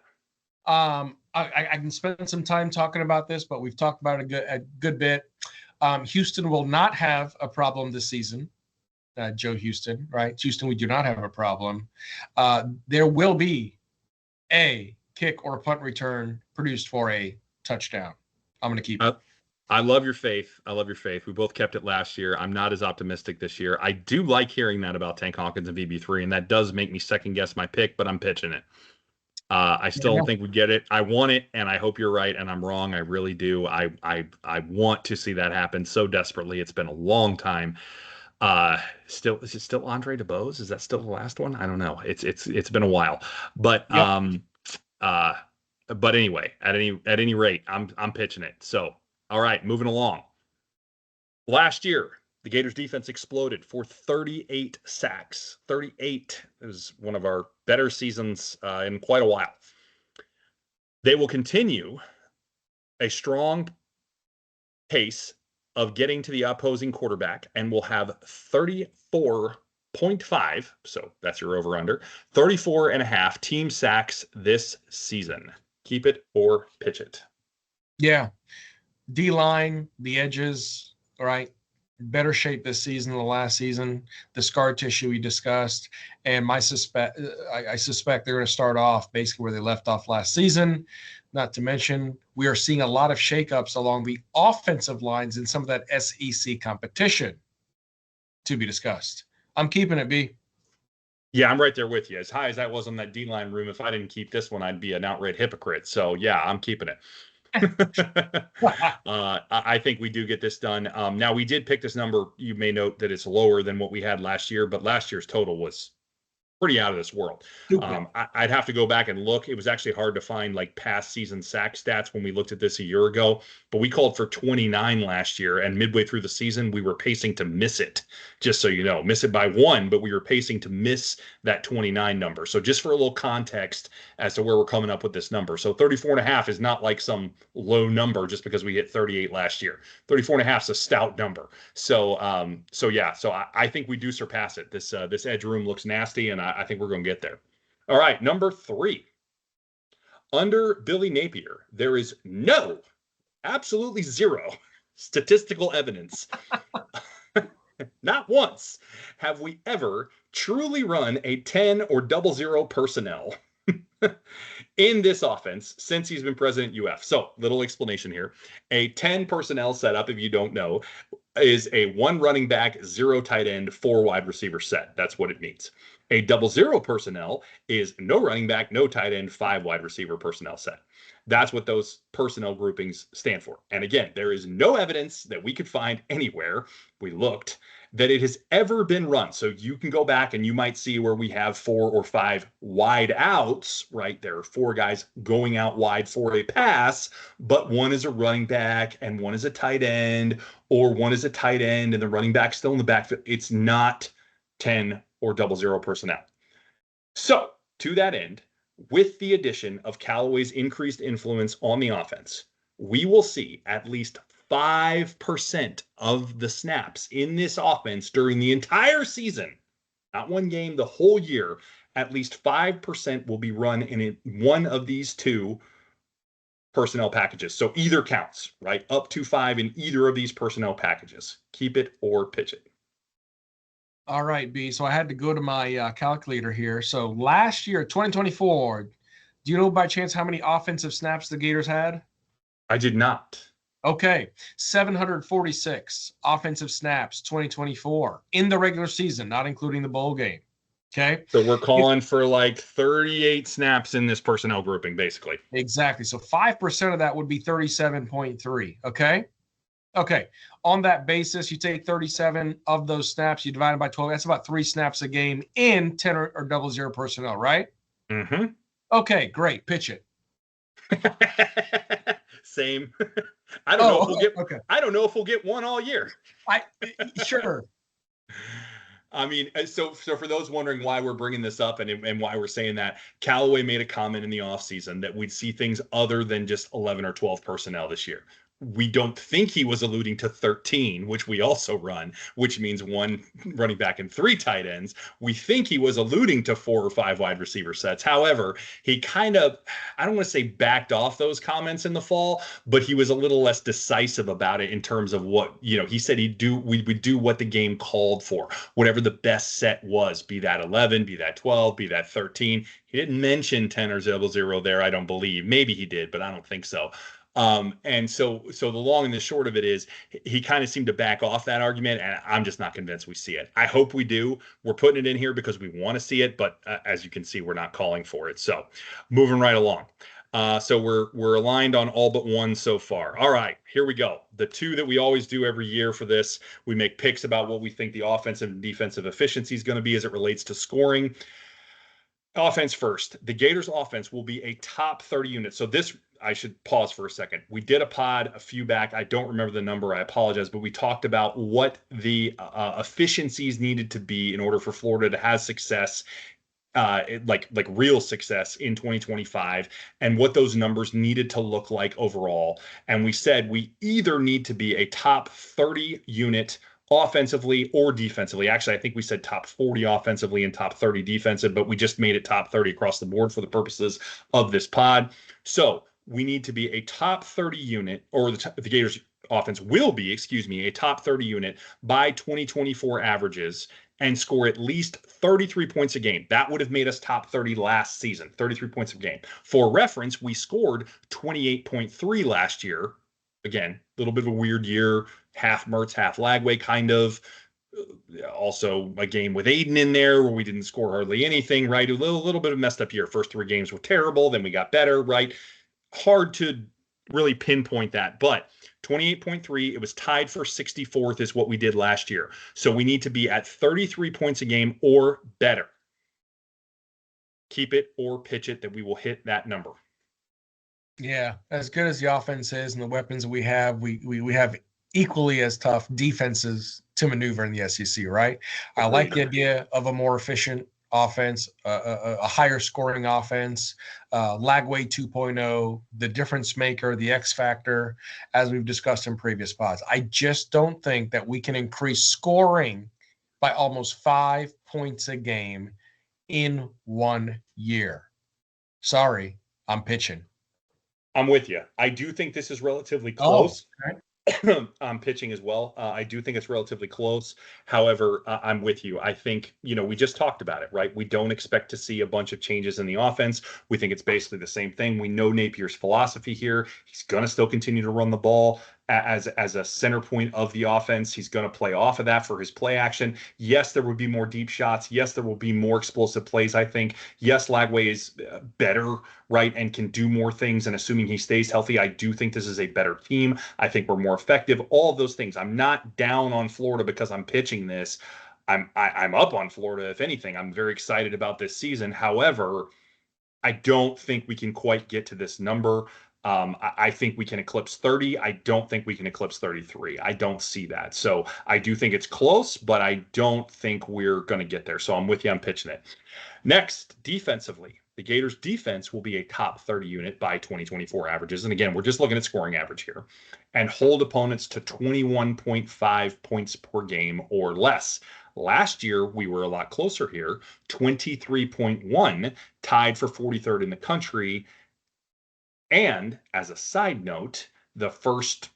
I can spend some time talking about this, but we've talked about it a good bit. Houston will not have a problem this season. Joe Houston, right? Houston, we do not have a problem. There will be a kick or punt return produced for a touchdown. I'm going to keep it. I love your faith. We both kept it last year. I'm not as optimistic this year. I do like hearing that about Tank Hawkins and VB3, and that does make me second guess my pick, but I'm pitching it. I still don't think we get it. I want it, and I hope you're right, and I'm wrong. I really do. I want to see that happen so desperately. It's been a long time. Is it still Andre DeBose? Is that still the last one? I don't know. It's been a while. But but anyway, at any rate, I'm pitching it. So all right, moving along. Last year, the Gators defense exploded for 38 sacks. 38. It was one of our better seasons in quite a while. They will continue a strong pace of getting to the opposing quarterback and will have 34.5. So that's your over-under. 34.5 team sacks this season. Keep it or pitch it. Yeah. D-line, the edges, all right. Better shape this season than the last season. The scar tissue we discussed, and I suspect they're going to start off basically where they left off last season. Not to mention, we are seeing a lot of shakeups along the offensive lines in some of that SEC competition to be discussed. I'm keeping it, B. Yeah, I'm right there with you. As high as that was on that D-line room, if I didn't keep this one, I'd be an outright hypocrite. So yeah, I'm keeping it. I think we do get this done. Now we did pick this number. You may note that it's lower than what we had last year, but last year's total was pretty out of this world. I'd have to go back and look. It was actually hard to find like past season sack stats when we looked at this a year ago, but we called for 29 last year, and midway through the season, we were pacing to miss it, just so you know. Miss it by 1, but we were pacing to miss that 29 number. So just for a little context as to where we're coming up with this number. So 34.5 is not like some low number just because we hit 38 last year. 34.5 is a stout number. So I think we do surpass it. This edge room looks nasty, and I think we're going to get there. All right, number 3. Under Billy Napier, there is absolutely zero statistical evidence. Not once have we ever truly run a 10 or 00 personnel in this offense since he's been president UF. So, little explanation here. A 10 personnel setup, if you don't know, is a 1 running back, 0 tight end, 4 wide receiver set. That's what it means. A 00 personnel is no running back, no tight end, 5 wide receiver personnel set. That's what those personnel groupings stand for. And again, there is no evidence that we could find anywhere, we looked, that it has ever been run. So you can go back and you might see where we have 4 or 5 wide outs, right? There are 4 guys going out wide for a pass, but one is a running back and one is a tight end, or one is a tight end and the running back still in the backfield. It's not 10 or 00 personnel. So to that end, with the addition of Callaway's increased influence on the offense, we will see at least 5% of the snaps in this offense during the entire season, not one game, the whole year. At least 5% will be run in one of these 2 personnel packages. So either counts, right? Up to 5 in either of these personnel packages. Keep it or pitch it. All right, B. So I had to go to my calculator here. So last year, 2024, do you know by chance how many offensive snaps the Gators had? I did not. Okay, 746 offensive snaps, 2024 in the regular season, not including the bowl game. Okay. So we're calling for like 38 snaps in this personnel grouping, basically. Exactly. So 5% of that would be 37.3. Okay. Okay. On that basis, you take 37 of those snaps, you divide it by 12. That's about 3 snaps a game in 10 or 00 personnel, right? Mm-hmm. Okay, great. Pitch it. Same. I don't know if we'll get. Okay. I don't know if we'll get one all year. Sure. I mean, so for those wondering why we're bringing this up and why we're saying that, Callaway made a comment in the offseason that we'd see things other than just 11 or 12 personnel this year. We don't think he was alluding to 13, which we also run, which means 1 running back and 3 tight ends. We think he was alluding to 4 or 5 wide receiver sets. However, he kind of, I don't want to say backed off those comments in the fall, but he was a little less decisive about it in terms of what, he said we would do what the game called for, whatever the best set was, be that 11, be that 12, be that 13. He didn't mention 10 or 00 there, I don't believe. Maybe he did, but I don't think so. And so the long and the short of it is he kind of seemed to back off that argument, and I'm just not convinced we see it. I hope we do. We're putting it in here because we want to see it, but as you can see, we're not calling for it. So moving right along. So we're aligned on all but one so far. All right, here we go. The 2 that we always do every year for this, we make picks about what we think the offensive and defensive efficiency is going to be as it relates to scoring. Offense first. The Gators offense will be a top 30 unit. So this, I should pause for a second. We did a pod a few back. I don't remember the number. I apologize, but we talked about what the efficiencies needed to be in order for Florida to have success, like real success in 2025, and what those numbers needed to look like overall. And we said we either need to be a top 30 unit offensively or defensively. Actually, I think we said top 40 offensively and top 30 defensive, but we just made it top 30 across the board for the purposes of this pod. So we need to be a top 30 unit, or the Gators offense will be, a top 30 unit by 2024 averages and score at least 33 points a game. That would have made us top 30 last season, 33 points a game. For reference, we scored 28.3 last year. Again, a little bit of a weird year, half Mertz, half Lagway kind of. Also a game with Aiden in there where we didn't score hardly anything, right? A little bit of a messed up year. First 3 games were terrible, then we got better, right? Hard to really pinpoint that, but 28.3, it was tied for 64th is what we did last year. So we need to be at 33 points a game or better. keep it or pitch it that we will hit that number. Yeah, as good as the offense is and the weapons we have, we have equally as tough defenses to maneuver in the SEC, right? I like Agreed. the idea of a more efficient offense, a higher scoring offense, Lagway 2.0, the difference maker, the X factor, as we've discussed in previous pods. I just don't think that we can increase scoring by almost 5 points a game in 1 year. Sorry, I'm pitching. I'm with you. I do think this is relatively Oh, close. okay. I'm pitching as well. I do think it's relatively close. However, I'm with you. I think, we just talked about it, right? We don't expect to see a bunch of changes in the offense. We think it's basically the same thing. We know Napier's philosophy here. He's going to still continue to run the ball as a center point of the offense. He's going to play off of that for his play action. Yes, there would be more deep shots. Yes, there will be more explosive plays, I think. Yes, Lagway is better, right, and can do more things. And assuming he stays healthy, I do think this is a better team. I think we're more effective. All of those things. I'm not down on Florida because I'm pitching this. I'm up on Florida. If anything, I'm very excited about this season. However, I don't think we can quite get to this number. I think we can eclipse 30. I don't think we can eclipse 33. I don't see that. So I do think it's close, but I don't think we're going to get there. So I'm with you. I'm pitching it. Next, defensively, the Gators defense will be a top 30 unit by 2024 averages. And again, we're just looking at scoring average here, and hold opponents to 21.5 points per game or less. Last year, we were a lot closer here, 23.1, tied for 43rd in the country. And as a side note, the first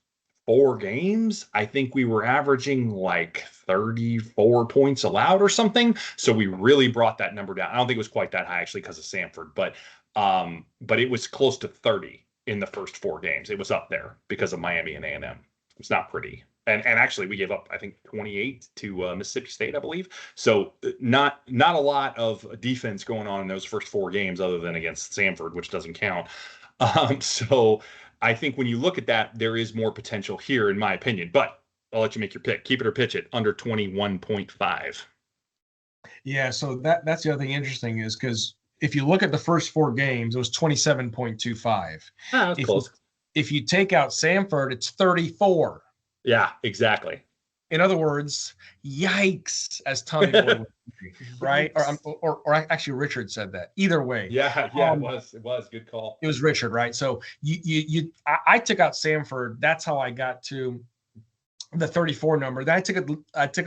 4 games, I think we were averaging like 34 points allowed or something. So we really brought that number down. I don't think it was quite that high actually because of Samford, but it was close to 30 in the first 4 games. It was up there because of Miami and A&M. It's not pretty. And actually we gave up, I think, 28 to Mississippi State, I believe. So not a lot of defense going on in those first 4 games other than against Samford, which doesn't count. So I think when you look at that, there is more potential here, in my opinion. But I'll let you make your pick. Keep it or pitch it under 21.5. Yeah, so that's the other thing interesting is because if you look at the first 4 games, it was 27.25. Ah, that's close. If you take out Samford, it's 34. Yeah, exactly. In other words, yikes, as Tommy Boy would say, right? Or actually Richard said that. Either way. Yeah, it was good call. It was Richard, right? So I took out Samford. That's how I got to the 34 number. Then I took a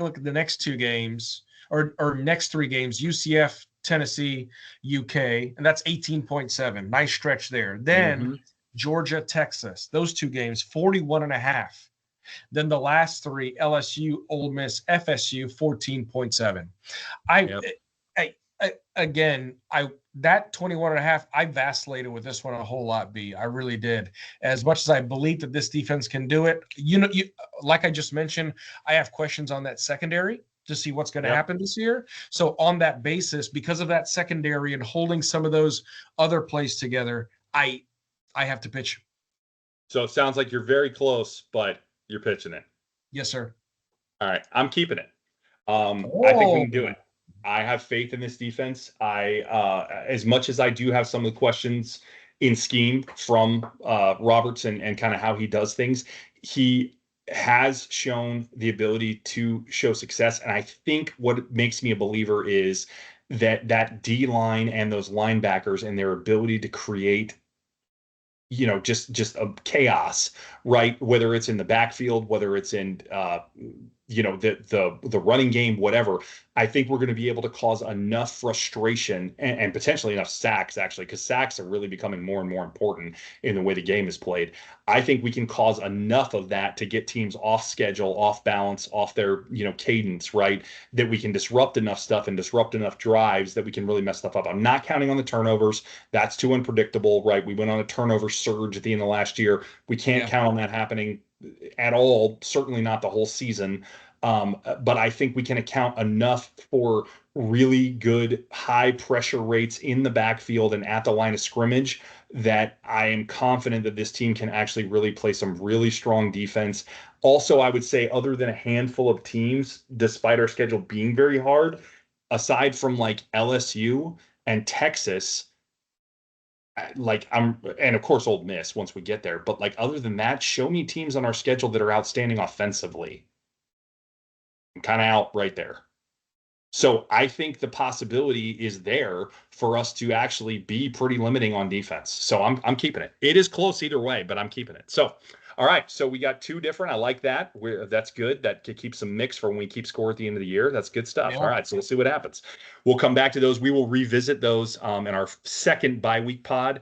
look at the next 2 games or next 3 games, UCF, Tennessee, UK, and that's 18.7. Nice stretch there. Then Georgia, Texas, those 2 games, 41.5. Then the last 3, LSU, Ole Miss, FSU, 14.7. Again, that 21.5, I vacillated with this one a whole lot, B. I really did. As much as I believe that this defense can do it, like I just mentioned, I have questions on that secondary to see what's going to happen this year. So on that basis, because of that secondary and holding some of those other plays together, I have to pitch. So it sounds like you're very close, but you're pitching it. Yes, sir. All right, I'm keeping it. I think we can do it. I have faith in this defense. As much as I do have some of the questions in scheme from Roberts and kind of how he does things, he has shown the ability to show success. And I think what makes me a believer is that D line and those linebackers and their ability to create just a chaos, right? Whether it's in the backfield, whether it's in the running game, whatever. I think we're going to be able to cause enough frustration and potentially enough sacks, actually, because sacks are really becoming more and more important in the way the game is played. I think we can cause enough of that to get teams off schedule, off balance, off their cadence, right? That we can disrupt enough stuff and disrupt enough drives that we can really mess stuff up. I'm not counting on the turnovers. That's too unpredictable, right? We went on a turnover surge at the end of last year. We can't count on that happening at all, certainly not the whole season. But I think we can account enough for really good high pressure rates in the backfield and at the line of scrimmage that I am confident that this team can actually really play some really strong defense. Also, I would say other than a handful of teams, despite our schedule being very hard, aside from like LSU, and Texas. And of course, Ole Miss once we get there. But like, other than that, show me teams on our schedule that are outstanding offensively. I'm kind of out right there. So I think the possibility is there for us to actually be pretty limiting on defense. So I'm keeping it. It is close either way, but I'm keeping it. So all right, so we got two different. I like that. That's good. That could keep some mix for when we keep score at the end of the year. That's good stuff. Yeah. All right, so we'll see what happens. We'll come back to those. We will revisit those in our second bye-week pod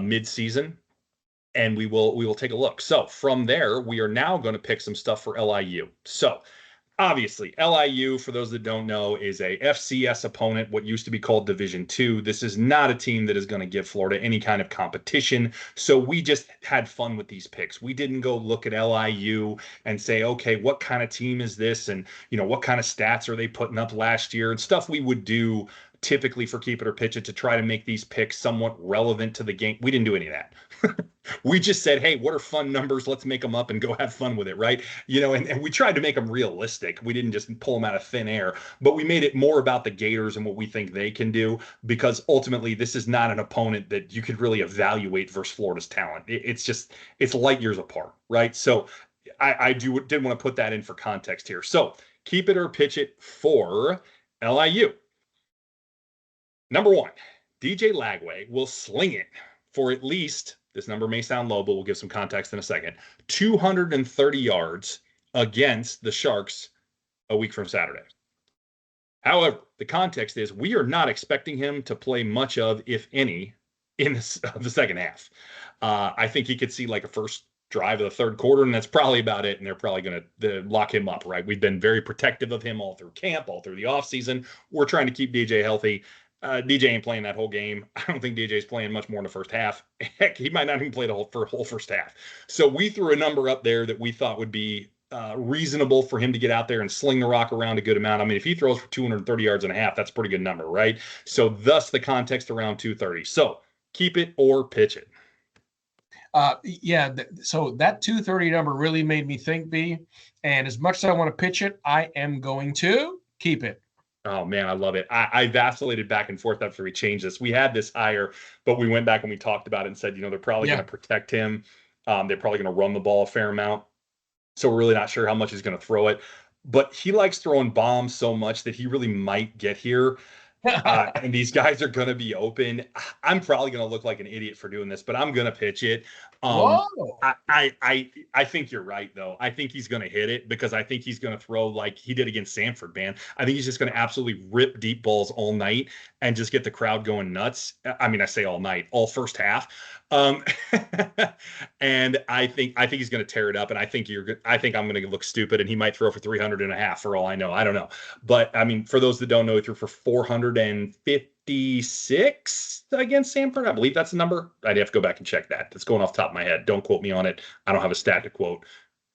mid-season, and we will take a look. So from there, we are now going to pick some stuff for LIU. So obviously, LIU, for those that don't know, is a FCS opponent, what used to be called Division II. This is not a team that is going to give Florida any kind of competition. So we just had fun with these picks. We didn't go look at LIU and say, okay, what kind of team is this? And, what kind of stats are they putting up last year and stuff we would do typically for Keep It or Pitch It to try to make these picks somewhat relevant to the game. We didn't do any of that. We just said, hey, what are fun numbers? Let's make them up and go have fun with it, right? And we tried to make them realistic. We didn't just pull them out of thin air, but we made it more about the Gators and what we think they can do, because ultimately this is not an opponent that you could really evaluate versus Florida's talent. It's light years apart, right? So I did want to put that in for context here. So Keep It or Pitch It for LIU. Number one, DJ Lagway will sling it for at least, this number may sound low, but we'll give some context in a second, 230 yards against the Sharks a week from Saturday. However, the context is we are not expecting him to play much of, if any, in the second half. I think he could see like a first drive of the third quarter, and that's probably about it, and they're probably going to lock him up, right? We've been very protective of him all through camp, all through the offseason. We're trying to keep DJ healthy. DJ ain't playing that whole game. I don't think DJ's playing much more in the first half. Heck, he might not even play the whole first half. So we threw a number up there that we thought would be reasonable for him to get out there and sling the rock around a good amount. I mean, if he throws for 230 yards and a half, that's a pretty good number, right? So thus the context around 230. So keep it or pitch it. So that 230 number really made me think, B. And as much as I want to pitch it, I am going to keep it. Oh, man, I love it. I vacillated back and forth after we changed this. We had this higher, but we went back and we talked about it and said, they're probably going to protect him. They're probably going to run the ball a fair amount. So we're really not sure how much he's going to throw it. But he likes throwing bombs so much that he really might get here. And these guys are going to be open. I'm probably going to look like an idiot for doing this, but I'm going to pitch it. I think you're right, though. I think he's going to hit it because I think he's going to throw like he did against Samford, man. I think he's just going to absolutely rip deep balls all night and just get the crowd going nuts. I mean, I say all night, all first half. And I think he's going to tear it up. And I think I'm going to look stupid, and he might throw for 300 and a half for all I know. I don't know. But I mean, for those that don't know, he threw for 456 against Samford. I believe that's the number. I'd have to go back and check that. That's going off the top of my head. Don't quote me on it. I don't have a stat to quote.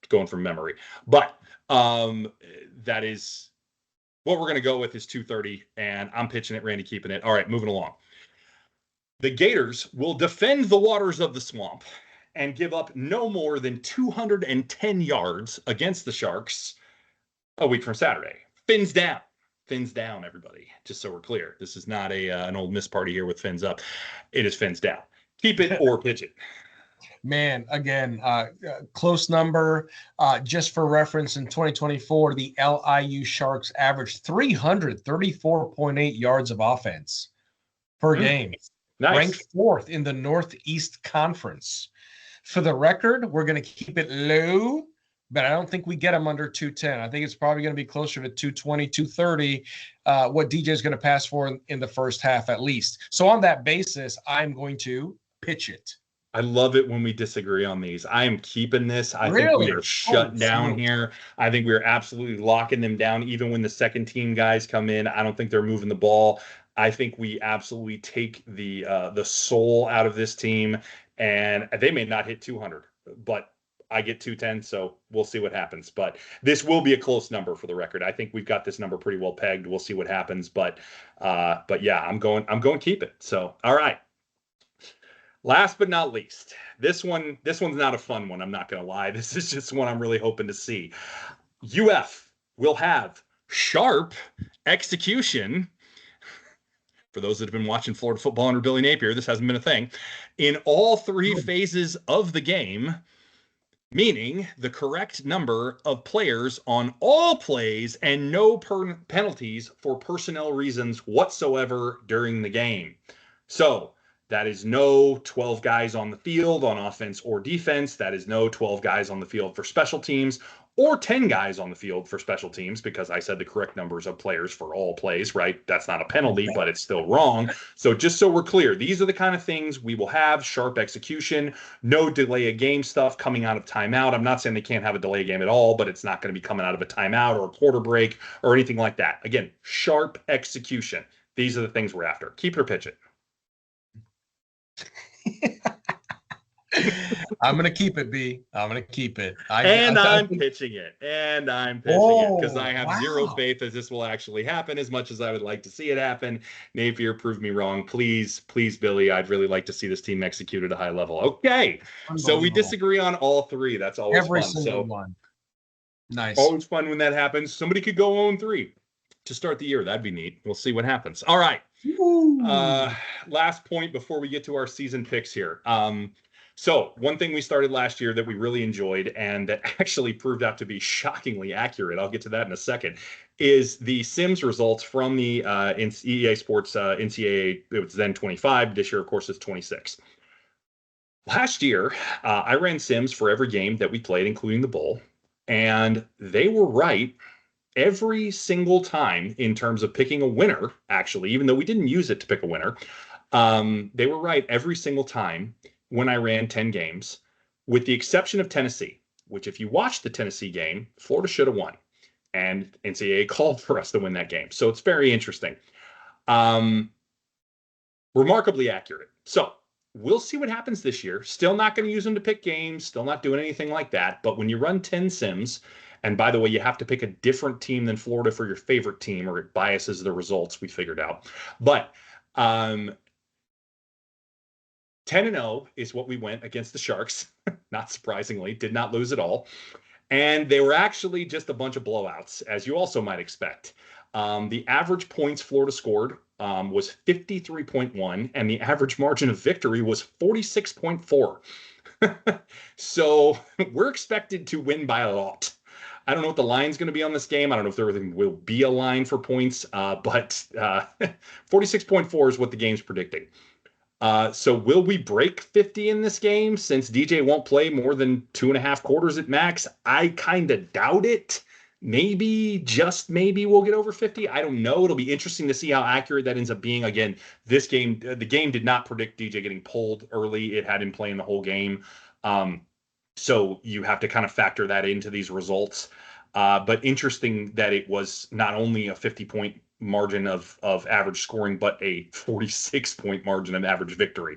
It's going from memory. But that is what we're going to go with is 230, and I'm pitching it, Randy keeping it. All right, moving along. The Gators will defend the waters of the swamp and give up no more than 210 yards against the Sharks a week from Saturday. Fins down. Fins down, everybody. Just so we're clear. This is not an Ole Miss party here with fins up. It is fins down. Keep it or pitch it. Man, again, close number. Just for reference, in 2024, the LIU Sharks averaged 334.8 yards of offense per game. Nice. Ranked fourth in the Northeast Conference. For the record, we're going to keep it low, but I don't think we get them under 210. I think it's probably going to be closer to 220, 230, what DJ is going to pass for in the first half at least. So on that basis, I'm going to pitch it. I love it when we disagree on these. I am keeping this. I think we are shut down here. I think we are absolutely locking them down. Even when the second team guys come in, I don't think they're moving the ball. I think we absolutely take the soul out of this team, and they may not hit 200, but I get 210, so we'll see what happens. But this will be a close number for the record. I think we've got this number pretty well pegged. We'll see what happens, but yeah, I'm going keep it. So all right. Last but not least, this one's not a fun one. I'm not going to lie. This is just one I'm really hoping to see. UF will have sharp execution For those that have been watching Florida football under Billy Napier, this hasn't been a thing. In all three phases of the game, meaning the correct number of players on all plays and no penalties for personnel reasons whatsoever during the game. So that is no 12 guys on the field on offense or defense. That is no 12 guys on the field for special teams or 10 guys on the field for special teams, because I said the correct numbers of players for all plays, right? That's not a penalty, but it's still wrong. So just so we're clear, these are the kind of things we will have: sharp execution, no delay of game stuff coming out of timeout. I'm not saying they can't have a delay game at all, but it's not going to be coming out of a timeout or a quarter break or anything like that. Again, sharp execution. These are the things we're after. Keep it or pitch it. I'm going to keep it, B. I'm going to keep it. I'm pitching it. And I'm pitching it because I have zero faith that this will actually happen as much as I would like to see it happen. Napier proved me wrong. Please, Billy, I'd really like to see this team execute at a high level. Okay. So we disagree on all three. That's always every fun. Single one. Nice. Always fun when that happens. Somebody could go 0-3 to start the year. That'd be neat. We'll see what happens. All right. Last point before we get to our season picks here. So one thing we started last year that we really enjoyed and that actually proved out to be shockingly accurate, I'll get to that in a second, is the Sims results from the EA Sports NCAA. It was then 25. This year, of course, it's 26. Last year, I ran Sims for every game that we played, including the bowl, and they were right every single time in terms of picking a winner, actually, even though we didn't use it to pick a winner. They were right every single time when I ran 10 games, with the exception of Tennessee, which if you watch the Tennessee game, Florida should have won. And NCAA called for us to win that game. So it's very interesting. Remarkably accurate. So we'll see what happens this year. Still not going to use them to pick games, still not doing anything like that. But when you run 10 Sims, and by the way, you have to pick a different team than Florida for your favorite team, or it biases the results, we figured out. But 10-0 is what we went against the Sharks. Not surprisingly, did not lose at all. And they were actually just a bunch of blowouts, as you also might expect. The average points Florida scored was 53.1, and the average margin of victory was 46.4. So we're expected to win by a lot. I don't know what the line's going to be on this game. I don't know if there will be a line for points, but 46.4 is what the game's predicting. So will we break 50 in this game since DJ won't play more than 2.5 quarters at max? I kind of doubt it. Maybe, just maybe we'll get over 50. I don't know. It'll be interesting to see how accurate that ends up being. Again, this game, the game did not predict DJ getting pulled early. It had him playing the whole game. So you have to kind of factor that into these results. But interesting that it was not only a 50-point margin of average scoring, but a 46-point margin of average victory.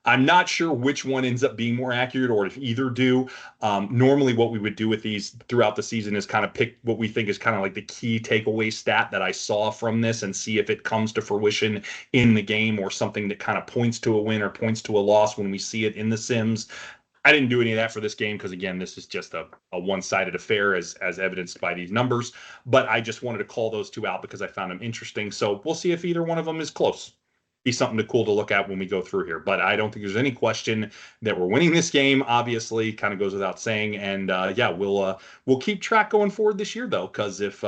I'm not sure which one ends up being more accurate, or if either do. Normally what we would do with these throughout the season is kind of pick what we think is kind of like the key takeaway stat that I saw from this and see if it comes to fruition in the game, or something that kind of points to a win or points to a loss when we see it in the Sims. I didn't do any of that for this game because, again, this is just a one-sided affair as evidenced by these numbers. But I just wanted to call those two out because I found them interesting. So we'll see if either one of them is close. Be something cool to look at when we go through here. But I don't think there's any question that we're winning this game. Obviously, kind of goes without saying. And yeah, we'll keep track going forward this year, though, because if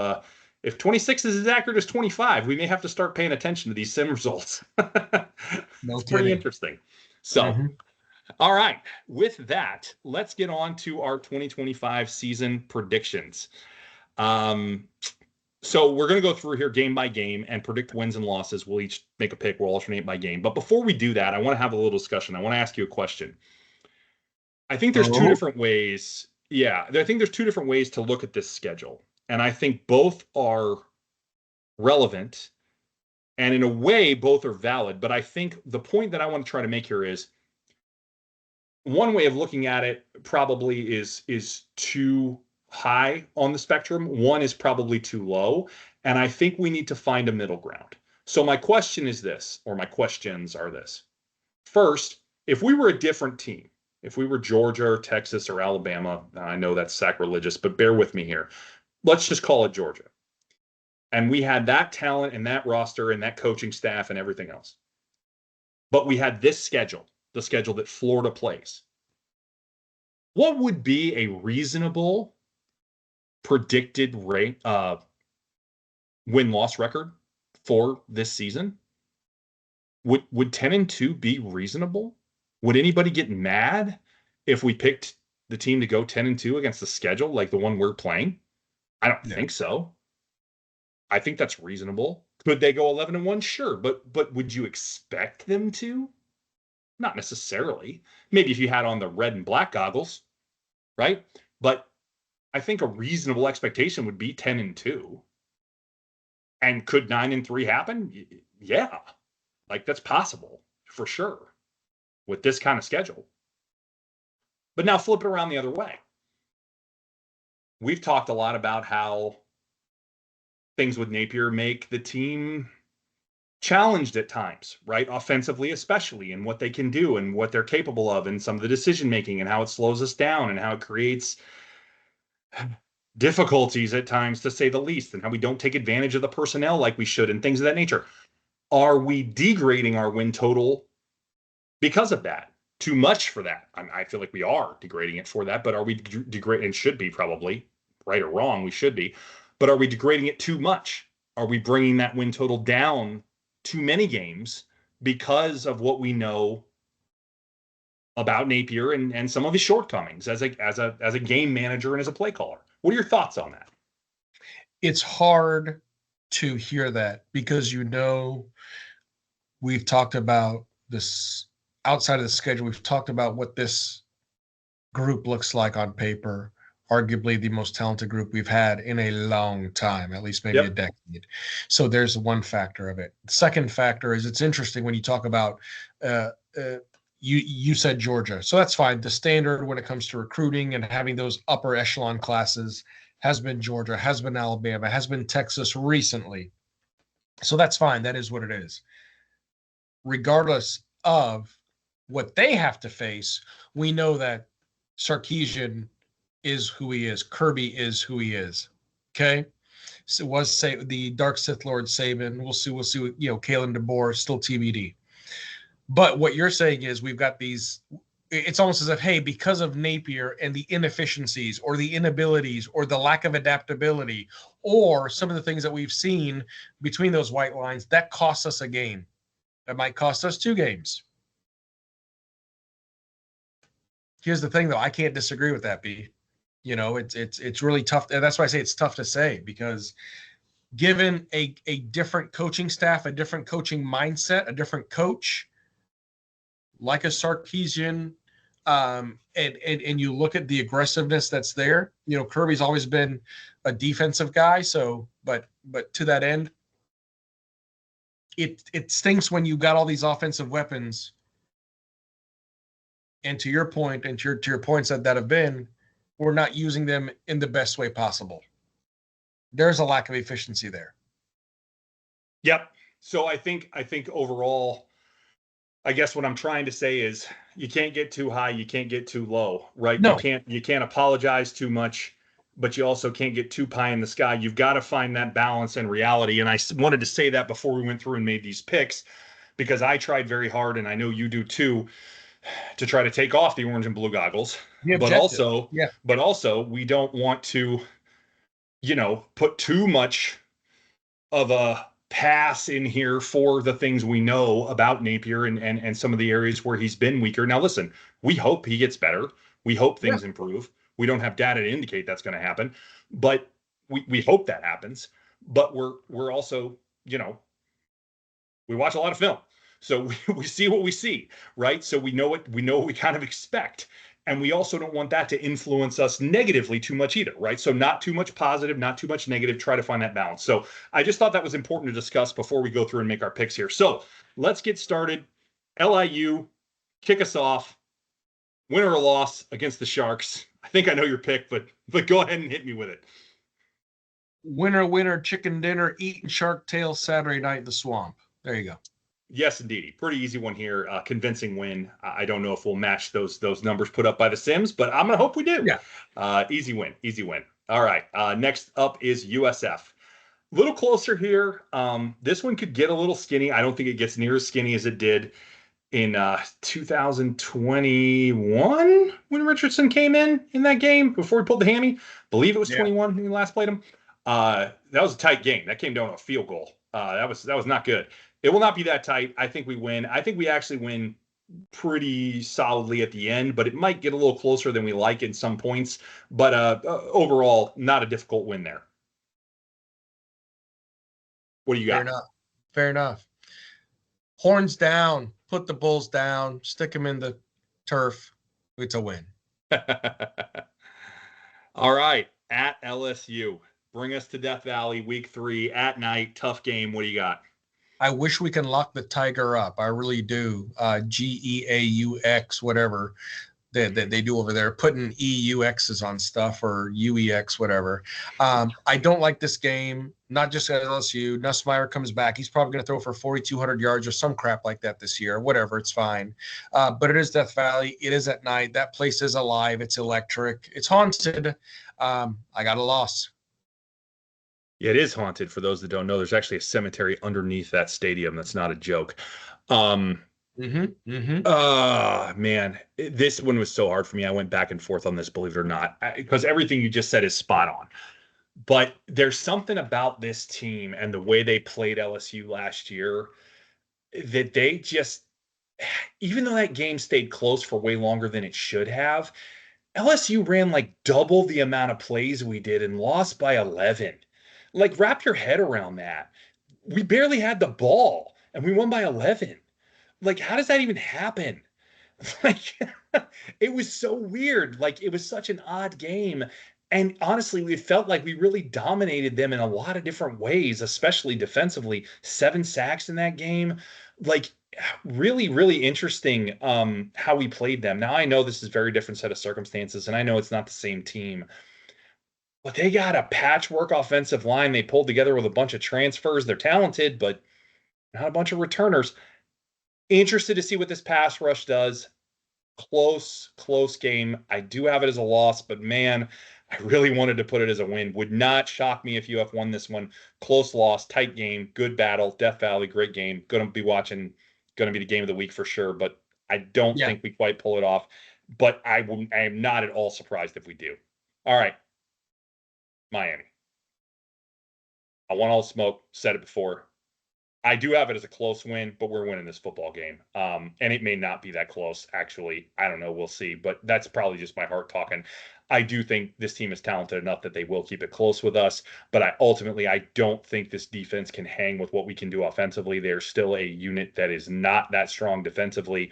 26 is as accurate as 25, we may have to start paying attention to these sim results. It's pretty interesting. So. All right. With that, let's get on to our 2025 season predictions. So we're going to go through here game by game and predict wins and losses. We'll each make a pick. We'll alternate by game. But before we do that, I want to have a little discussion. I want to ask you a question. I think there's two different ways. Yeah, I think there's two different ways to look at this schedule. And I think both are relevant. And in a way, both are valid. But I think the point that I want to try to make here is, one way of looking at it probably is too high on the spectrum. One is probably too low. And I think we need to find a middle ground. So my question is this, or my questions are this. First, if we were a different team, if we were Georgia or Texas or Alabama, I know that's sacrilegious, but bear with me here. Let's just call it Georgia. And we had that talent and that roster and that coaching staff and everything else. But we had this schedule, the schedule that Florida plays. What would be a reasonable predicted rate win-loss record for this season? Would 10-2 be reasonable? Would anybody get mad if we picked the team to go 10-2 against the schedule like the one we're playing? I don't think so. I think that's reasonable. Could they go 11-1? Sure, but would you expect them to? Not necessarily. Maybe if you had on the red and black goggles, right? But I think a reasonable expectation would be 10-2. And could 9-3 happen? Yeah. Like that's possible for sure with this kind of schedule. But now flip it around the other way. We've talked a lot about how things with Napier make the team challenged at times, right? Offensively, especially, and what they can do and what they're capable of, and some of the decision making and how it slows us down and how it creates difficulties at times, to say the least, and how we don't take advantage of the personnel like we should and things of that nature. Are we degrading our win total because of that? Too much for that? I feel like we are degrading it for that, but are we degrading? And should be, probably, right or wrong, we should be. But are we degrading it too much? Are we bringing that win total down too many games because of what we know about Napier and some of his shortcomings as a game manager and as a play caller? What are your thoughts on that? It's hard to hear that because, we've talked about this outside of the schedule. We've talked about what this group looks like on paper, arguably the most talented group we've had in a long time, at least maybe a decade. So there's one factor of it. The second factor is it's interesting when you talk about, you said Georgia. So that's fine. The standard when it comes to recruiting and having those upper echelon classes has been Georgia, has been Alabama, has been Texas recently. So that's fine. That is what it is. Regardless of what they have to face, we know that Sarkisian is who he is. Kirby is who he is. Okay. So the Dark Sith Lord Saban. We'll see. Kalen DeBoer still TBD. But what you're saying is we've got these. It's almost as if, hey, because of Napier and the inefficiencies or the inabilities or the lack of adaptability or some of the things that we've seen between those white lines, that costs us a game. That might cost us 2 games. Here's the thing, though. I can't disagree with that, B. It's really tough. And that's why I say it's tough to say, because given a different coaching staff, a different coaching mindset, a different coach, like a Sarkisian, and you look at the aggressiveness that's there. Kirby's always been a defensive guy, so but to that end, it stinks when you got all these offensive weapons. And to your point, and to your points that have been, we're not using them in the best way possible. There's a lack of efficiency there. Yep. So I think overall, I guess what I'm trying to say is you can't get too high, you can't get too low, right? No. You can't apologize too much, but you also can't get too pie in the sky. You've got to find that balance and reality. And I wanted to say that before we went through and made these picks, because I tried very hard, and I know you do too, to try to take off the orange and blue goggles. But also we don't want to, put too much of a pass in here for the things we know about Napier and some of the areas where he's been weaker. Now, listen, we hope he gets better. We hope things improve. We don't have data to indicate that's going to happen, but we hope that happens. But we're also, we watch a lot of film. So we see what we see, right? So we know what we kind of expect. And we also don't want that to influence us negatively too much either, right? So not too much positive, not too much negative, try to find that balance. So I just thought that was important to discuss before we go through and make our picks here. So let's get started. LIU, kick us off. Win or loss against the Sharks. I think I know your pick, but go ahead and hit me with it. Winner, chicken dinner, eating shark tail Saturday night in the swamp. There you go. Yes, indeed. Pretty easy one here. Convincing win. I don't know if we'll match those numbers put up by the Sims, but I'm going to hope we do. Yeah. Easy win. All right. Next up is USF. little closer here. This one could get a little skinny. I don't think it gets near as skinny as it did in 2021 when Richardson came in that game before he pulled the hammy. Believe it was Yeah. 21 when we last played him. That was a tight game. That came down to a field goal. That was not good. It will not be that tight. I think we win. I think we actually win pretty solidly at the end, but it might get a little closer than we like in some points. But overall, not a difficult win there. What do you got? Fair enough. Fair enough. Horns down. Put the Bulls down. Stick them in the turf. It's a win. All right. At LSU. Bring us to Death Valley, week 3, at night. Tough game. What do you got? I wish we can lock the Tiger up. I really do. GEAUX, whatever that they do over there, putting EUXs on stuff or UEX, whatever. I don't like this game, not just at LSU. Nussmeier comes back. He's probably going to throw for 4,200 yards or some crap like that this year. Whatever, it's fine. But it is Death Valley. It is at night. That place is alive. It's electric. It's haunted. I got a loss. Yeah, it is haunted. For those that don't know, there's actually a cemetery underneath that stadium. That's not a joke. Man, this one was so hard for me. I went back and forth on this, believe it or not, because everything you just said is spot on. But there's something about this team and the way they played LSU last year that they just, even though that game stayed close for way longer than it should have, LSU ran like double the amount of plays we did and lost by 11. Like, wrap your head around that. We barely had the ball and we won by 11. Like, how does that even happen? Like, it was so weird. Like, it was such an odd game. And honestly, we felt like we really dominated them in a lot of different ways, especially defensively. 7 sacks in that game. Like, really, really interesting how we played them. Now, I know this is a very different set of circumstances, and I know it's not the same team. But they got a patchwork offensive line they pulled together with a bunch of transfers. They're talented, but not a bunch of returners. Interested to see what this pass rush does. Close game. I do have it as a loss, but man, I really wanted to put it as a win. Would not shock me if UF won this one. Close loss, tight game, good battle. Death Valley, great game. Going to be watching, going to be the game of the week for sure, but I don't think we quite pull it off. But I am not at all surprised if we do. All right. Miami. I want all the smoke. Said it before. I do have it as a close win, but we're winning this football game. And it may not be that close, actually. I don't know. We'll see. But that's probably just my heart talking. I do think this team is talented enough that they will keep it close with us. But I don't think this defense can hang with what we can do offensively. They're still a unit that is not that strong defensively,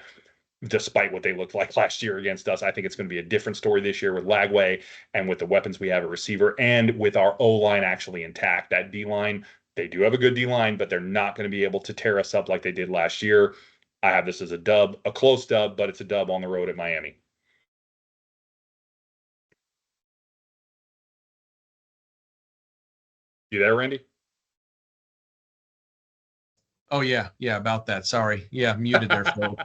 despite what they looked like last year against us. I think it's going to be a different story this year with Lagway and with the weapons we have at receiver and with our O-line actually intact. That D-line, they do have a good D-line, but they're not going to be able to tear us up like they did last year. I have this as a dub, a close dub, but it's a dub on the road at Miami. You there, Randy? Oh, yeah, about that. Sorry. Yeah, muted there, Phil.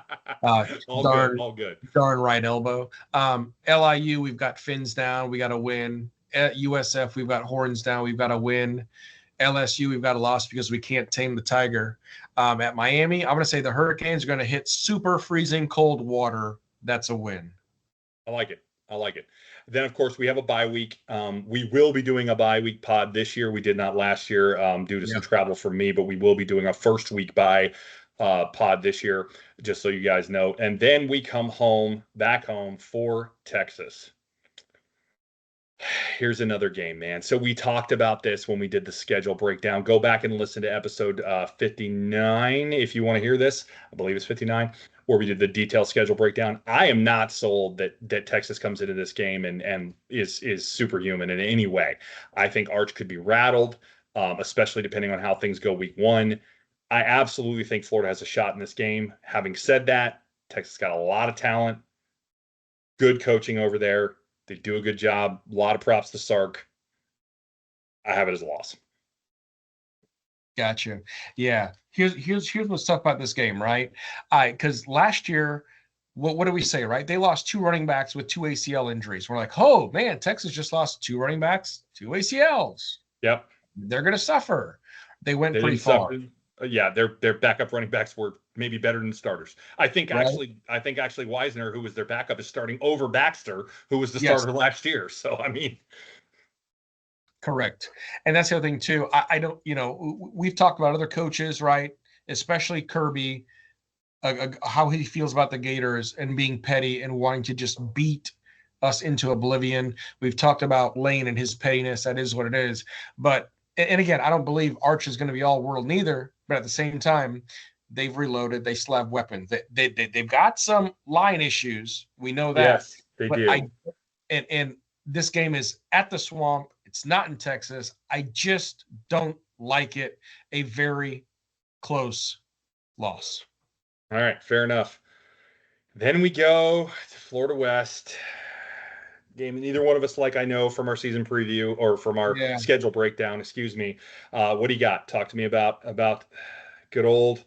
All good. Darn right elbow. LIU, we've got fins down. We got to win. At USF, we've got horns down. We've got to win. LSU, we've got a loss because we can't tame the tiger. At Miami, I'm going to say the Hurricanes are going to hit super freezing cold water. That's a win. I like it. Then, of course, we have a bye week. We will be doing a bye week pod this year. We did not last year due to some travel for me, but we will be doing a first week bye pod this year, just so you guys know. And then we come back home for Texas. Here's another game, man. So we talked about this when we did the schedule breakdown. Go back and listen to episode 59 if you want to hear this. I believe it's 59, where we did the detailed schedule breakdown. I am not sold that Texas comes into this game and is superhuman in any way. I think Arch could be rattled, especially depending on how things go week 1. I absolutely think Florida has a shot in this game. Having said that, Texas got a lot of talent, good coaching over there. They do a good job. A lot of props to Sark. I have it as a loss. Gotcha. Yeah. Here's what's tough about this game, right? Because last year, what do we say, right? They lost 2 running backs with 2 ACL injuries. We're like, oh man, Texas just lost 2 running backs, 2 ACLs. Yep. they're going to suffer. They went They pretty didn't suffer. far. Yeah, their backup running backs were maybe better than the starters. Right? I think actually Wisner, who was their backup, is starting over Baxter, who was the Yes, starter last year. So I mean, correct. And that's the other thing too. I don't, we've talked about other coaches, right? Especially Kirby, how he feels about the Gators and being petty and wanting to just beat us into oblivion. We've talked about Lane and his pettiness. That is what it is. But and again, I don't believe Arch is going to be all world neither. But at the same time, they've reloaded. They still have weapons. They've got some line issues. We know that. yes, they But do. and this game is at the Swamp. It's not in Texas. I just don't like it. A very close loss. All right, fair enough. Then we go to Florida West. Game neither one of us like, I know from our season preview or from our Yeah. schedule breakdown, excuse me. What do you got? Talk to me about good old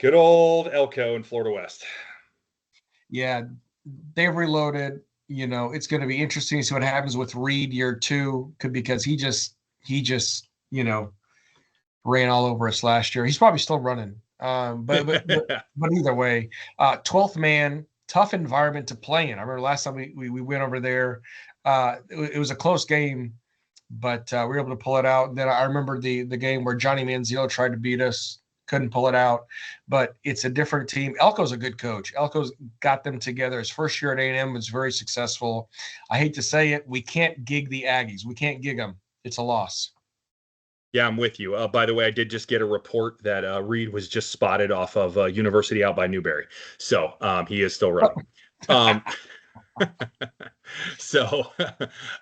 Elko in Florida West. Yeah, they've reloaded. It's going to be interesting to see what happens with Reed year two, because he just ran all over us last year. He's probably still running. But either way, 12th man, tough environment to play in. I remember last time we went over there. It was a close game, but we were able to pull it out. And then I remember the game where Johnny Manziel tried to beat us, couldn't pull it out. But it's a different team. Elko's a good coach. Elko's got them together. His first year at A&M was very successful. I hate to say it, we can't gig the Aggies. We can't gig them. It's a loss. Yeah, I'm with you. By the way, I did just get a report that Reed was just spotted off of University out by Newberry. So he is still running. So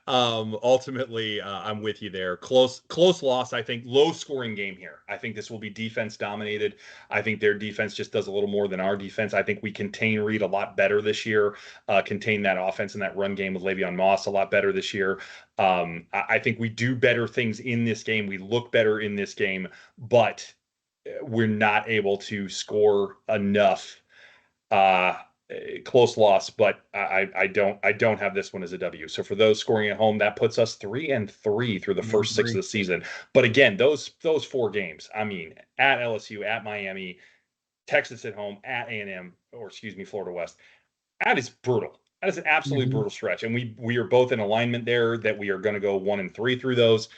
ultimately, I'm with you there. Close loss. I think low scoring game here. I think this will be defense dominated. I think their defense just does a little more than our defense. I think we contain Reed a lot better this year. Contain that offense and that run game with Le'Veon Moss a lot better this year. I think we do better things in this game. We look better in this game, but we're not able to score enough. Close loss, but I don't have this one as a W. So for those scoring at home, that puts us 3-3 through the first 6 of the season. But again, those 4 games, I mean, at LSU, at Miami, Texas at home, at A&M, or excuse me, Florida West, that is brutal. That is an absolutely brutal stretch. And we are both in alignment there that we are going to go 1-3 through those.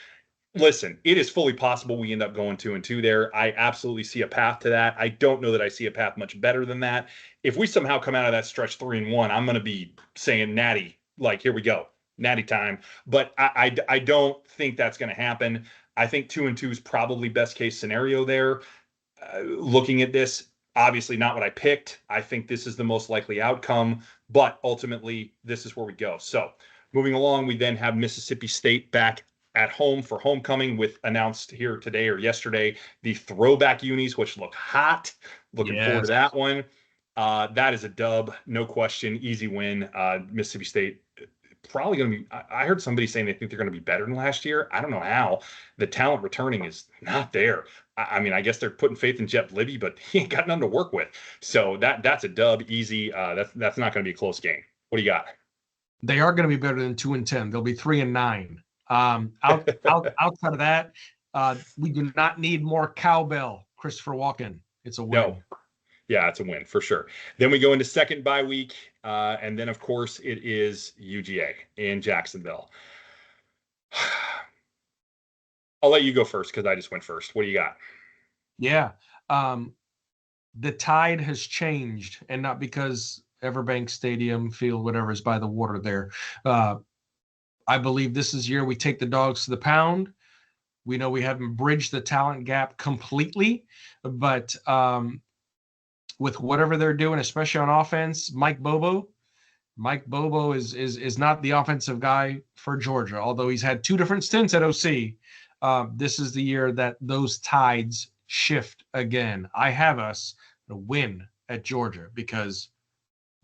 Listen, it is fully possible we end up going 2-2 there. I absolutely see a path to that. I don't know that I see a path much better than that. If we somehow come out of that stretch 3-1, I'm going to be saying natty, like, here we go, natty time. But I don't think that's going to happen. I think 2-2 is probably best case scenario there. Looking at this, obviously not what I picked. I think this is the most likely outcome, but ultimately this is where we go. So moving along, we then have Mississippi State back at home for homecoming, with announced here today or yesterday, the throwback unis, which look hot. Looking forward to that one. That is a dub, no question, easy win. Mississippi State probably going to be, I heard somebody saying they think they're going to be better than last year. I don't know how. The talent returning is not there. I mean, I guess they're putting faith in Jeff Libby, but he ain't got nothing to work with. So that's a dub, easy. That's not going to be a close game. What do you got? They are going to be better than 2-10. They'll be 3-9. Outside of that, we do not need more cowbell. Christopher Walken. It's a win. No. Yeah, it's a win for sure. Then we go into second bye week, and then of course it is UGA in Jacksonville. I'll let you go first because I just went first. What do you got? Yeah, the tide has changed, and not because Everbank Stadium, field, whatever is by the water there. I believe this is year we take the dogs to the pound. We know we haven't bridged the talent gap completely, but with whatever they're doing, especially on offense, Mike Bobo is not the offensive guy for Georgia, although he's had 2 different stints at OC. This is the year that those tides shift again. I have us to win at Georgia because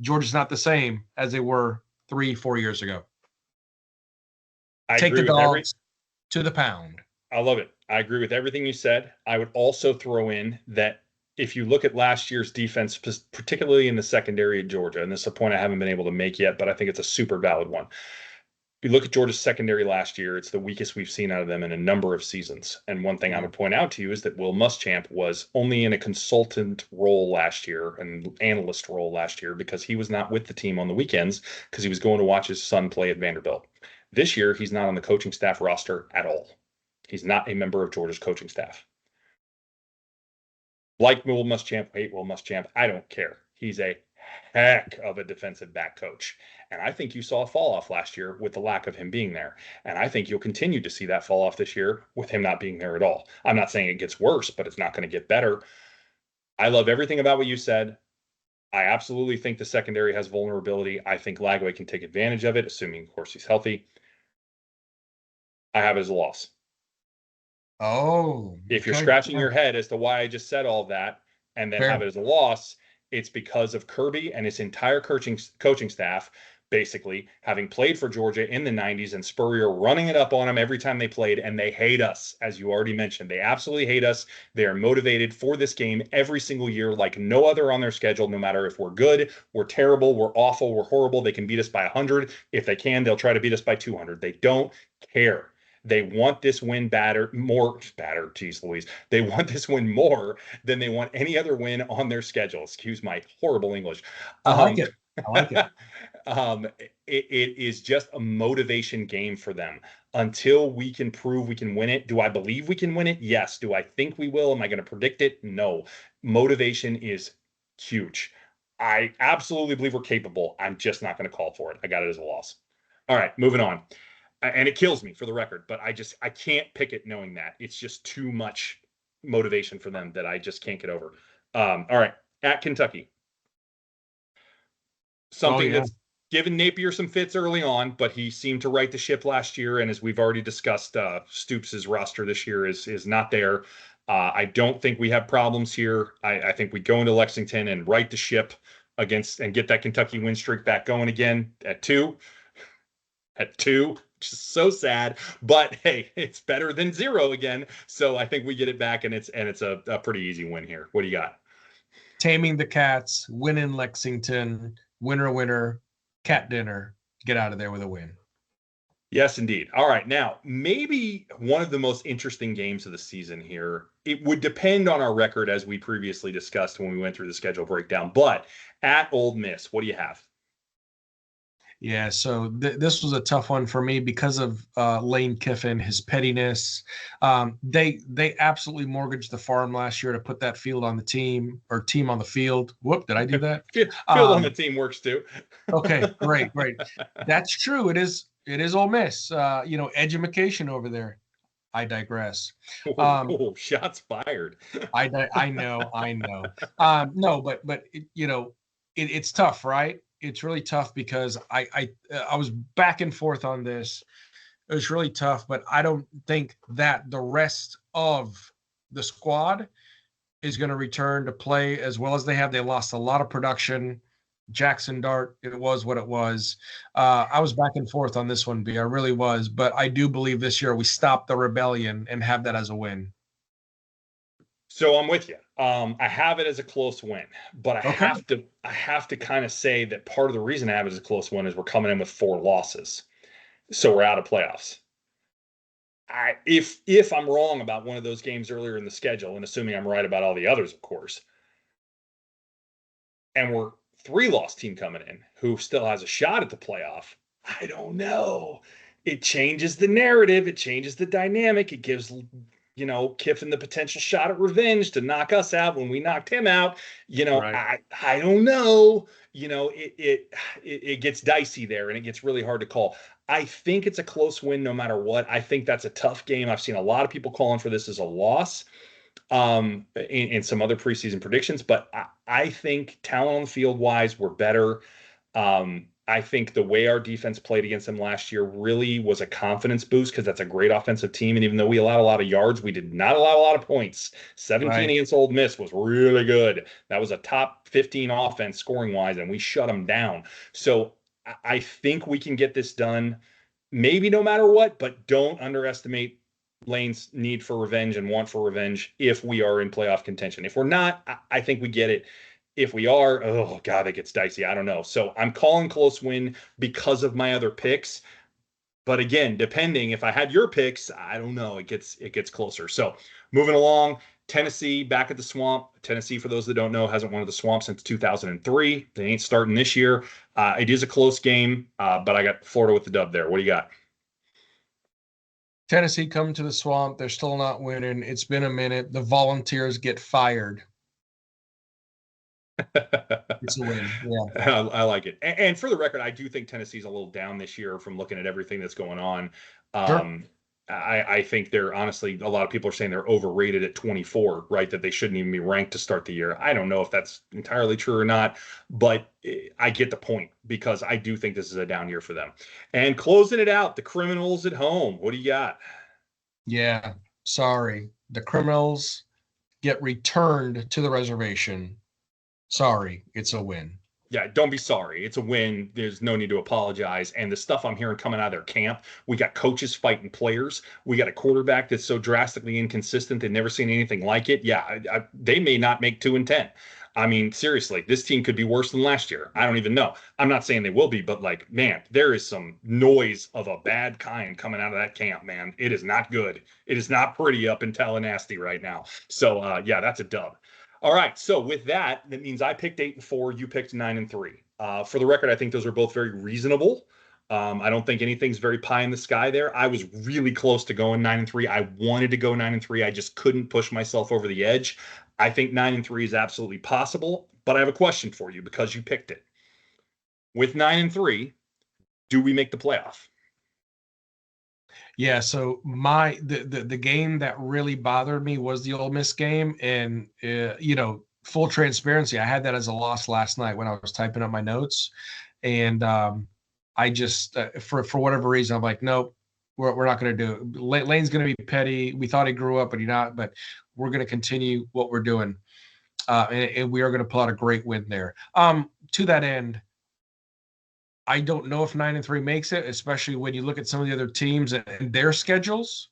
Georgia's not the same as they were 3-4 years ago. Take the dogs to the pound. I love it. I agree with everything you said. I would also throw in that if you look at last year's defense, particularly in the secondary at Georgia, and this is a point I haven't been able to make yet, but I think it's a super valid one. You look at Georgia's secondary last year, it's the weakest we've seen out of them in a number of seasons. And one thing I would point out to you is that Will Muschamp was only in a consultant role last year, an analyst role last year, because he was not with the team on the weekends because he was going to watch his son play at Vanderbilt. This year, he's not on the coaching staff roster at all. He's not a member of Georgia's coaching staff. Like Will Muschamp, hate Will Muschamp, I don't care. He's a heck of a defensive back coach. And I think you saw a fall off last year with the lack of him being there. And I think you'll continue to see that fall off this year with him not being there at all. I'm not saying it gets worse, but it's not going to get better. I love everything about what you said. I absolutely think the secondary has vulnerability. I think Lagway can take advantage of it, assuming, of course, he's healthy. I have it as a loss. Oh, if you're scratching your head as to why I just said all of that and then Fair. have it as a loss, it's because of Kirby and his entire coaching staff basically having played for Georgia in the 90s and Spurrier running it up on them every time they played, and they hate us, as you already mentioned. They absolutely hate us. They are motivated for this game every single year like no other on their schedule, no matter if we're good, we're terrible, we're awful, we're horrible. They can beat us by 100. If they can, they'll try to beat us by 200. They don't care. They want this win geez Louise. They want this win more than they want any other win on their schedule. Excuse my horrible English. I like it. I like it. It is just a motivation game for them until we can prove we can win it. Do I believe we can win it? Yes. Do I think we will? Am I going to predict it? No. Motivation is huge. I absolutely believe we're capable. I'm just not going to call for it. I got it as a loss. All right, moving on. And it kills me for the record, but I can't pick it knowing that. It's just too much motivation for them that I just can't get over. All right, at Kentucky. Something that's given Napier some fits early on, but he seemed to right the ship last year. And as we've already discussed, Stoops' roster this year is not there. I don't think we have problems here. I think we go into Lexington and right the ship against and get that Kentucky win streak back going again at 2. At 2. Just so sad, but hey, it's better than 0 again. So I think we get it back, and it's a pretty easy win here. What do you got? Taming the cats, win in Lexington, winner, cat dinner, get out of there with a win. Yes, indeed. All right, now maybe one of the most interesting games of the season here. It would depend on our record, as we previously discussed when we went through the schedule breakdown. But at Ole Miss, what do you have? Yeah, so this was a tough one for me because of Lane Kiffin, his pettiness. They absolutely mortgaged the farm last year to put that field on the team or team on the field. Whoop, did I do that? Field on the team works too. Okay, great. That's true. It is Ole Miss. Edumacation over there. I digress. Shots fired. I know. No, but it's tough, right? It's really tough because I was back and forth on this. It was really tough, but I don't think that the rest of the squad is going to return to play as well as they have. They lost a lot of production. Jackson Dart, it was what it was. I was back and forth on this one, B. I really was, but I do believe this year we stop the rebellion and have that as a win. So I'm with you. I have it as a close win, but I have to kind of say that part of the reason I have it as a close win is we're coming in with 4 losses, so we're out of playoffs. If I'm wrong about one of those games earlier in the schedule, and assuming I'm right about all the others, of course, and we're 3-loss team coming in who still has a shot at the playoff, I don't know. It changes the narrative. It changes the dynamic. It gives Kiffin the potential shot at revenge to knock us out when we knocked him out. Right. I don't know. It gets dicey there, and it gets really hard to call. I think it's a close win no matter what. I think that's a tough game. I've seen a lot of people calling for this as a loss in some other preseason predictions, but I think talent on the field wise, we're better. I think the way our defense played against them last year really was a confidence boost because that's a great offensive team. And even though we allowed a lot of yards, we did not allow a lot of points. 17 against Ole Miss was really good. That was a top 15 offense scoring wise, and we shut them down. So I think we can get this done, maybe no matter what, but don't underestimate Lane's need for revenge and want for revenge if we are in playoff contention. If we're not, I think we get it. If we are, oh God, it gets dicey. I don't know. So I'm calling close win because of my other picks. But again, depending if I had your picks, I don't know. It gets closer. So moving along, Tennessee back at the Swamp. Tennessee, for those that don't know, hasn't won at the Swamp since 2003. They ain't starting this year. It is a close game, but I got Florida with the dub there. What do you got? Tennessee coming to the Swamp. They're still not winning. It's been a minute. The Volunteers get fired. It's a win. Yeah. I like it. And for the record, I do think Tennessee's a little down this year from looking at everything that's going on. Sure. I think they're honestly, a lot of people are saying they're overrated at 24, right? That they shouldn't even be ranked to start the year. I don't know if that's entirely true or not, but I get the point because I do think this is a down year for them. And closing it out, the Criminals at home. What do you got? Yeah. Sorry. The Criminals get returned to the reservation. Sorry. It's a win. Yeah, don't be sorry. It's a win. There's no need to apologize. And the stuff I'm hearing coming out of their camp, we got coaches fighting players. We got a quarterback that's so drastically inconsistent. They've never seen anything like it. Yeah, they may not make 2-10. I mean, seriously, this team could be worse than last year. I don't even know. I'm not saying they will be, but like, man, there is some noise of a bad kind coming out of that camp, man. It is not good. It is not pretty up in Tallahassee right now. So, yeah, that's a dub. All right. So with that, that means I picked 8-4. You picked 9-3. For the record, I think those are both very reasonable. I don't think anything's very pie in the sky there. I was really close to going 9-3. I wanted to go 9-3. I just couldn't push myself over the edge. I think 9-3 is absolutely possible, but I have a question for you because you picked it. With 9-3, do we make the playoff? Yeah, so the game that really bothered me was the Ole Miss game, and full transparency, I had that as a loss last night when I was typing up my notes, and I just for whatever reason I'm like, nope, we're not going to do it. Lane's going to be petty. We thought he grew up, but he's not. But we're going to continue what we're doing, and we are going to pull out a great win there. To that end, I don't know if 9-3 makes it, especially when you look at some of the other teams and their schedules,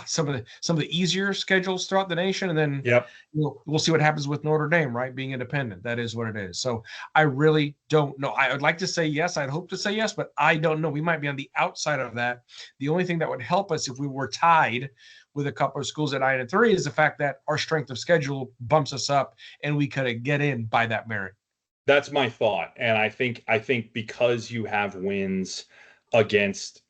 some of the easier schedules throughout the nation, and then Yep. we'll see what happens with Notre Dame, right? Being independent, that is what it is. So I really don't know. I would like to say yes. I'd hope to say yes, but I don't know. We might be on the outside of that. The only thing that would help us if we were tied with a couple of schools at 9-3 is the fact that our strength of schedule bumps us up, and we could get in by that merit. That's my thought. And I think because you have wins against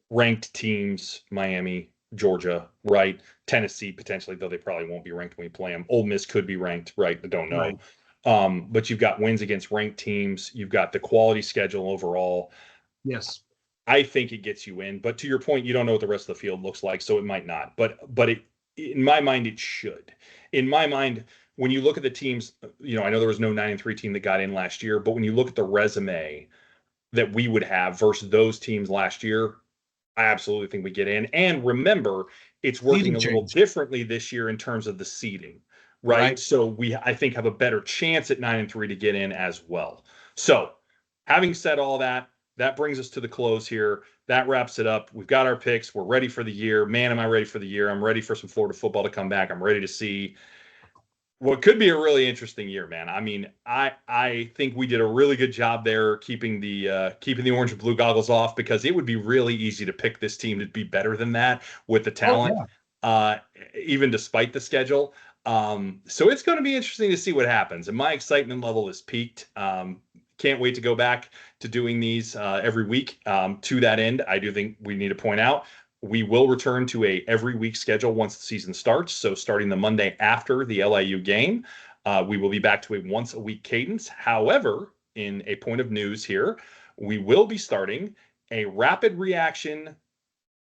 ranked teams, Miami, Georgia, right? Tennessee potentially, though they probably won't be ranked when we play them. Ole Miss could be ranked, right? I don't know. Right. But you've got wins against ranked teams. You've got the quality schedule overall. Yes. I think it gets you in. But to your point, you don't know what the rest of the field looks like, so it might not. But it, in my mind, it should. In my mind, when you look at the teams, I know there was no 9-3 team that got in last year, but when you look at the resume that we would have versus those teams last year, I absolutely think we get in. And remember, it's working a little differently this year in terms of the seeding, right? So we, I think, have a better chance at 9-3 to get in as well. So having said all that, that brings us to the close here. That wraps it up. We've got our picks. We're ready for the year. Man, am I ready for the year. I'm ready for some Florida football to come back. I'm ready to see what could be a really interesting year, man. I mean, I think we did a really good job there keeping the orange and blue goggles off, because it would be really easy to pick this team to be better than that with the talent, even despite the schedule. So it's going to be interesting to see what happens. And my excitement level is peaked. Can't wait to go back to doing these every week. To that end, I do think we need to point out we will return to a every week schedule once the season starts. So starting the Monday after the LIU game, we will be back to a once a week cadence. However, in a point of news here, we will be starting a rapid reaction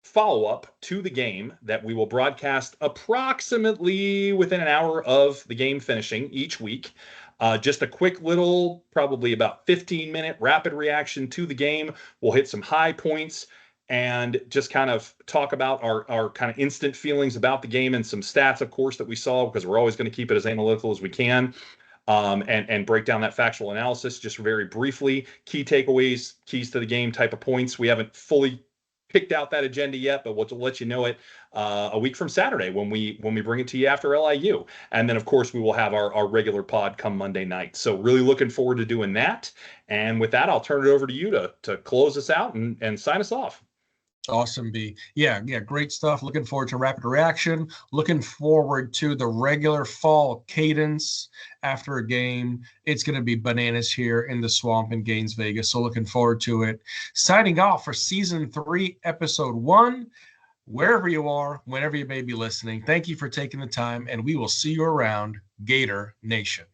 follow-up to the game that we will broadcast approximately within an hour of the game finishing each week. Just a quick little, probably about 15-minute rapid reaction to the game. We'll hit some high points and just kind of talk about our kind of instant feelings about the game and some stats, of course, that we saw, because we're always going to keep it as analytical as we can, and break down that factual analysis just very briefly. Key takeaways, keys to the game type of points. We haven't fully picked out that agenda yet, but we'll let you know it a week from Saturday when we bring it to you after LIU. And then, of course, we will have our regular pod come Monday night. So really looking forward to doing that. And with that, I'll turn it over to you to close us out and sign us off. Awesome, B. Yeah, great stuff. Looking forward to Rapid Reaction. Looking forward to the regular fall cadence after a game. It's going to be bananas here in the swamp in Gaines, Vegas. So looking forward to it. Signing off for season 3, episode 1. Wherever you are, whenever you may be listening, thank you for taking the time, and we will see you around, Gator Nation.